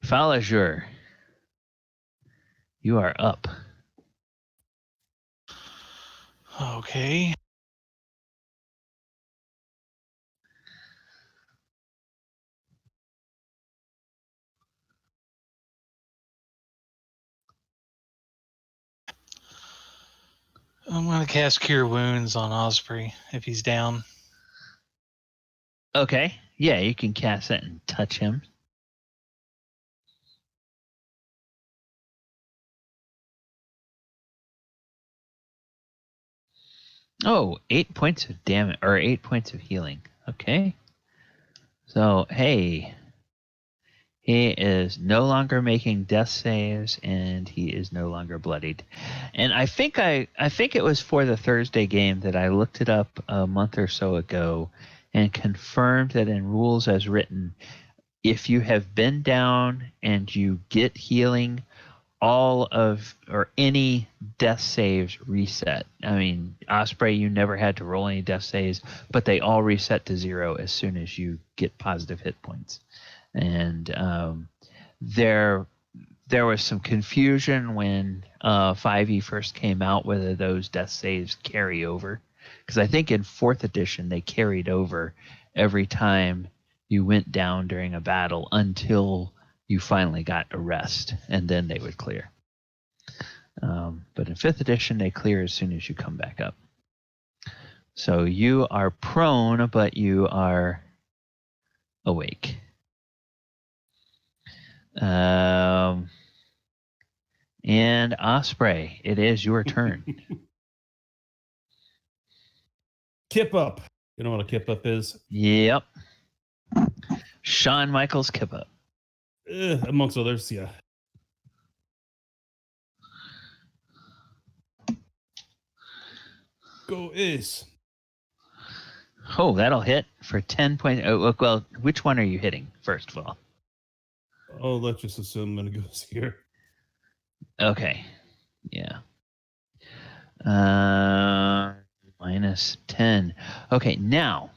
Falajur, you are up. Okay. I'm going to cast Cure Wounds on Osprey if he's down. Okay, yeah, you can cast that and touch him. Oh, 8 points of damage, or 8 points of healing. Okay. So, hey, he is no longer making death saves, and he is no longer bloodied. And I think it was for the Thursday game that I looked it up a month or so ago and confirmed that in rules as written, if you have been down and you get healing, all of or any death saves reset. I mean, Osprey, you never had to roll any death saves, but they all reset to 0 as soon as you get positive hit points. And there was some confusion when 5e first came out whether those death saves carry over, because I think in 4th edition they carried over every time you went down during a battle until you finally got a rest, and then they would clear. But in 5th edition, they clear as soon as you come back up. So you are prone, but you are awake. And Osprey, it is your turn. Kip up. You know what a kip up is? Yep. Shawn Michaels kip up. Amongst others, yeah. Go Ace. Oh, that'll hit for 10 points. Oh, well, which one are you hitting, first of all? Oh, let's just assume that it goes here. Okay. Yeah. Minus 10. Okay, now,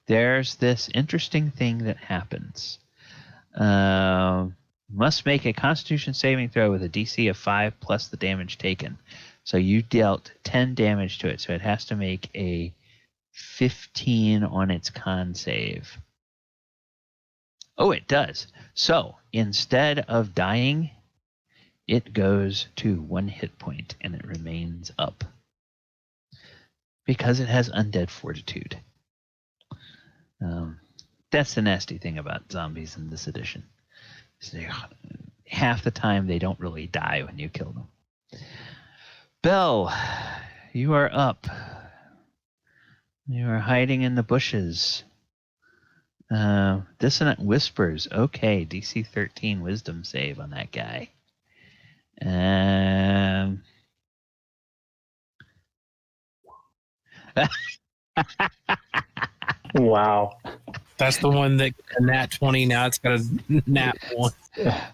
there's this interesting thing that happens. Must make a Constitution saving throw with a DC of 5 plus the damage taken. So you dealt 10 damage to it, so it has to make a 15 on its con save. Oh, it does. So instead of dying, it goes to 1 hit point and it remains up because it has undead fortitude. That's the nasty thing about zombies in this edition. Half the time they don't really die when you kill them. Belle, you are up. You are hiding in the bushes. Dissonant Whispers. Okay, DC 13 wisdom save on that guy. Wow. That's the one that a nat 20. Now it's got a nat 1.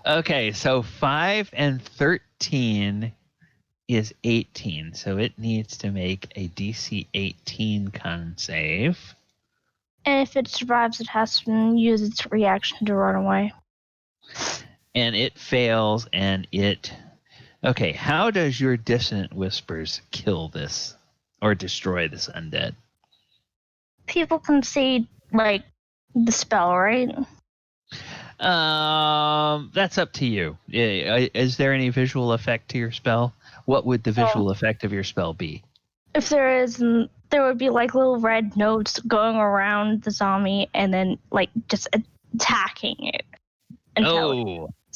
Okay, so 5 and 13 is 18, so it needs to make a DC 18 con save. And if it survives, it has to use its reaction to run away. And it fails, and it... Okay, how does your Dissonant Whispers kill this or destroy this undead? People can see, like, the spell, right? That's up to you. Is there any visual effect to your spell? What would the visual effect of your spell be? If there is, there would be, like, little red notes going around the zombie and then, like, just attacking it.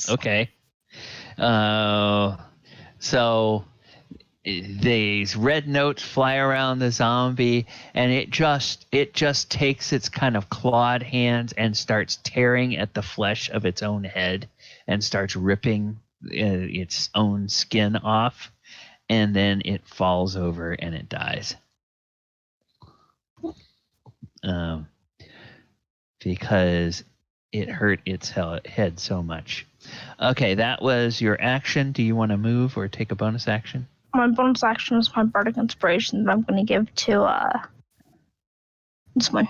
Okay. So these red notes fly around the zombie, and it just takes its kind of clawed hands and starts tearing at the flesh of its own head and starts ripping its own skin off, and then it falls over and it dies. Because it hurt its head so much. Okay, that was your action. Do you want to move or take a bonus action? My bonus action is my bardic inspiration that I'm going to give to this one.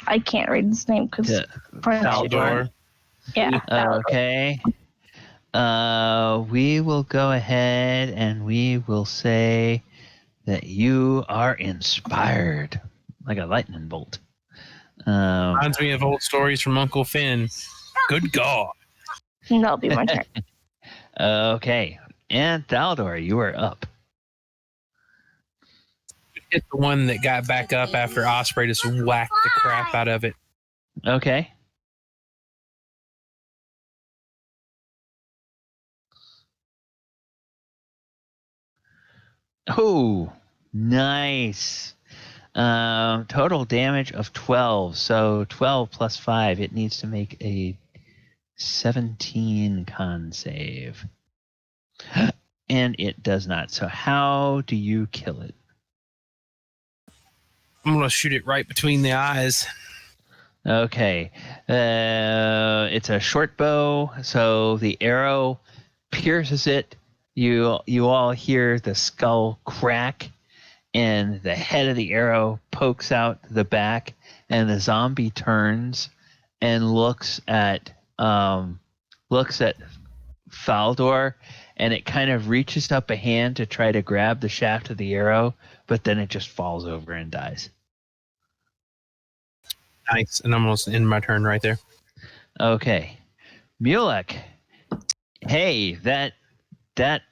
I can't read his name because Baldur. Yeah. Okay. We will go ahead and we will say that you are inspired like a lightning bolt. Reminds me of old stories from Uncle Finn. Good God. That'll be my turn. Okay. And Baldur, you are up. Hit the one that got back up after Osprey just whacked the crap out of it. Okay. Oh, nice. Total damage of 12. So 12 plus 5. It needs to make a 17 con save. And it does not. So how do you kill it? I'm going to shoot it right between the eyes. Okay. It's a short bow, so the arrow pierces it. You all hear the skull crack, and the head of the arrow pokes out the back, and the zombie turns and looks at Baldur, and it kind of reaches up a hand to try to grab the shaft of the arrow, but then it just falls over and dies. Nice. And I'm almost in my turn right there. Okay. Mulek. Hey, that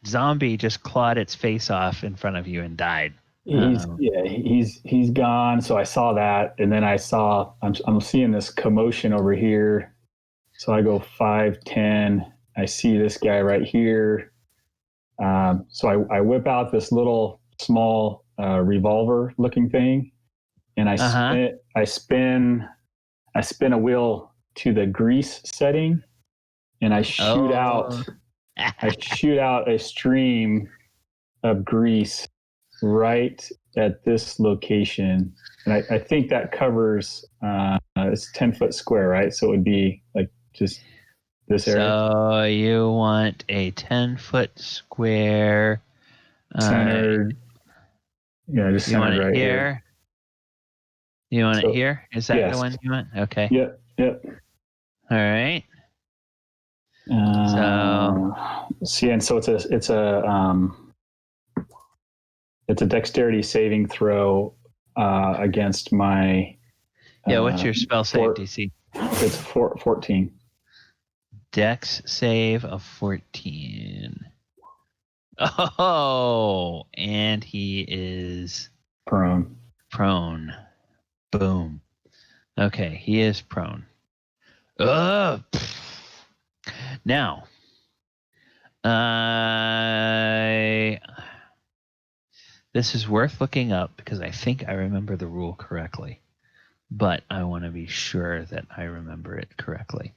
zombie just clawed its face off in front of you and died. He's gone. So I saw that, and then I'm seeing this commotion over here. So I go 5, 10. I see this guy right here. So I whip out this little small revolver looking thing, and I spin a wheel to the grease setting, and I shoot out a stream of grease right at this location, and I think that covers it's 10-foot square, right? So it would be like just this area. So you want a 10-foot square centered. Just centered you want it right here. You want it here? Is that the one you want? Okay. Yep. All right. So it's a dexterity saving throw against my. What's your spell save DC? It's 14. Dex save of 14. Oh, and he is Prone. prone. Boom. Okay, he is prone. Ugh. Now, this is worth looking up because I think I remember the rule correctly, but I want to be sure that I remember it correctly.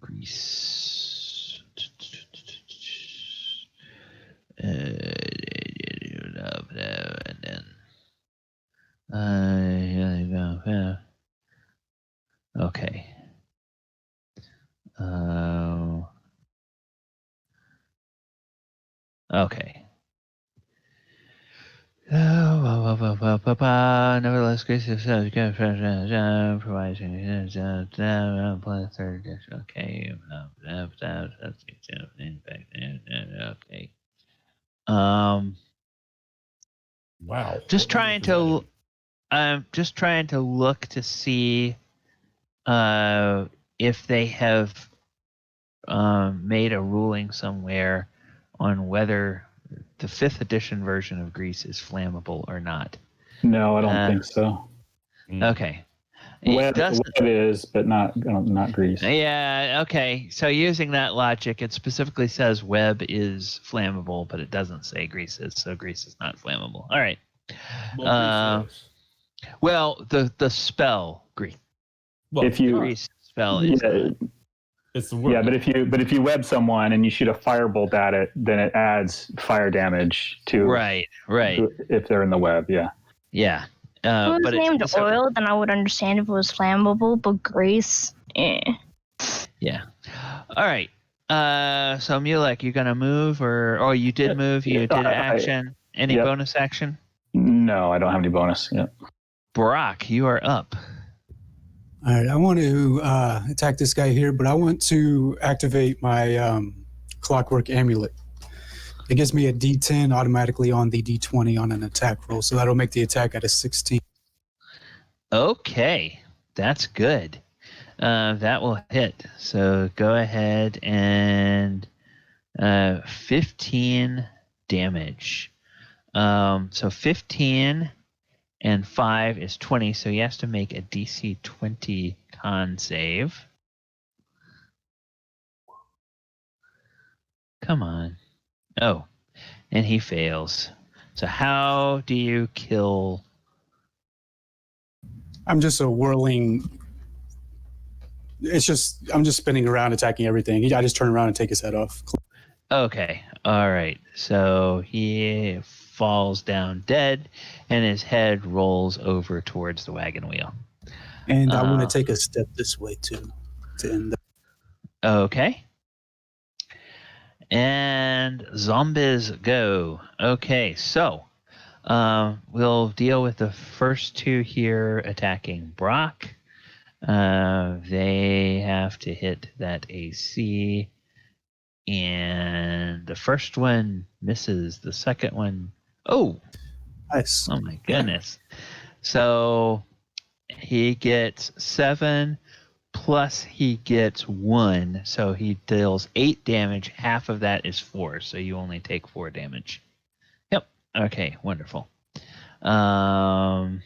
Greece. And then okay. Okay. Nevertheless, Grace provides third dish. Okay. Okay. Wow. Just trying to look to see if they have made a ruling somewhere on whether the 5th edition version of Grease is flammable or not. No, I don't think so. Okay. Web is, but not Grease. Yeah, okay. So using that logic, it specifically says web is flammable, but it doesn't say Grease is, so Grease is not flammable. All right. Well, the spell Grease. Well, if you Grease spell is not. It's the word. Yeah, but if you web someone and you shoot a firebolt at it, then it adds fire damage to Right. if they're in the web. Yeah. Yeah. If it but was named oil, then I would understand if it was flammable, but grease, Yeah. All right. So Mulek, you gonna move or you did move? You did action. Any bonus action? No, I don't have any bonus. Yeah. Brock, you are up. All right, I want to attack this guy here, but I want to activate my clockwork amulet. It gives me a D10 automatically on the D20 on an attack roll, so that'll make the attack at a 16. Okay, that's good. That will hit. So go ahead and 15 damage. So 15 and 5 is 20, so he has to make a DC 20 con save. Come on. Oh, and he fails. So how do you kill? I'm just a whirling. I'm just spinning around, attacking everything. I just turn around and take his head off. Okay, all right. So he falls down dead, and his head rolls over towards the wagon wheel. And I want to take a step this way too to end. Okay. And zombies go. Okay, so we'll deal with the first two here attacking Brock. They have to hit that AC. And the first one misses. The second one, nice. Oh my goodness. So he gets 7 plus he gets 1. So he deals 8 damage. Half of that is 4. So you only take 4 damage. Yep. Okay, wonderful. And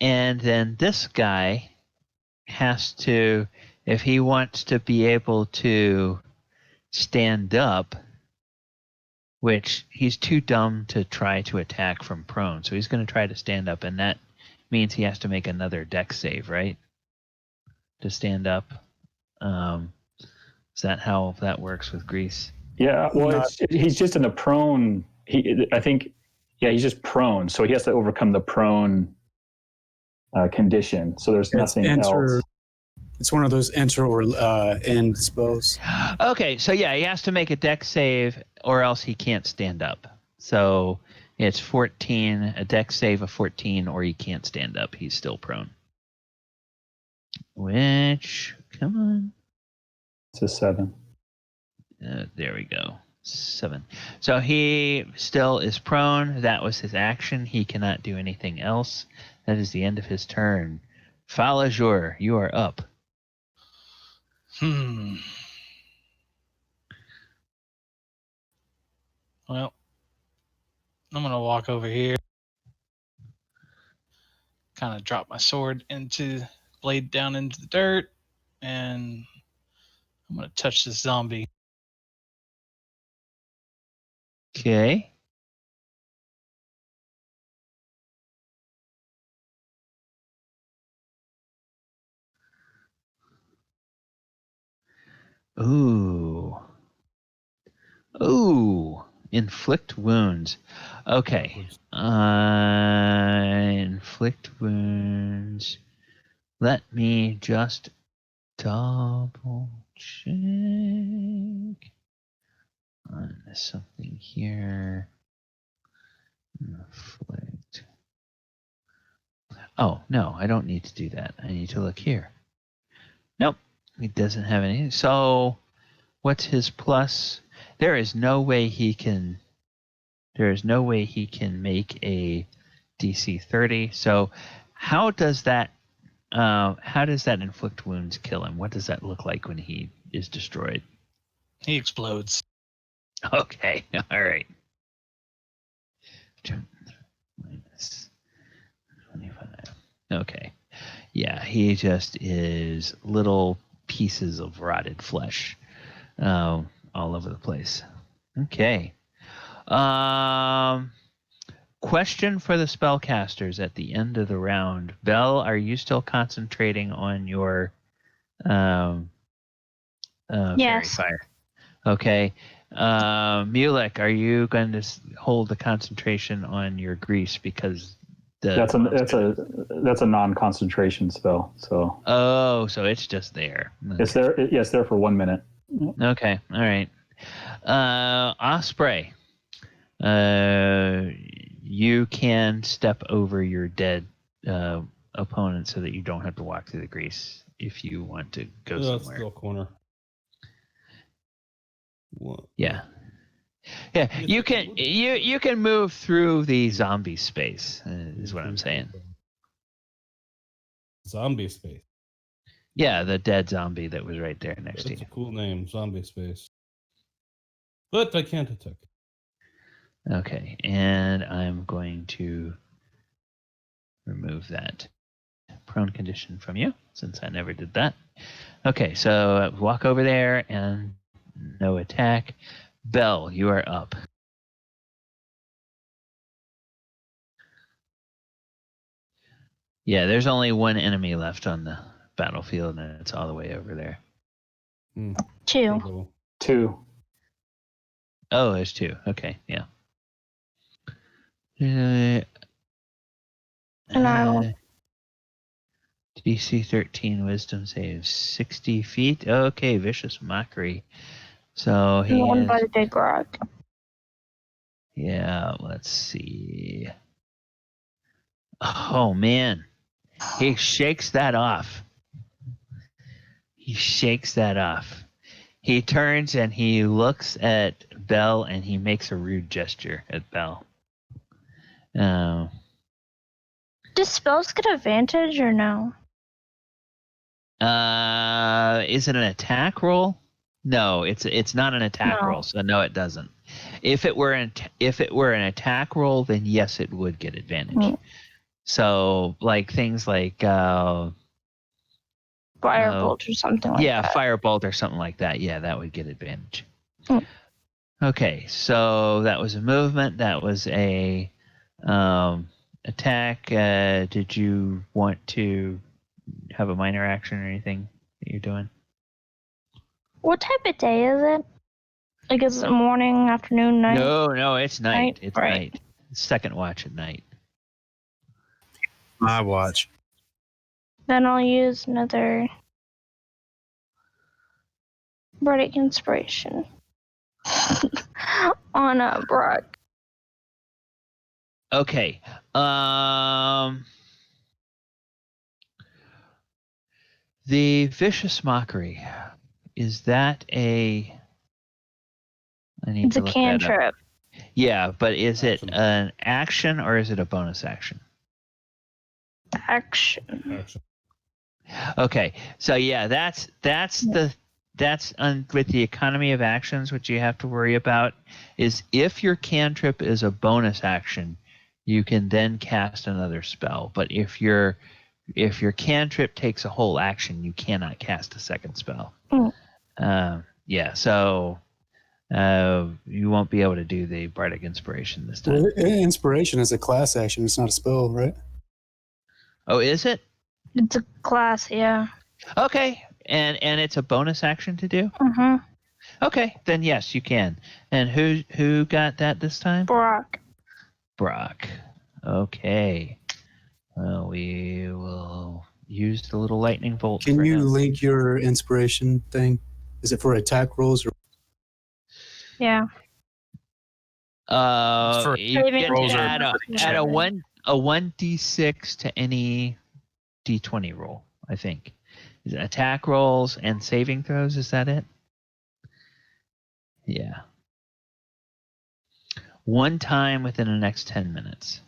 then this guy has to, if he wants to be able to stand up, which he's too dumb to try to attack from prone. So he's going to try to stand up, and that means he has to make another dex save, right? To stand up. Is that how that works with Grease? Yeah, well, he's just in a prone. I think he's just prone. So he has to overcome the prone condition. So there's nothing else. It's one of those enter or end spells. Okay, so he has to make a dex save or else he can't stand up. So it's 14, a dex save of 14, or he can't stand up. He's still prone. Which, come on. It's a 7. There we go. 7. So he still is prone. That was his action. He cannot do anything else. That is the end of his turn. Falazur, you are up. Well, I'm gonna walk over here, kind of drop my sword blade down into the dirt, and I'm gonna touch this zombie. Okay. Ooh. Inflict wounds. Okay. Inflict wounds. Let me just double check on something here. Inflict. Oh, no, I don't need to do that. I need to look here. Nope, he doesn't have any. So, what's his plus? There is no way he can make a DC 30. So, how does that inflict wounds kill him? What does that look like when he is destroyed? He explodes. Okay, all right. Minus 25. Okay. Yeah, he just is little pieces of rotted flesh all over the place. Okay. Question for the spellcasters at the end of the round. Belle, are you still concentrating on your fairy Yes. fire? Okay. Mulek, are you going to hold the concentration on your grease because That's a non-concentration spell. So so it's just there. Okay. it's there. It's there for 1 minute. Okay. All right. Osprey, you can step over your dead opponent so that you don't have to walk through the grease if you want to go somewhere. Still corner. What? Yeah. Yeah, you can move through the zombie space, is what I'm saying. Zombie space. Yeah, the dead zombie that was right there next to you. That's a cool name, zombie space. But I can't attack. Okay, and I'm going to remove that prone condition from you, since I never did that. Okay, so walk over there and no attack. Belle, you are up. Yeah, there's only one enemy left on the battlefield, and it's all the way over there. 2. 2. Oh, there's 2. Okay, yeah. And DC 13 wisdom save 60 feet. Okay, vicious mockery. So he One is, by the big rock. yeah, let's see. Oh man. He shakes that off. He turns and he looks at Belle and he makes a rude gesture at Belle. Do spells get advantage or no? Is it an attack roll? No, it's not an attack roll, so no, it doesn't. If it were an attack roll, then yes, it would get advantage. So like things like Firebolt or something like that. Yeah, firebolt or something like that. Yeah, that would get advantage. Okay, so that was a movement. That was a attack. Did you want to have a minor action or anything that you're doing? What type of day is it? Like, is it morning, afternoon, night? No, it's night. It's right. night. Second watch at night. My watch. Then I'll use another Bardic Inspiration on Brock. Okay. The vicious mockery. Is that a? It's a cantrip. Yeah, but is it an action or is it a bonus action? Action. Okay, so yeah, that's with the economy of actions. What you have to worry about is if your cantrip is a bonus action, you can then cast another spell. But if your cantrip takes a whole action, you cannot cast a second spell. Yeah, so you won't be able to do the bardic inspiration this time. Well, inspiration is a class action. It's not a spell, right? Oh, is it? It's a class, yeah. Okay, and it's a bonus action to do. Mm-hmm. Okay, then yes, you can. And who got that this time? Brock. Brock. Okay. Well, we will use the little lightning bolt. Can for you him. link your inspiration thing? Is it for attack rolls or? Yeah. For You get rolls to are add a 1d6 to any d20 roll, I think. Is it attack rolls and saving throws? Is that it? Yeah. One time within the next 10 minutes.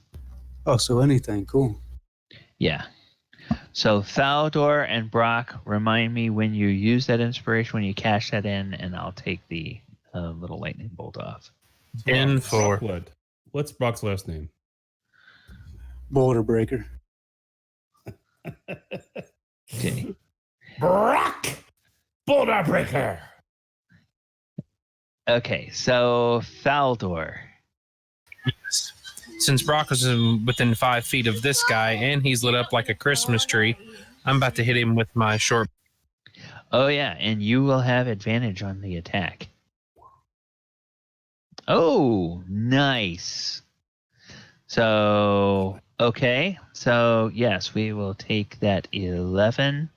Oh, so anything. Cool. Yeah. So Thaldor and Brock, remind me when you use that inspiration, when you cash that in, and I'll take the little lightning bolt off. 10-4. What? What's Brock's last name? Boulder Breaker. Okay. Brock Boulder Breaker. Okay, so Thaldor. Since Brock is within 5 feet of this guy and he's lit up like a Christmas tree, I'm about to hit him with my short. Oh, yeah, and you will have advantage on the attack. Oh, nice. So, okay. So, yes, we will take that 11.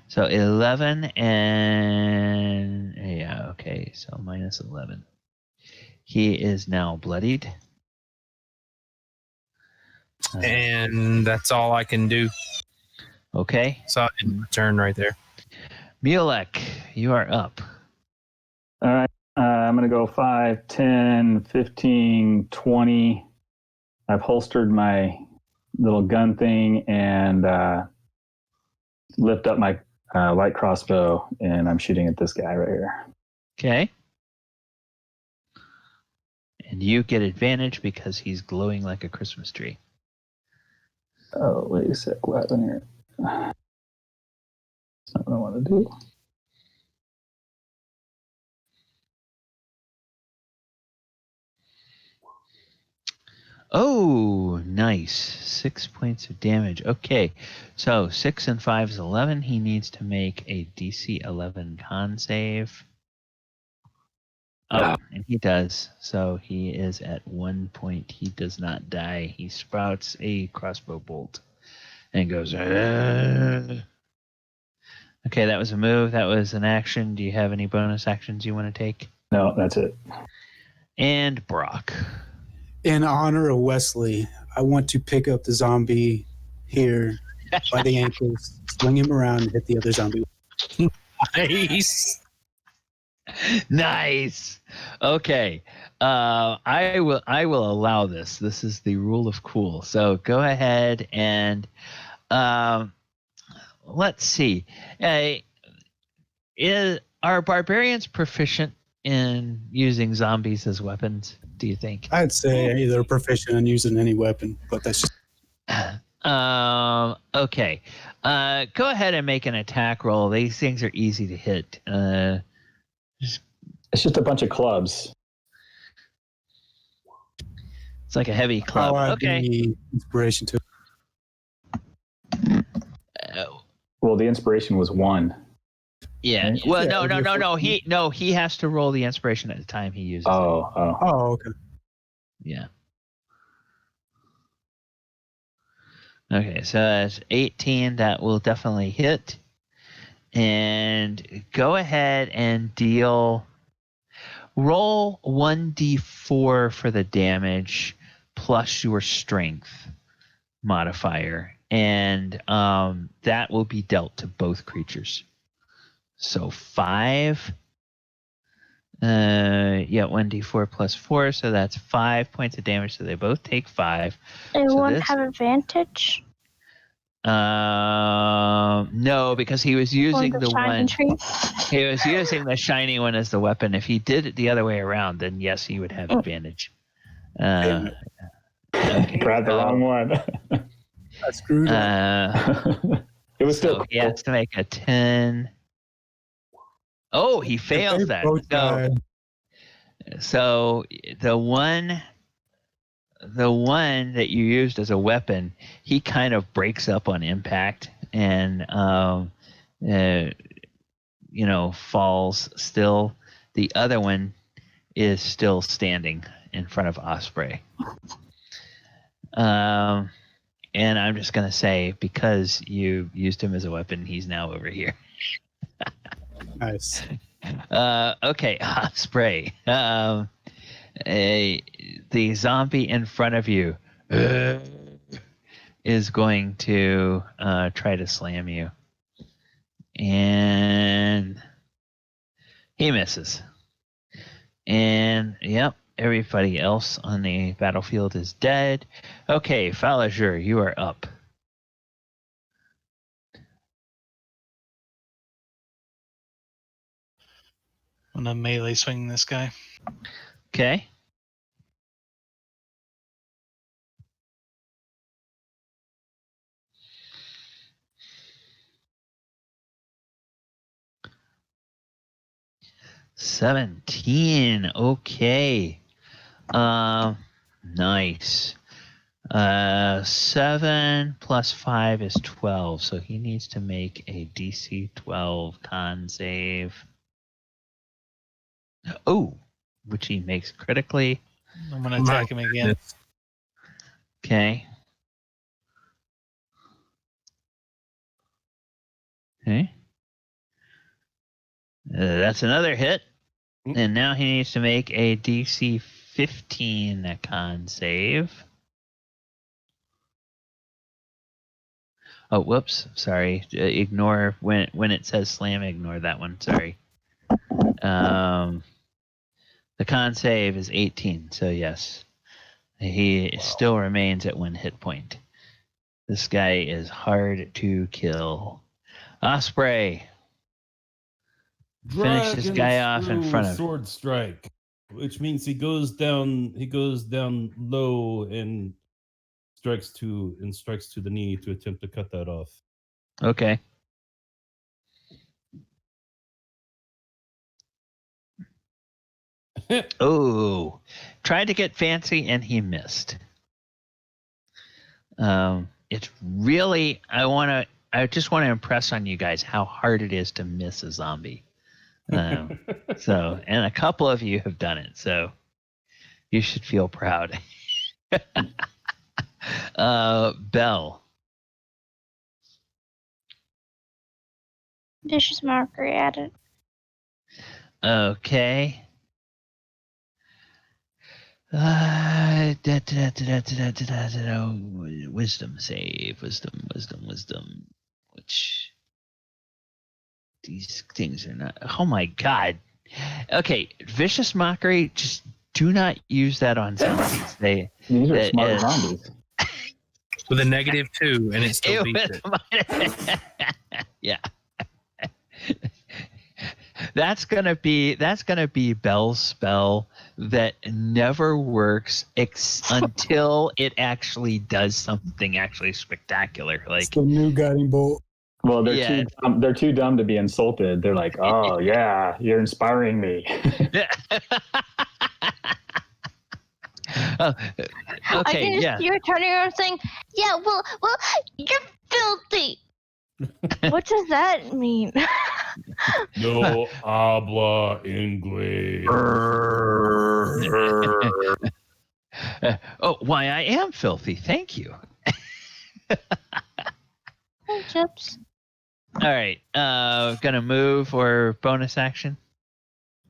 So, 11 and... Yeah, okay. So, minus 11. He is now bloodied. And that's all I can do. Okay. So turn right there. Mulek, you are up. All right. I'm going to go 5, 10, 15, 20. I've holstered my little gun thing and lift up my light crossbow, and I'm shooting at this guy right here. Okay. And you get advantage because he's glowing like a Christmas tree. Oh, wait a sec. What happened here? That's not what I want to do. Oh, nice. 6 points of damage. Okay, so 6 and 5 is 11. He needs to make a DC 11 con save. Oh, and he does. So he is at 1 point. He does not die. He sprouts a crossbow bolt and goes, "Ugh." Okay, that was a move. That was an action. Do you have any bonus actions you want to take? No, that's it. And Brock. In honor of Wesley, I want to pick up the zombie here by the ankles, swing him around, and hit the other zombie. Nice. Nice. Okay. I will allow this. This is the rule of cool. So go ahead and let's see. Are barbarians proficient in using zombies as weapons, do you think? I'd say they're proficient in using any weapon, but that's just... Okay. Go ahead and make an attack roll. These things are easy to hit. It's just a bunch of clubs. It's like a heavy club. I'll add Okay. the inspiration to Well, the inspiration was 1. Yeah. Right? Well, Yeah, he has to roll the inspiration at the time he uses it. Oh, okay. Yeah. Okay, so that's 18. That will definitely hit. And go ahead and roll 1d4 for the damage plus your strength modifier. And that will be dealt to both creatures. So 5. 1d4 plus 4, so that's 5 points of damage. So they both take 5. And So one this- have advantage? No, because he was using the shiny one. tree. He was using the shiny one as the weapon. If he did it the other way around, then yes, he would have advantage. Okay, Grabbed the wrong one. I screwed up. It was still so he has to make a 10. Oh, he fails that. Both died. So the one that you used as a weapon, he kind of breaks up on impact and falls still. The other one is still standing in front of Osprey. And I'm just gonna say, because you used him as a weapon, he's now over here. Nice. Okay, Osprey. The zombie in front of you is going to try to slam you. And he misses. And, yep, everybody else on the battlefield is dead. Okay, Falazur, you are up. I'm gonna melee swing this guy. Okay. $17. Okay. Nice. 7 plus 5 is 12, so he needs to make a DC 12 con save. Oh, which he makes critically. I'm gonna attack him again. Okay. Okay. That's another hit. And now he needs to make a DC 15 con save. Oh, whoops. Sorry. Ignore when it says slam, ignore that one. Sorry. The con save is 18, so yes. He still remains at 1 hit point. This guy is hard to kill. Osprey. Finish this guy off in front of sword strike, which means he goes down low and strikes to the knee to attempt to cut that off. Okay. Oh, tried to get fancy and he missed. It's really I just want to impress on you guys how hard it is to miss a zombie. And a couple of you have done it, so you should feel proud. Belle. Vicious mockery added. Okay. Wisdom save. Wisdom. Which these things are not. Oh my god. Okay, vicious mockery. Just do not use that on zombies. These are smart zombies. With a -2, and it still beats it. Yeah. That's gonna be Belle's spell that never works until it actually does something actually spectacular. Like It's the new guiding bolt. Well, they're too dumb to be insulted. They're like, "Oh yeah, you're inspiring me." Okay, I can just see her turning around saying, "Yeah, well, you're filthy." What does that mean? No habla inglés. Why I am filthy. Thank you. Hey, Chips. All right. Gonna move or bonus action?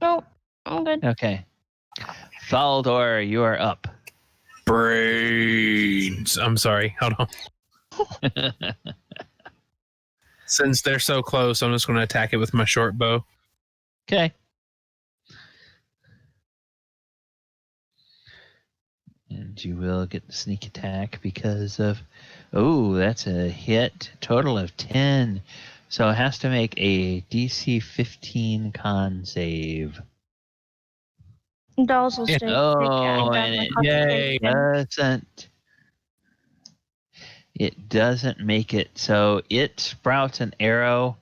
No, I'm good. Okay. Baldur, you are up. Brains. I'm sorry. Hold on. Since they're so close, I'm just going to attack it with my short bow. Okay. And And you will get the sneak attack because of... Oh, that's a hit. Total of 10. So it has to make a DC 15 con save. Dolls will stay. Oh, and Yay. it doesn't make it. So it sprouts an arrow.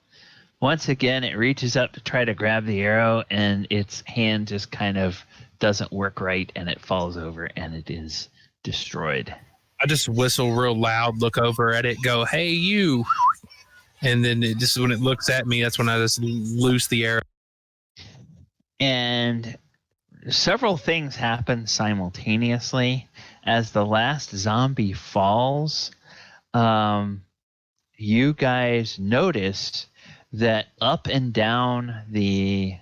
Once again, it reaches up to try to grab the arrow, and its hand just kind of doesn't work right, and it falls over, and it is destroyed. I just whistle real loud, look over at it, go, "Hey, you!" And then it just when it looks at me, that's when I just loose the arrow. And several things happen simultaneously. As the last zombie falls, you guys notice that up and down the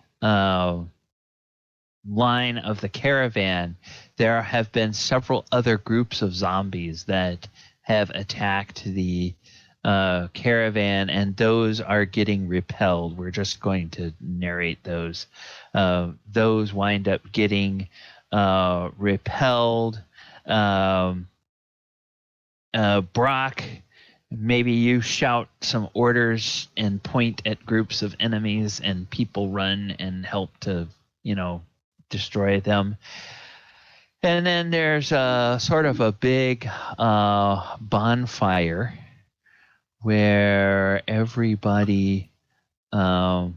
line of the caravan, there have been several other groups of zombies that have attacked the caravan, and those are getting repelled. We're just going to narrate those. Those wind up getting repelled. Brock, maybe you shout some orders and point at groups of enemies, and people run and help to, destroy them. And then there's sort of a big bonfire where everybody, pulls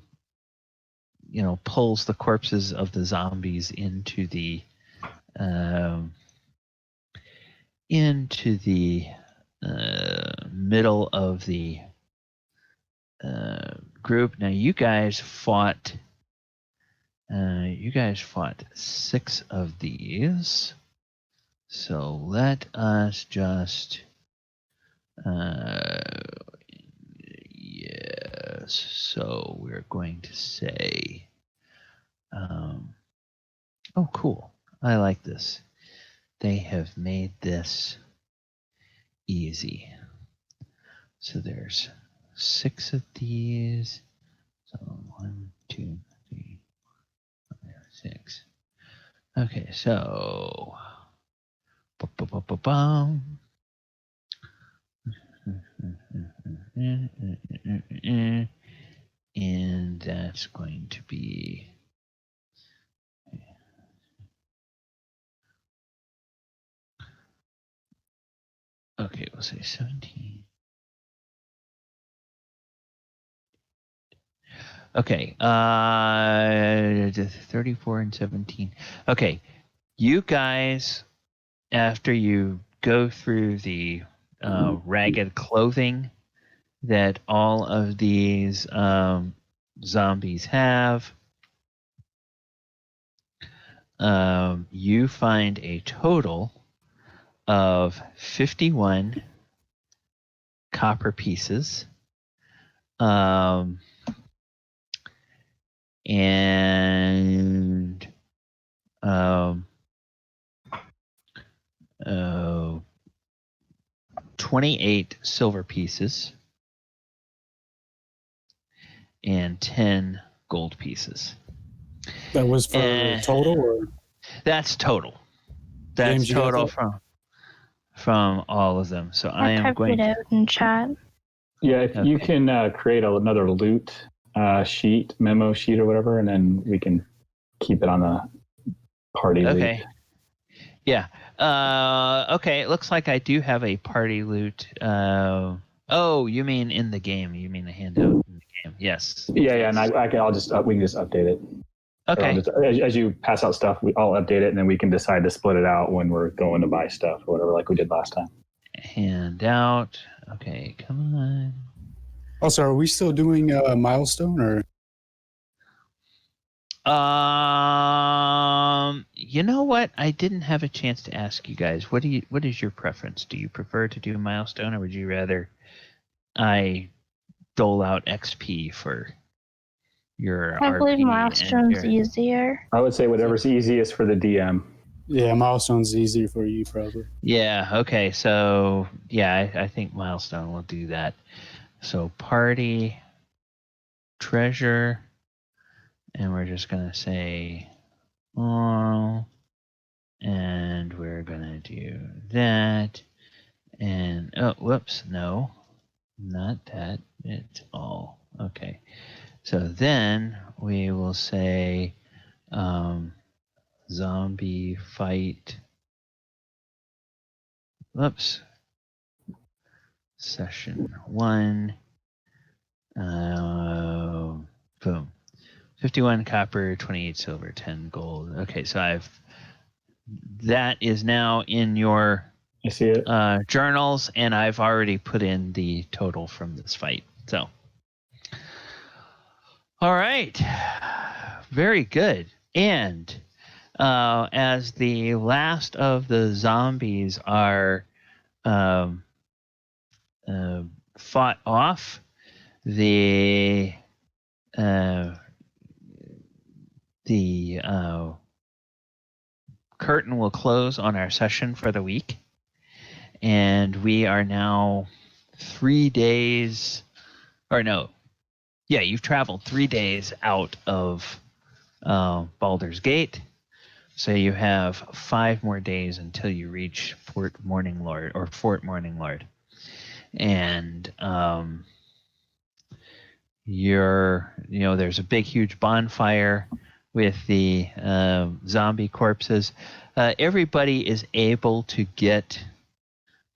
the corpses of the zombies into the middle of the group. Now you guys fought 6 of these. So let us just yes. So we're going to say oh, cool. I like this. They have made this easy. So there's 6 of these. So 1, 2, 3, 4, 6. Okay, so and that's going to be okay, we'll say 17. Okay, 34 and 17. Okay, you guys, after you go through the ragged clothing that all of these zombies have, you find a total of 51 copper pieces. And 28 silver pieces and 10 gold pieces. That was for total, or that's total. That's James, total from all of them. So I am going to type it out in chat. Yeah, if you can create another loot sheet, memo sheet or whatever, and then we can keep it on the party loot. Yeah. Okay, it looks like I do have a party loot. Oh, you mean in the game? You mean the handout in the game? Yes. Yeah, and we can just update it. Okay. As you pass out stuff, I'll update it, and then we can decide to split it out when we're going to buy stuff or whatever, like we did last time. Handout. Okay, come on. Also, are we still doing a milestone, or? You know what? I didn't have a chance to ask you guys. What is your preference? Do you prefer to do a milestone, or would you rather I dole out XP for your RP? I believe milestone's easier. I would say whatever's easiest for the DM. Yeah, milestone's easier for you, probably. Yeah, okay. So, yeah, I think milestone will do that. So, party, treasure, and we're just going to say, And we're gonna do that. And oh, whoops, no, not that. It's all okay. So then we will say zombie fight. Whoops. Session 1. Boom. 51 copper, 28 silver, 10 gold. Okay, so that is now in your I see it. journals, and I've already put in the total from this fight. So, all right, very good. And as the last of the zombies are fought off, the curtain will close on our session for the week, and we are now 3 days, or no, yeah, you've traveled 3 days out of Baldur's Gate, so you have 5 more days until you reach Fort Morning Lord, and there's a big huge bonfire with the zombie corpses. Everybody is able to get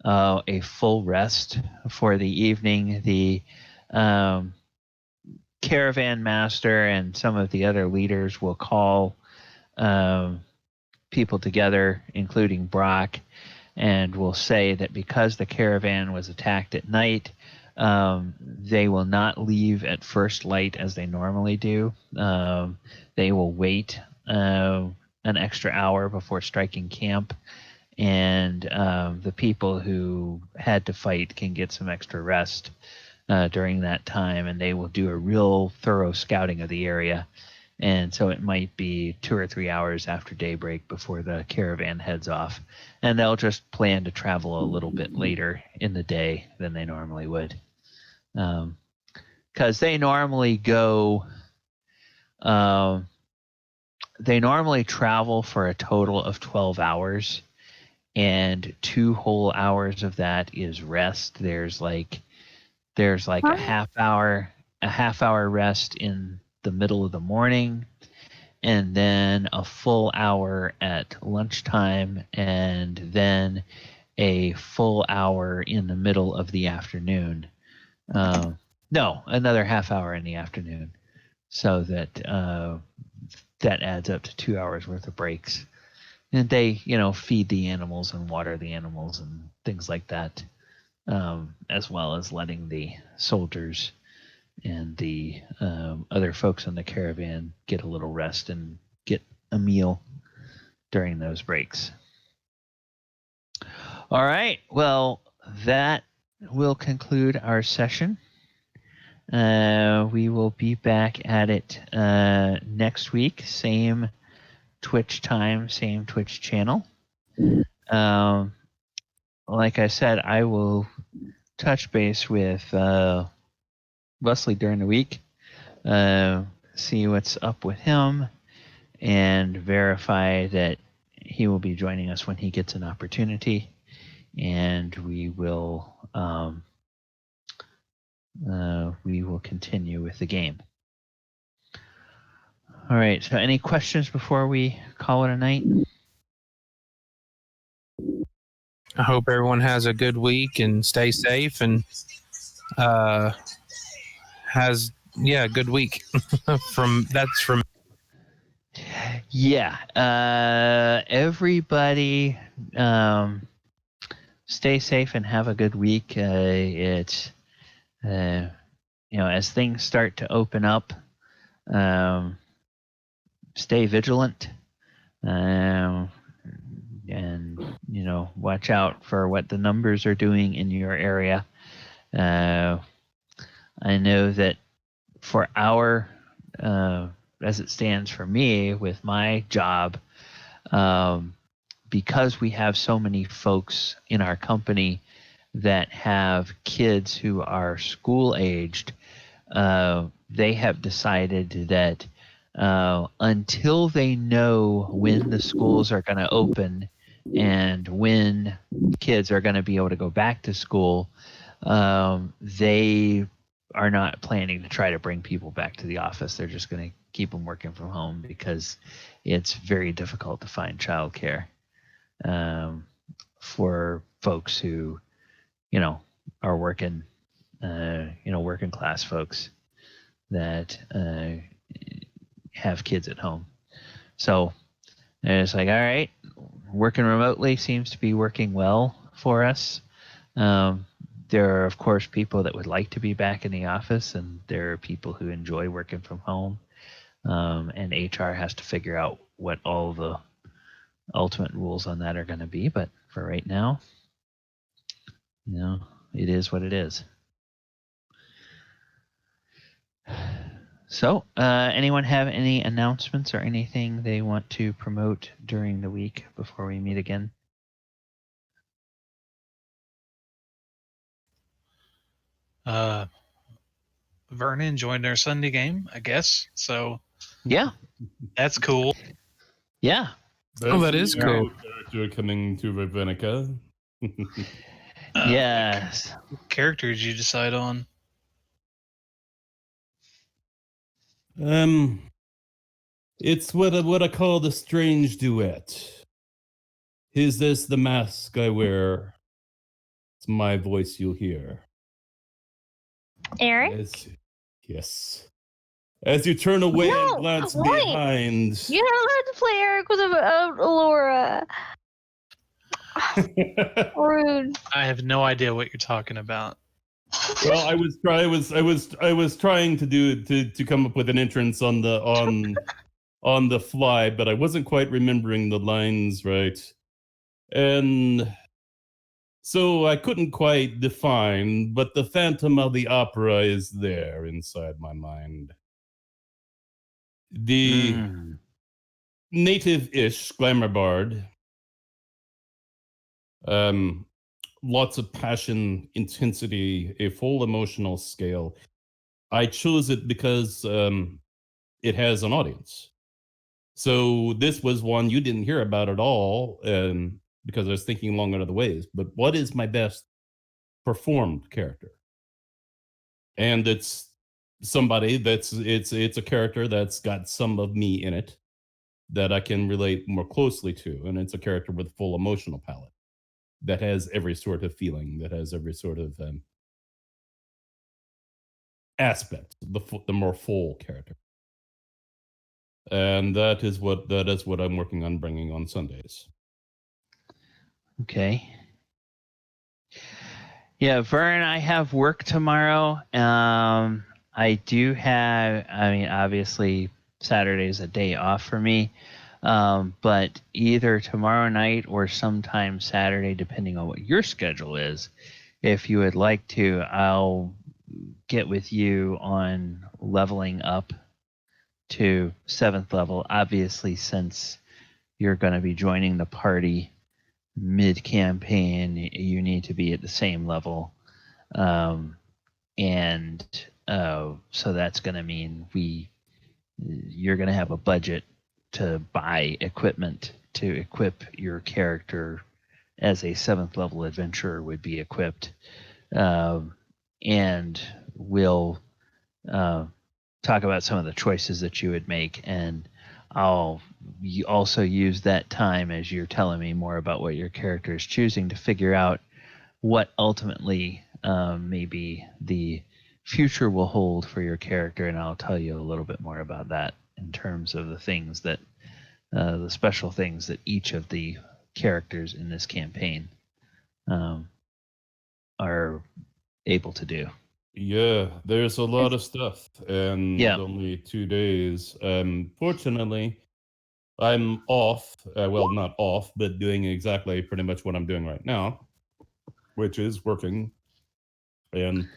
a full rest for the evening. The caravan master and some of the other leaders will call people together, including Brock, and will say that because the caravan was attacked at night, they will not leave at first light as they normally do. They will wait an extra hour before striking camp, and the people who had to fight can get some extra rest during that time, and they will do a real thorough scouting of the area. And so it might be 2 or 3 hours after daybreak before the caravan heads off, and they'll just plan to travel a little bit later in the day than they normally would, because they normally go. They normally travel for a total of 12 hours, and 2 whole hours of that is rest. There's like a half hour rest in the middle of the morning, and then a full hour at lunchtime, and then a full hour in the middle of the afternoon. No, another half hour in the afternoon, so that that adds up to 2 hours worth of breaks. And they, feed the animals and water the animals and things like that, as well as letting the soldiers and the other folks on the caravan get a little rest and get a meal during those breaks. All right. Well, that will conclude our session. We will be back at it next week. Same Twitch time, same Twitch channel. Like I said, I will touch base with Wesley during the week, see what's up with him, and verify that he will be joining us when he gets an opportunity, and we will continue with the game. All right, so any questions before we call it a night? I hope everyone has a good week and stay safe and has a good week. from Everybody stay safe and have a good week. It's as things start to open up, stay vigilant, and watch out for what the numbers are doing in your area. I know that for as it stands for me with my job, because we have so many folks in our company that have kids who are school aged, they have decided that until they know when the schools are going to open and when kids are going to be able to go back to school, they are not planning to try to bring people back to the office. They're just going to keep them working from home because it's very difficult to find childcare for folks who, are working, working class folks that have kids at home. So it's like, all right, working remotely seems to be working well for us. There are, of course, people that would like to be back in the office, and there are people who enjoy working from home. And HR has to figure out what all the ultimate rules on that are going to be. But for right now, it is what it is. So, anyone have any announcements or anything they want to promote during the week before we meet again? Vernon joined our Sunday game, I guess. So Yeah. that's cool. Yeah. That is cool. Character coming to Ravenica. Yes. What character did you decide on? It's what I call the strange duet. Is this the mask I wear? It's my voice you'll hear. Eric? Yes. As you turn away and glance behind. You're not allowed to play Eric without Laura. Rude. I have no idea what you're talking about. Well, I was trying to come up with an entrance on the fly, but I wasn't quite remembering the lines right. And so I couldn't quite define, but the Phantom of the Opera is there inside my mind. The native-ish glamour bard. Lots of passion, intensity, a full emotional scale. I chose it because it has an audience. So this was one you didn't hear about at all, because I was thinking along other ways. But what is my best performed character? And it's somebody it's a character that's got some of me in it that I can relate more closely to, and it's a character with full emotional palette that has every sort of feeling, that has every sort of aspect, the more full character. And that is what I'm working on bringing on Sundays. Okay. Yeah, Vern, I have work tomorrow. I do have, obviously Saturday's a day off for me. But either tomorrow night or sometime Saturday, depending on what your schedule is, if you would like to, I'll get with you on leveling up to 7th level. Obviously, since you're going to be joining the party mid-campaign, you need to be at the same level. So that's going to mean you're going to have a budget to buy equipment to equip your character as a 7th level adventurer would be equipped. And we'll talk about some of the choices that you would make. And I'll also use that time as you're telling me more about what your character is choosing to figure out what ultimately maybe the future will hold for your character. And I'll tell you a little bit more about that in terms of the things that the special things that each of the characters in this campaign are able to do. Yeah, there's a lot of stuff, and only 2 days. Fortunately, I'm off. Well, not off, but doing exactly pretty much what I'm doing right now, which is working and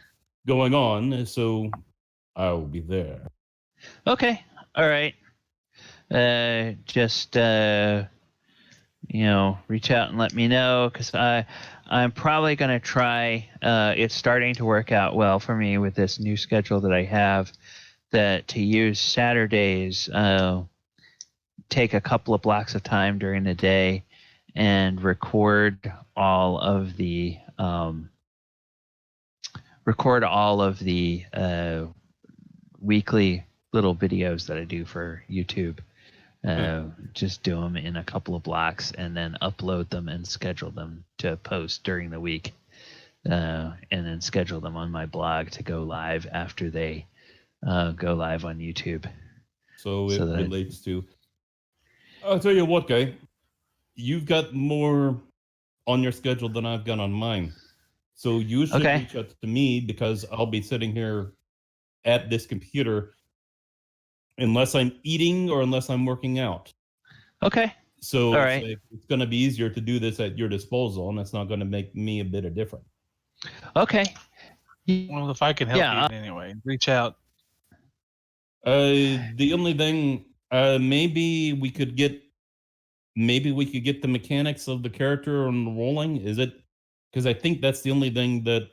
going on. So I'll be there. Okay. All right. Just reach out and let me know, because I'm probably going to try. It's starting to work out well for me with this new schedule that I have, that to use Saturdays, take a couple of blocks of time during the day and record all of the weekly little videos that I do for YouTube. Just do them in a couple of blocks and then upload them and schedule them to post during the week. And then schedule them on my blog to go live after they go live on YouTube. So it relates to. I'll tell you what, guy. You've got more on your schedule than I've got on mine. So you should reach out to me because I'll be sitting here at this computer unless I'm eating or unless I'm working out. Okay. So all right. It's going to be easier to do this at your disposal, and it's not going to make me a bit of difference. Okay. Well, if I can help you in any way, reach out. The only thing, maybe we could get the mechanics of the character on rolling. Is it? Because I think that's the only thing that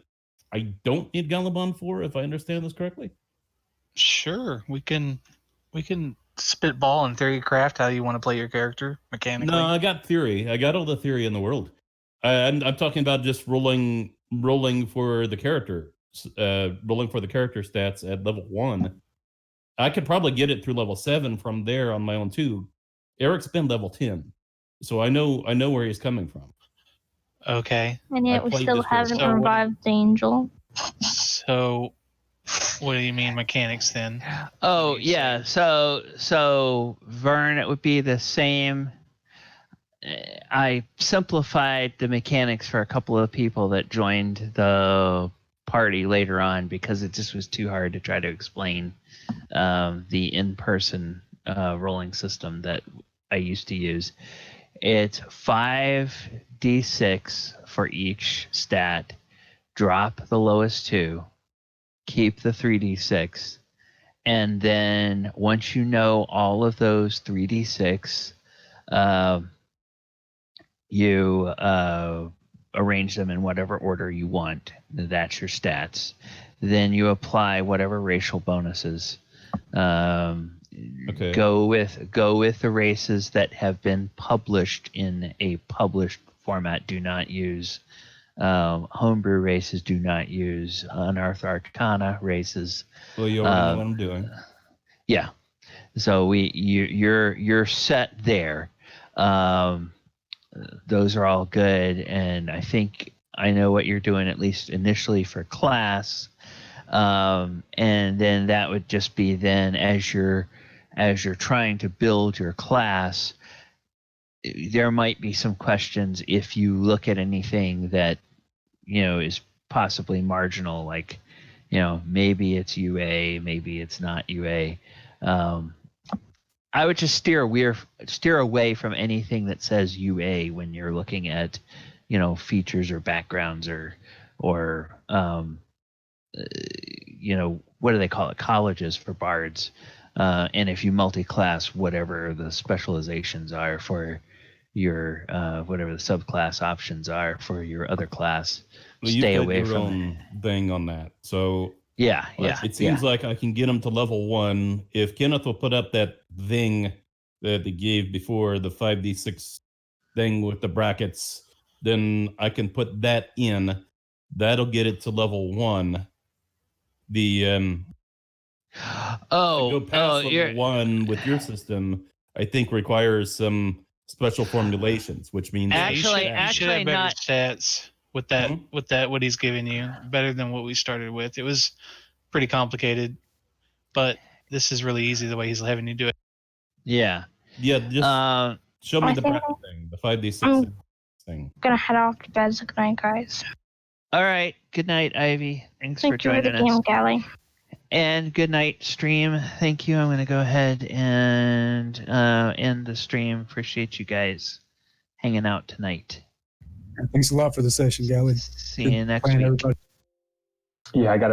I don't need Galabon for, if I understand this correctly. Sure, we can spitball and theory craft how you want to play your character mechanically. No, I got theory. I got all the theory in the world. I'm talking about just rolling for the character, rolling for the character stats at level 1. I could probably get it through level 7 from there on my own too. Eric's been level 10, so I know where he's coming from. Okay. And yet we still haven't revived the angel. So, what do you mean mechanics then? Oh yeah, so Vern, it would be the same. I simplified the mechanics for a couple of people that joined the party later on because it just was too hard to try to explain the in-person rolling system that I used to use. It's 5d6 for each stat. Drop the lowest 2. Keep the 3d6. And then once you know all of those 3d6, you arrange them in whatever order you want. That's your stats. Then you apply whatever racial bonuses. Okay. Go with the races that have been published in a published format. Do not use homebrew races. Do not use unearthed arcana races. Well, you already know what I'm doing. Yeah. So you're set there. Those are all good, and I think I know what you're doing at least initially for class. And then that would just be then as you're trying to build your class, there might be some questions if you look at anything that is possibly marginal, like maybe it's UA, maybe it's not UA. I would just steer away from anything that says UA when you're looking at features or backgrounds or what do they call it, colleges for bards, and if you multi-class, whatever the specializations are for your whatever the subclass options are for your other class, stay away from your own thing on that. So yeah. It seems like I can get them to level 1 if Kenneth will put up that thing that they gave before, the 5d6 thing with the brackets. Then I can put that in. That'll get it to level 1. The go past level 1 with your system, I think requires some special formulations, which means you should have better stats with that. With that, what he's giving you, better than what we started with. It was pretty complicated, but this is really easy the way he's having you do it. Yeah. Just show me the bracket thing, the 5d6 thing. I'm gonna head off to bed. So good night, guys. All right. Good night, Ivy. Thanks for joining us. Thank you for the game, Gally. And good night, stream. Thank you. I'm going to go ahead and end the stream. Appreciate you guys hanging out tonight. Thanks a lot for the session, Gally. See you next week. Yeah, I got